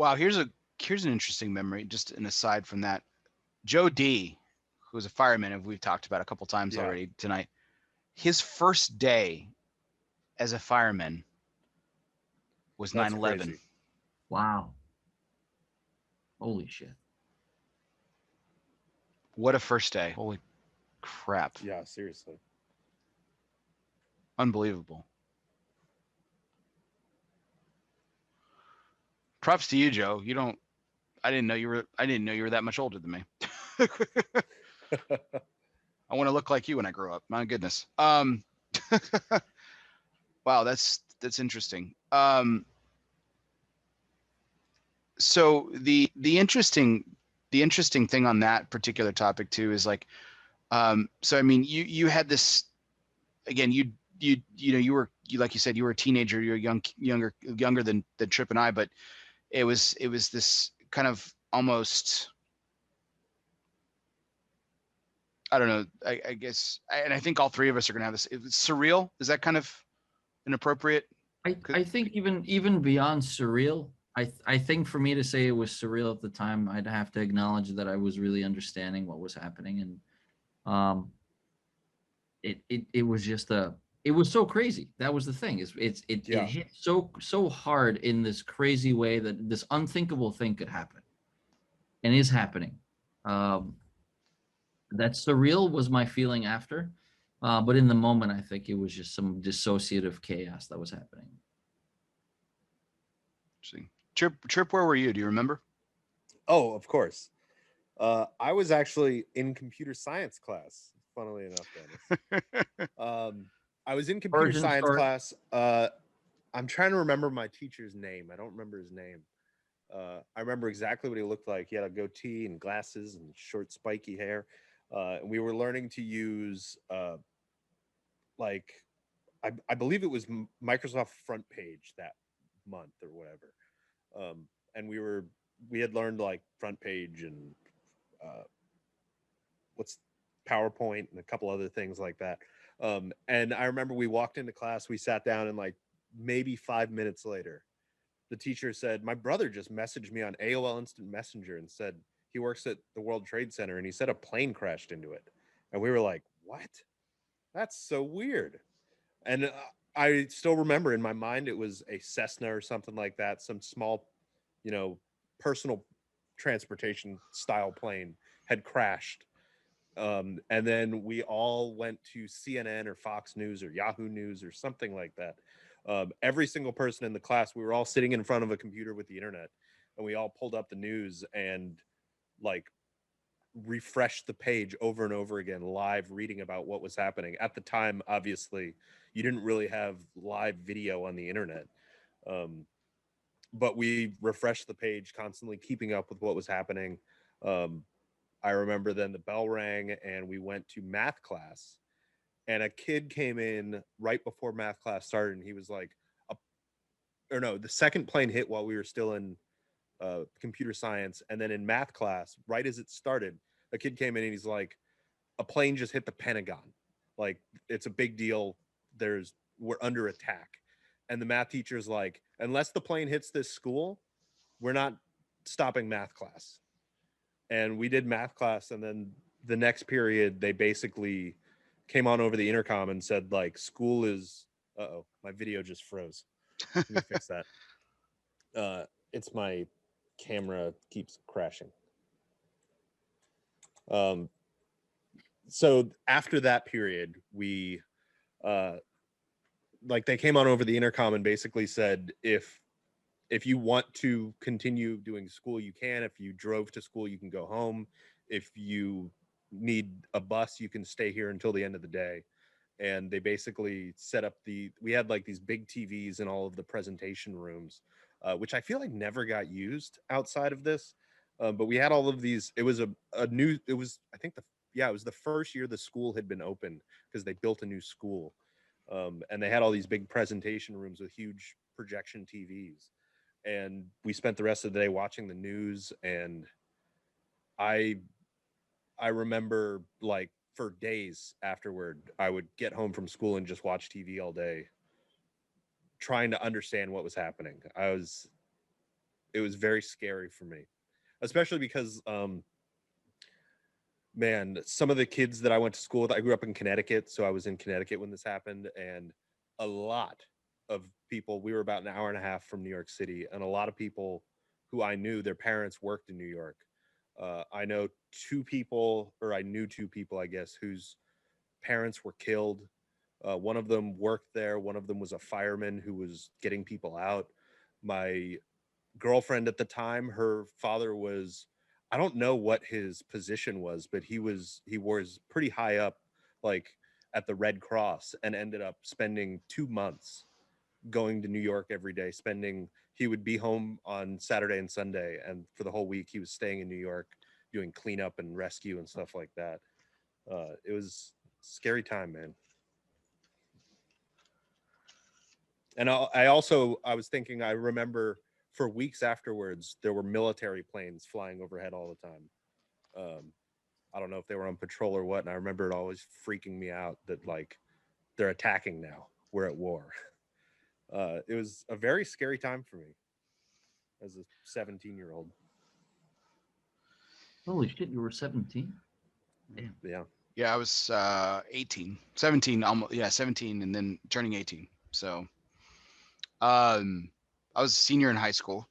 Wow, here's an interesting memory. Just an aside from that, Joe D, who was a fireman, and we've talked about a couple times Yeah. already tonight. His first day as a fireman was That's 9/11. crazy. Wow. Holy shit. What a first day! Holy crap! Yeah, seriously. Unbelievable. Props to you, Joe. You don't. I didn't know you were. I didn't know you were that much older than me. I want to look like you when I grow up. My goodness. Wow, that's interesting. So the interesting thing on that particular topic too is like, so I mean, you had this again. You were like you said, you were a teenager. You're younger than Tripp and I, but it was this kind of almost, I don't know. I guess, and I think all three of us are gonna have this. It's surreal. Is that kind of an appropriate? I think even beyond surreal, I think for me to say it was surreal at the time, I'd have to acknowledge that I was really understanding what was happening, and it was just it was so crazy. That was the thing. It Yeah. hit so hard in this crazy way that this unthinkable thing could happen and is happening. That surreal was my feeling after, but in the moment, I think it was just some dissociative chaos that was happening. Trip, where were you? Do you remember? Oh, of course. I was actually in computer science class, funnily enough, Dennis. I was in computer Origin science story. class. I'm trying to remember my teacher's name. I don't remember his name. I remember exactly what he looked like. He had a goatee and glasses and short, spiky hair. And we were learning to use, like, I believe it was Microsoft Front Page that month or whatever. And we had learned like Front Page and what's PowerPoint and a couple other things like that. And I remember we walked into class, we sat down, and like maybe 5 minutes later, the teacher said, "My brother just messaged me on AOL Instant Messenger and said he works at the World Trade Center and he said a plane crashed into it." And we were like, "What? That's so weird." And I still remember in my mind it was a Cessna or something like that, some small, personal transportation style plane had crashed. And then we all went to CNN or Fox News or Yahoo News or something like that. Every single person in the class, we were all sitting in front of a computer with the internet, and we all pulled up the news and like refreshed the page over and over again, live reading about what was happening. At the time, obviously, you didn't really have live video on the internet. But we refreshed the page constantly, keeping up with what was happening. I remember then the bell rang and we went to math class, and a kid came in right before math class started, and he was like, the second plane hit while we were still in computer science, and then in math class, right as it started, a kid came in and he's like, "A plane just hit the Pentagon. Like, it's a big deal. We're under attack." And the math teacher's like, "Unless the plane hits this school, we're not stopping math class." And we did math class, and then the next period they basically came on over the intercom and said like, "School is..." Uh-oh, my video just froze. Let me fix that. It's my camera keeps crashing. So after that period, we like they came on over the intercom and basically said, if you want to continue doing school, you can. If you drove to school, you can go home. If you need a bus, you can stay here until the end of the day. And they basically set up we had like these big TVs in all of the presentation rooms, which I feel like never got used outside of this. But we had all of these. It was it was, I think it was the first year the school had been opened because they built a new school. And they had all these big presentation rooms with huge projection TVs. And we spent the rest of the day watching the news. And I remember like for days afterward, I would get home from school and just watch TV all day, trying to understand what was happening. it was very scary for me, especially because man, some of the kids that I went to school with, I grew up in Connecticut, so I was in Connecticut when this happened, and a lot of people, we were about an hour and a half from New York City, and a lot of people who I knew, their parents worked in New York. I know two people, or I knew two people, I guess, whose parents were killed. One of them worked there. One of them was a fireman who was getting people out. My girlfriend at the time, her father was, I don't know what his position was, but he was pretty high up, like at the Red Cross, and ended up spending 2 months going to New York every day. He would be home on Saturday and Sunday, and for the whole week he was staying in New York doing cleanup and rescue and stuff like that. It was a scary time, man. And I was thinking, I remember for weeks afterwards, there were military planes flying overhead all the time. I don't know if they were on patrol or what. And I remember it always freaking me out that like they're attacking now. We're at war. It was a very scary time for me as a 17-year-old. Holy shit, you were 17? Damn. Yeah. Yeah, I was 18, 17, almost, yeah, 17, and then turning 18. So I was a senior in high school.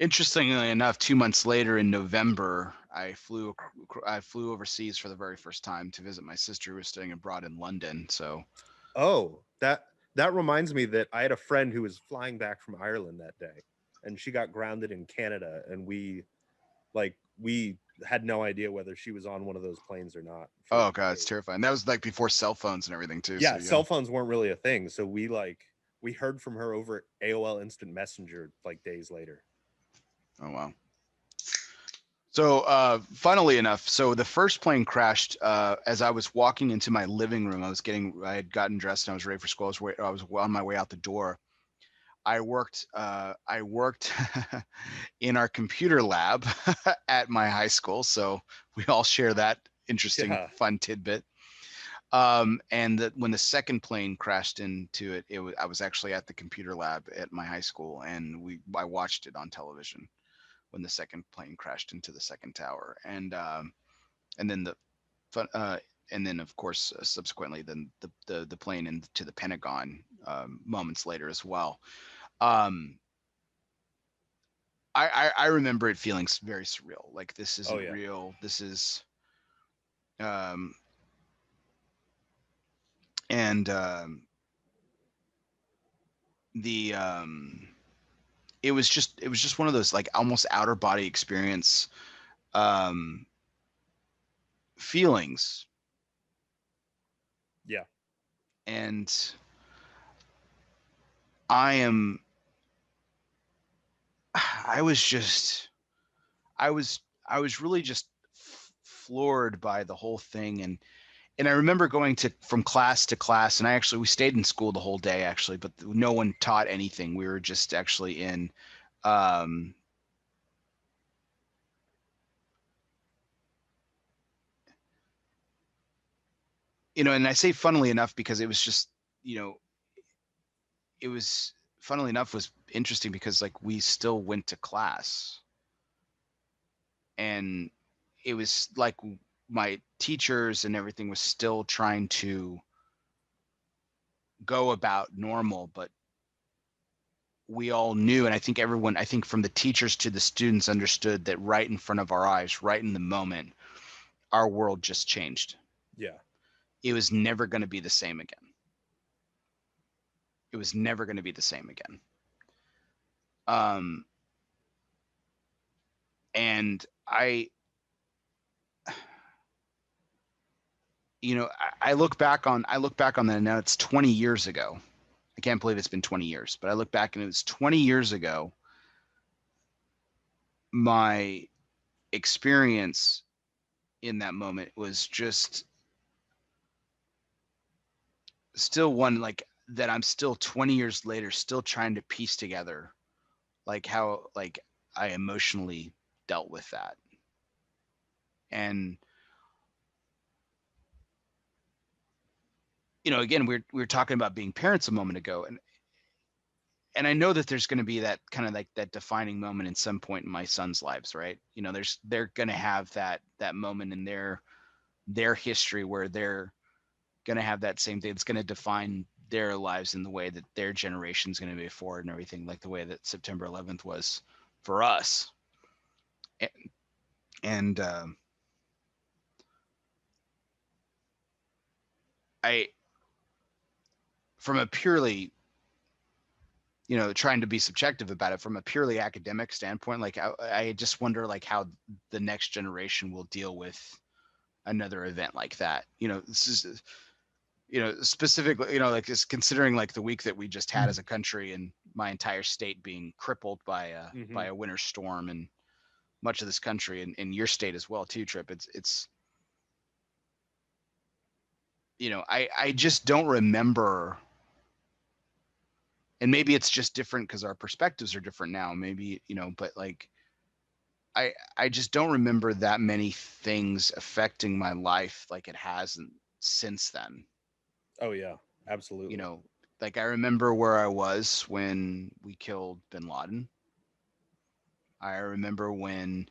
Interestingly enough, 2 months later in November, I flew overseas for the very first time to visit my sister who was studying abroad in London. So, Oh, that reminds me that I had a friend who was flying back from Ireland that day, and she got grounded in Canada, and we had no idea whether she was on one of those planes or not. oh god, it's terrifying. That was like before cell phones and everything too. Yeah, so, cell phones weren't really a thing, so we heard from her over AOL Instant Messenger like days later. Oh wow. So funnily enough, so the first plane crashed as I was walking into my living room. I had gotten dressed and I was ready for school. I was on my way out the door. I worked in our computer lab at my high school, so we all share that interesting, fun tidbit. And when the second plane crashed into it, I was actually at the computer lab at my high school, and I watched it on television when the second plane crashed into the second tower, and then and then of course subsequently then the plane into the Pentagon moments later as well. I remember it feeling very surreal. Like this isn't real. This is, and it was just one of those like almost outer body experience feelings. Yeah. And I was really just floored by the whole thing. And I remember going from class to class, and we stayed in school the whole day actually, but no one taught anything. We were just actually in and I say funnily enough because it was just, it was funnily enough was interesting because like we still went to class, and it was like my teachers and everything was still trying to go about normal, but we all knew, and I think from the teachers to the students understood that right in front of our eyes, right in the moment, our world just changed. Yeah. It was never going to be the same again. It was never going to be the same again. And I look back on that now. It's 20 years ago. I can't believe it's been 20 years, but I look back and it was 20 years ago. My experience in that moment was just still one like that. I'm still 20 years later, still trying to piece together like how like I emotionally dealt with that. And again, we were talking about being parents a moment ago, and I know that there's going to be that kind of like that defining moment in some point in my son's lives, right? You know, they're going to have that moment in their history where they're going to have that same thing. It's going to define their lives in the way that their generation is going to be forward and everything, like the way that September 11th was for us. And I, from a purely, you know, trying to be subjective about it from a purely academic standpoint, like I just wonder like how the next generation will deal with another event like that. You know, this is, you know, specifically, you know, like just considering like the week that we just had as a country and my entire state being crippled by a winter storm, and much of this country and your state as well too, Tripp. It's you know, I just don't remember, and maybe it's just different because our perspectives are different now, maybe, you know, but like I just don't remember that many things affecting my life like it hasn't since then. Oh yeah, absolutely. You know, like I remember where I was when we killed bin Laden. I remember when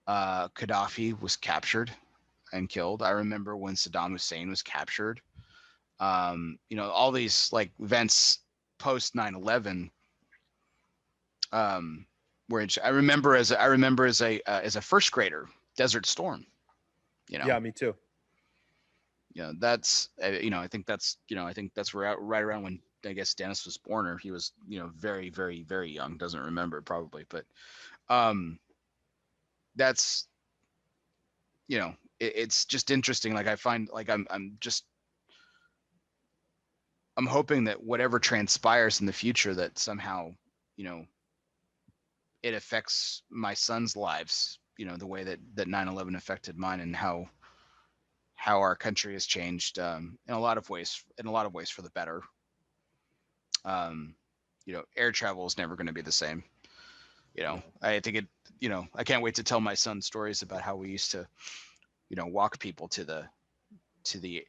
Gaddafi was captured and killed. I remember when Saddam Hussein was captured. You know, all these like events post 9/11, which I remember as a first grader, Desert Storm. You know, Yeah, me too. you know that's you know I think that's right around when I guess Dennis was born, or he was, you know, very very very young, doesn't remember probably, but that's, you know, it's just interesting. Like I find like I'm hoping that whatever transpires in the future that somehow, you know, it affects my son's lives, you know, the way that 9/11 affected mine, and how our country has changed in a lot of ways for the better. You know, air travel is never going to be the same. You know, I think it, you know, I can't wait to tell my son stories about how we used to, you know, walk people to the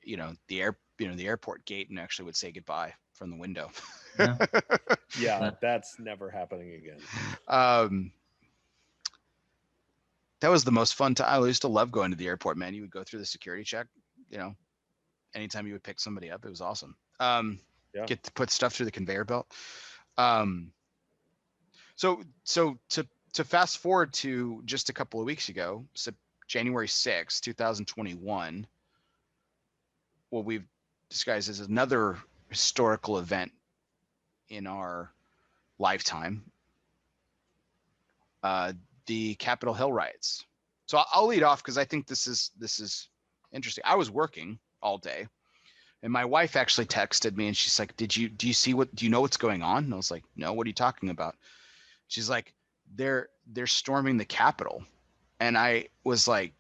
you know, the airport gate and actually would say goodbye from the window. Yeah. Yeah, that's never happening again. That was the most fun time. I used to love going to the airport, man. You would go through the security check, you know, anytime you would pick somebody up, it was awesome. Yeah. Get to put stuff through the conveyor belt. So to fast forward to just a couple of weeks ago, so January 6th, 2021, what we've disguised as another historical event in our lifetime, the Capitol Hill riots. So I'll lead off because I think this is interesting. I was working all day, and my wife actually texted me, and she's like, do you know what's going on?" And I was like, "No, what are you talking about?" She's like, they're storming the Capitol. And I was like,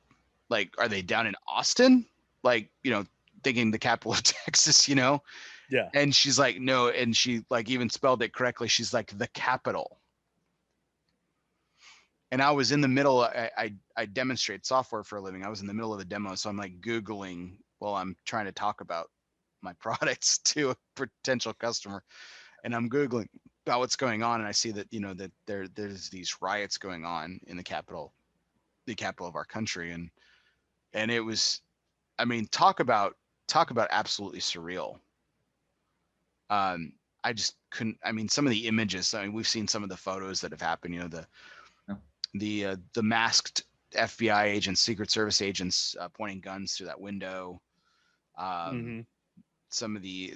are they down in Austin? Like, you know, thinking the capital of Texas, you know? Yeah. And she's like, no. And she like even spelled it correctly. She's like, the Capitol. And I was in the middle. I demonstrate software for a living. I was in the middle of a demo. So I'm like Googling while I'm trying to talk about my products to a potential customer. And I'm Googling about what's going on. And I see that, you know, that there's these riots going on in the capital of our country. And it was, I mean, talk about absolutely surreal. I just couldn't, I mean, some of the images, I mean, we've seen some of the photos that have happened, you know, the masked FBI agents, Secret Service agents pointing guns through that window. Some of the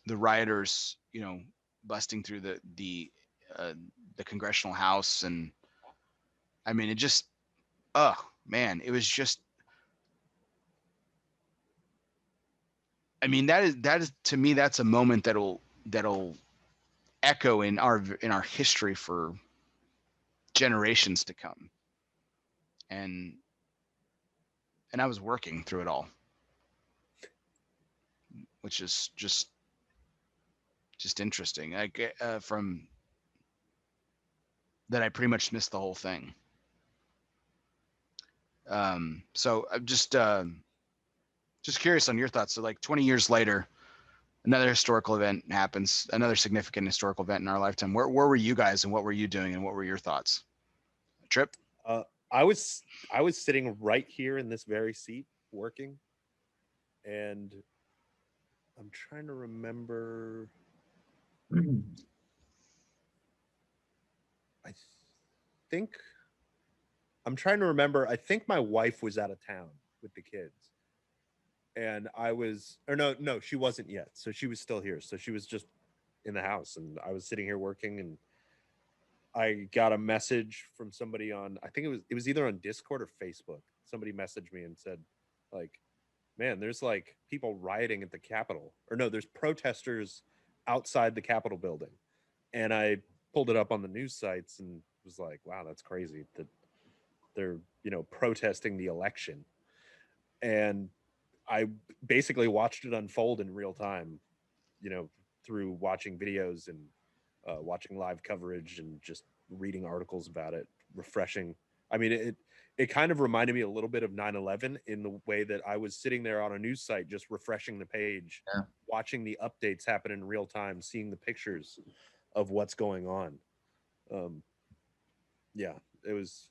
rioters, you know, busting through the congressional house. And I mean, it just, oh man, it was just, I mean, that is to me, that's a moment that'll echo in our history for generations to come. And I was working through it all, which is just interesting. Like from that, I pretty much missed the whole thing. So I'm just curious on your thoughts. So like 20 years later, another historical event happens, another significant historical event in our lifetime. Where were you guys, and what were you doing, and what were your thoughts? Tripp? I was sitting right here in this very seat working, and I'm trying to remember. I think I'm trying to remember. I think my wife was out of town with the kids, and I was, or no, she wasn't yet. So she was still here. So she was just in the house, and I was sitting here working, and I got a message from somebody on, I think it was either on Discord or Facebook. Somebody messaged me and said, like, man, there's like people rioting at the Capitol, or no, there's protesters outside the Capitol building. And I pulled it up on the news sites and was like, wow, that's crazy that they're, protesting the election. And I basically watched it unfold in real time, through watching videos and watching live coverage and just reading articles about it, refreshing. I mean, it kind of reminded me a little bit of 9/11 in the way that I was sitting there on a news site, just refreshing the page, watching the updates happen in real time, seeing the pictures of what's going on. Yeah, it was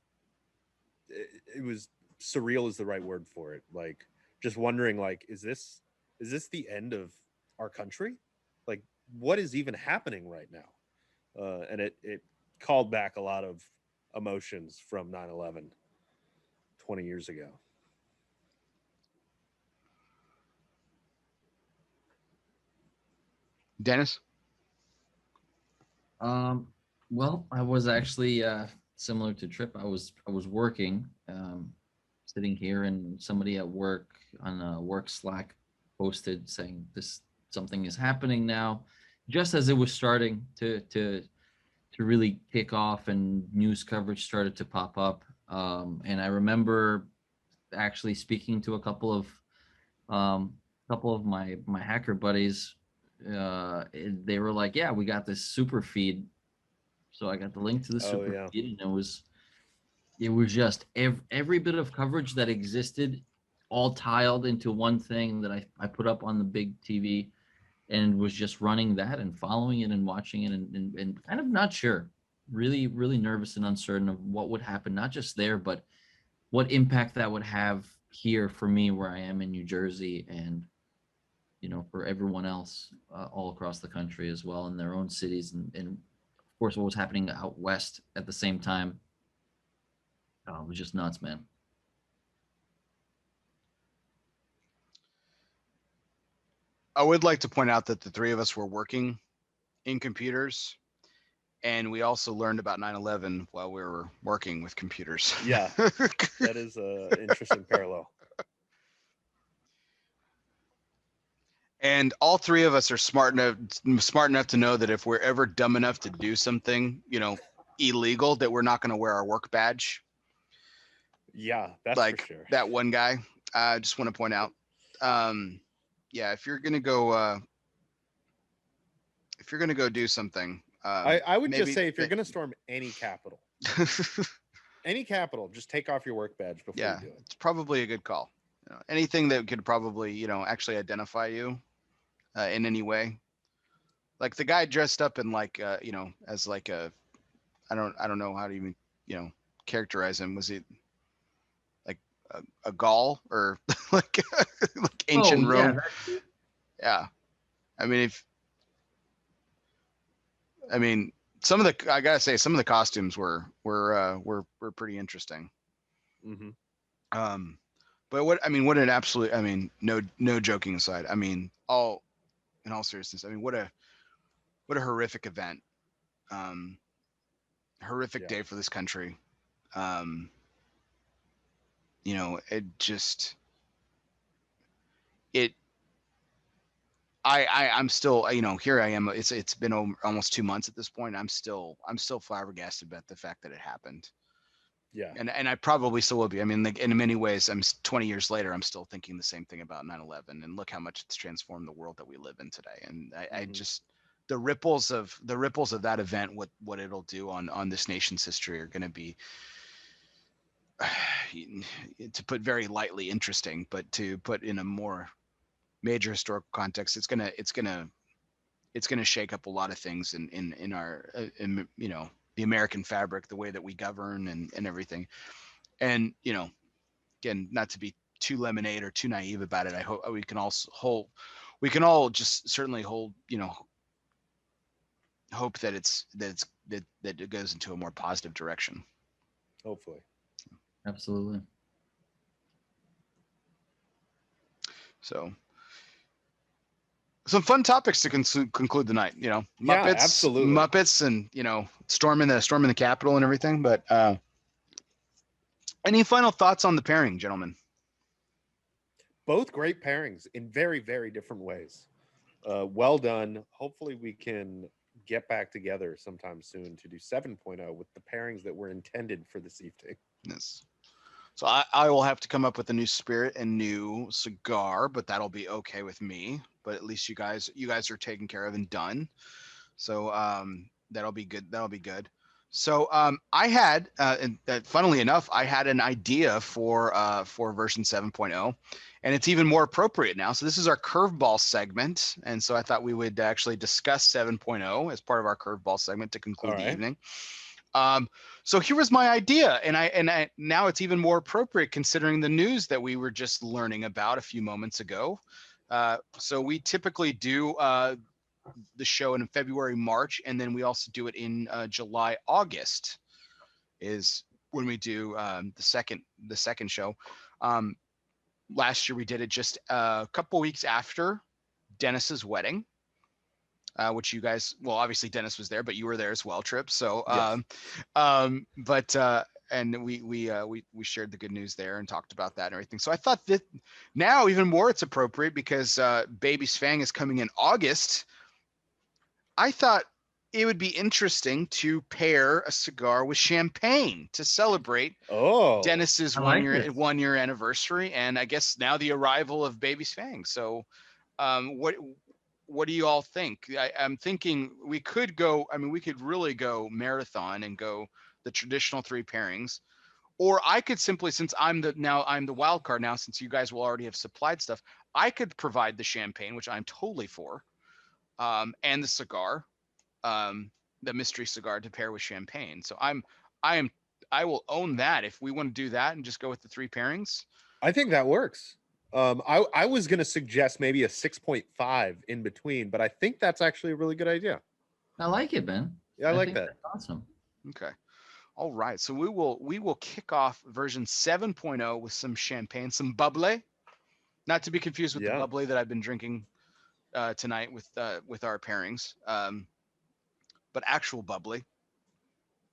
surreal is the right word for it. Like, just wondering, like, is this the end of our country? Like, what is even happening right now? And it called back a lot of emotions from 9/11 20 years ago. Dennis? Well, I was actually similar to Tripp. I was working, sitting here, and somebody at work on a work Slack posted saying something is happening now, just as it was starting to really kick off and news coverage started to pop up. And I remember actually speaking to a couple of my hacker buddies. They were like, "Yeah, we got this super feed." So I got the link to the super feed, and it was just every bit of coverage that existed, all tiled into one thing that I put up on the big TV, and was just running that and following it and watching it and kind of not sure, really, really nervous and uncertain of what would happen, not just there, but what impact that would have here for me where I am in New Jersey, and for everyone else all across the country as well, in their own cities, and of course what was happening out west at the same time. It was just nuts, man. I would like to point out that the three of us were working in computers, and we also learned about 9/11 while we were working with computers. Yeah, that is an interesting parallel. And all three of us are smart enough to know that if we're ever dumb enough to do something, illegal, that we're not going to wear our work badge. Yeah, that's like for sure. That one guy. I just want to point out. Yeah, if you're gonna go do something, I would just say if you're gonna storm any capital, just take off your work badge before you do it. It's probably a good call. Anything that could probably actually identify you in any way. Like the guy dressed up in as like a, I don't know how to even characterize him. Was he like a Gaul or like ancient Rome? Yeah. I mean, I gotta say, some of the costumes were pretty interesting. Mm-hmm. But what an absolute, no joking aside, in all seriousness, what a horrific event. Horrific day for this country. I'm still, here I am. It's been almost 2 months at this point. I'm still flabbergasted about the fact that it happened. Yeah. And I probably still will be. In many ways, 20 years later, I'm still thinking the same thing about 9/11, and look how much it's transformed the world that we live in today. And I just, the ripples of that event, what it'll do on this nation's history are going to be, to put very lightly, interesting, but to put in a more major historical context, it's gonna shake up a lot of things in our the American fabric, the way that we govern and everything. And again, not to be too lemonade or too naive about it, I hope we can all just certainly hold hope that it goes into a more positive direction. Hopefully. Absolutely. So some fun topics to conclude the night. Muppets, Yeah, absolutely. Muppets, and storming the Capitol and everything. But any final thoughts on the pairing, gentlemen? Both great pairings in very, very different ways. Well done. Hopefully we can get back together sometime soon to do 7.0 with the pairings that were intended for this evening. Yes. So I will have to come up with a new spirit and new cigar, but that'll be okay with me. But at least you guys are taken care of and done. So that'll be good. That'll be good. So I had, funnily enough, I had an idea for version 7.0, and it's even more appropriate now. So this is our curveball segment, and so I thought we would actually discuss 7.0 as part of our curveball segment to conclude the evening. So here was my idea, and I now it's even more appropriate considering the news that we were just learning about a few moments ago. So we typically do the show in February, March, and then we also do it in July, August is when we do the second show. Last year we did it just a couple weeks after Dennis's wedding, which you guys, well, obviously Dennis was there, but you were there as well, Tripp. So, yes. And we shared the good news there and talked about that and everything. So I thought that now even more it's appropriate because Baby Tsvang is coming in August. I thought it would be interesting to pair a cigar with champagne to celebrate Dennis's one year anniversary, and I guess now the arrival of Baby Tsvang. So, what do you all think? I'm thinking we could go. I mean, we could really go marathon and go the traditional 3 pairings, or I could simply, since I'm the wild card now, since you guys will already have supplied stuff, I could provide the champagne, which I'm totally for. And the cigar, the mystery cigar to pair with champagne. So I will own that if we want to do that and just go with the 3 pairings. I think that works. I was going to suggest maybe a 6.5 in between, but I think that's actually a really good idea. I like it, Ben. Yeah, I like that. That's awesome. Okay. All right. So we will kick off version 7.0 with some champagne, some bubbly, not to be confused with the bubbly that I've been drinking tonight with our pairings, but actual bubbly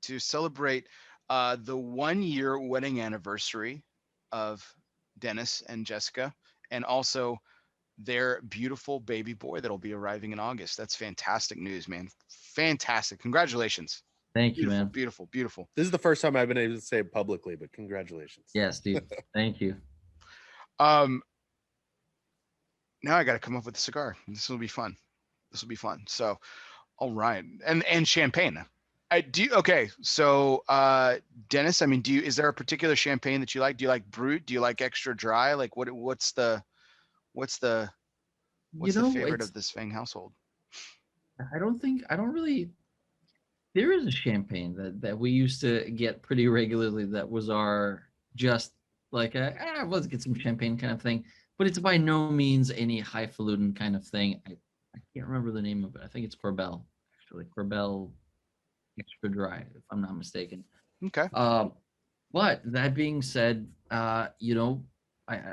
to celebrate the 1-year wedding anniversary of Dennis and Jessica, and also their beautiful baby boy that'll be arriving in August. That's fantastic news, man. Fantastic. Congratulations. Thank you, man. Beautiful, beautiful. This is the first time I've been able to say it publicly, but congratulations. Yes, dude. Thank you. Now I got to come up with a cigar. This will be fun. So, all right. And champagne. Okay. So, Dennis, I mean, is there a particular champagne that you like? Do you like brut? Do you like extra dry? Like what's the favorite of the Tsvang household? I don't really, there is a champagne that we used to get pretty regularly that was our just like let's get some champagne kind of thing, but it's by no means any highfalutin kind of thing. I can't remember the name of it. I think it's Corbel, actually. Corbel extra dry, if I'm not mistaken. Okay. But that being said, I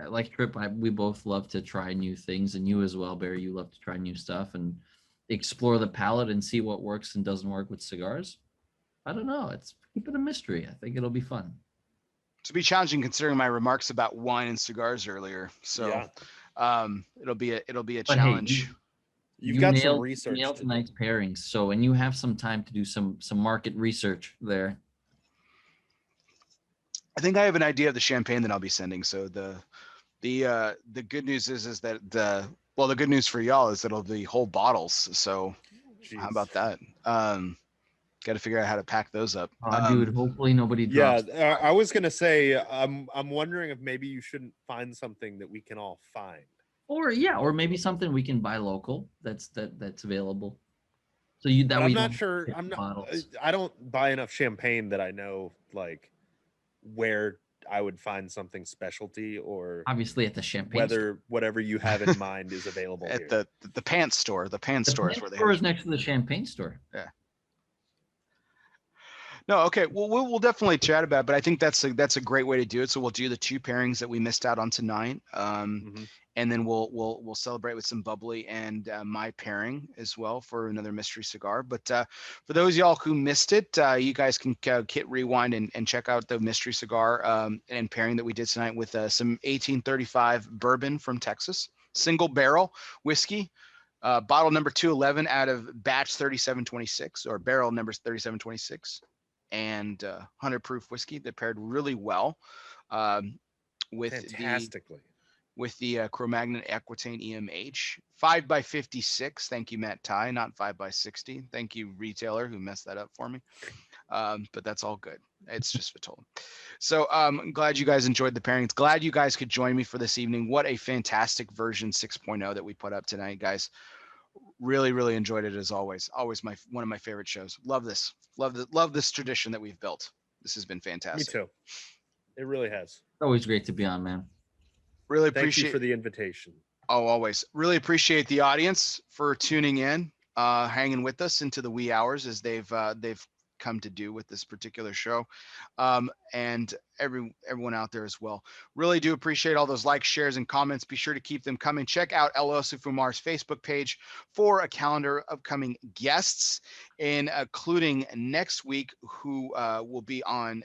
like Tripp. We both love to try new things, and you as well, Bear. You love to try new stuff and explore the palate and see what works and doesn't work with cigars. I don't know. Keep it a mystery. I think it'll be fun. To be challenging considering my remarks about wine and cigars earlier. So, it'll be a challenge. Hey, You've got some research. You nailed tonight's pairings, and you have some time to do some market research there. I think I have an idea of the champagne that I'll be sending. So the good news is that the good news for y'all is that it'll be whole bottles. So how about that? Got to figure out how to pack those up. Dude, hopefully nobody drops. Yeah, I was gonna say I'm wondering if maybe you shouldn't find something that we can all find Or maybe something we can buy local that's available. So you that But way I'm you not don't sure. pick I'm not. bottles. I don't buy enough champagne that I know like where I would find something specialty or Obviously at the champagne store. whether whatever you have in mind is available At here. the pants store. The pants The store is plant where they store have. is next to the champagne store. Yeah. No, okay. Well, we'll definitely chat about it, but I think that's a great way to do it. So we'll do the 2 pairings that we missed out on tonight, Mhm. and then we'll celebrate with some bubbly and my pairing as well for another mystery cigar. But for those of y'all who missed it, you guys can hit rewind and check out the mystery cigar and pairing that we did tonight with some 1835 bourbon from Texas, single barrel whiskey. Bottle number 211 out of batch 3726 or barrel number 3726. And 100 proof whiskey that paired really well with Fantastically. the Cro-Magnon Aquitaine EMH 5x56. Thank you, Matt Ty, not 5x60. Thank you, retailer, who messed that up for me. But that's all good. It's just Vitola. So I'm glad you guys enjoyed the pairings. Glad you guys could join me for this evening. What a fantastic version 6.0 that we put up tonight, guys. Really enjoyed it as always. Always one of my favorite shows. Love this. Love this tradition that we've built. This has been fantastic. Me too. It really has. It's always great to be on, man. Really Thank appreciate you for the invitation. Oh, always. Really appreciate the audience for tuning in, hanging with us into the wee hours as they've come to do with this particular show, and everyone out there as well. Really do appreciate all those likes, shares, and comments. Be sure to keep them coming. Check out ELOSOFUMAR's Facebook page for a calendar of upcoming guests, including next week, who will be on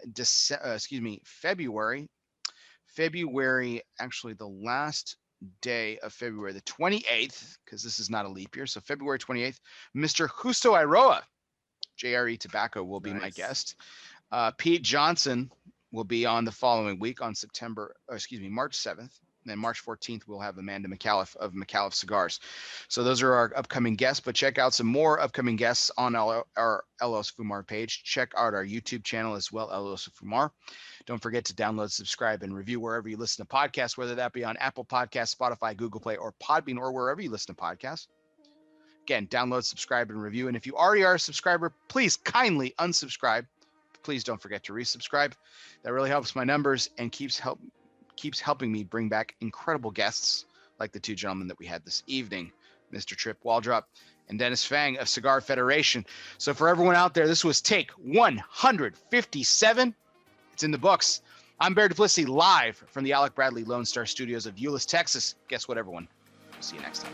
February, actually the last day of February, the 28th, because this is not a leap year. So February 28th, Mr. Justo Iroa, JRE Tobacco, will be my guest. Pete Johnson will be on the following week on March 7th. And then March 14th, we'll have Amanda McAuliffe of McAuliffe Cigars. So those are our upcoming guests, but check out some more upcoming guests on our ELOSOFUMAR page. Check out our YouTube channel as well, ELOSOFUMAR. Don't forget to download, subscribe, and review wherever you listen to podcasts, whether that be on Apple Podcasts, Spotify, Google Play, or Podbean, or wherever you listen to podcasts. Again, download, subscribe, and review. And if you already are a subscriber, please kindly unsubscribe. Please don't forget to resubscribe. That really helps my numbers and keeps helping me bring back incredible guests like the 2 gentlemen that we had this evening, Mr. Tripp Waldrop and Dennis Tsvang of Cigar Federation. So for everyone out there, this was take 157. It's in the books. I'm Bear Duplessis, live from the Alec Bradley Lone Star Studios of Euless, Texas. Guess what, everyone? We'll see you next time.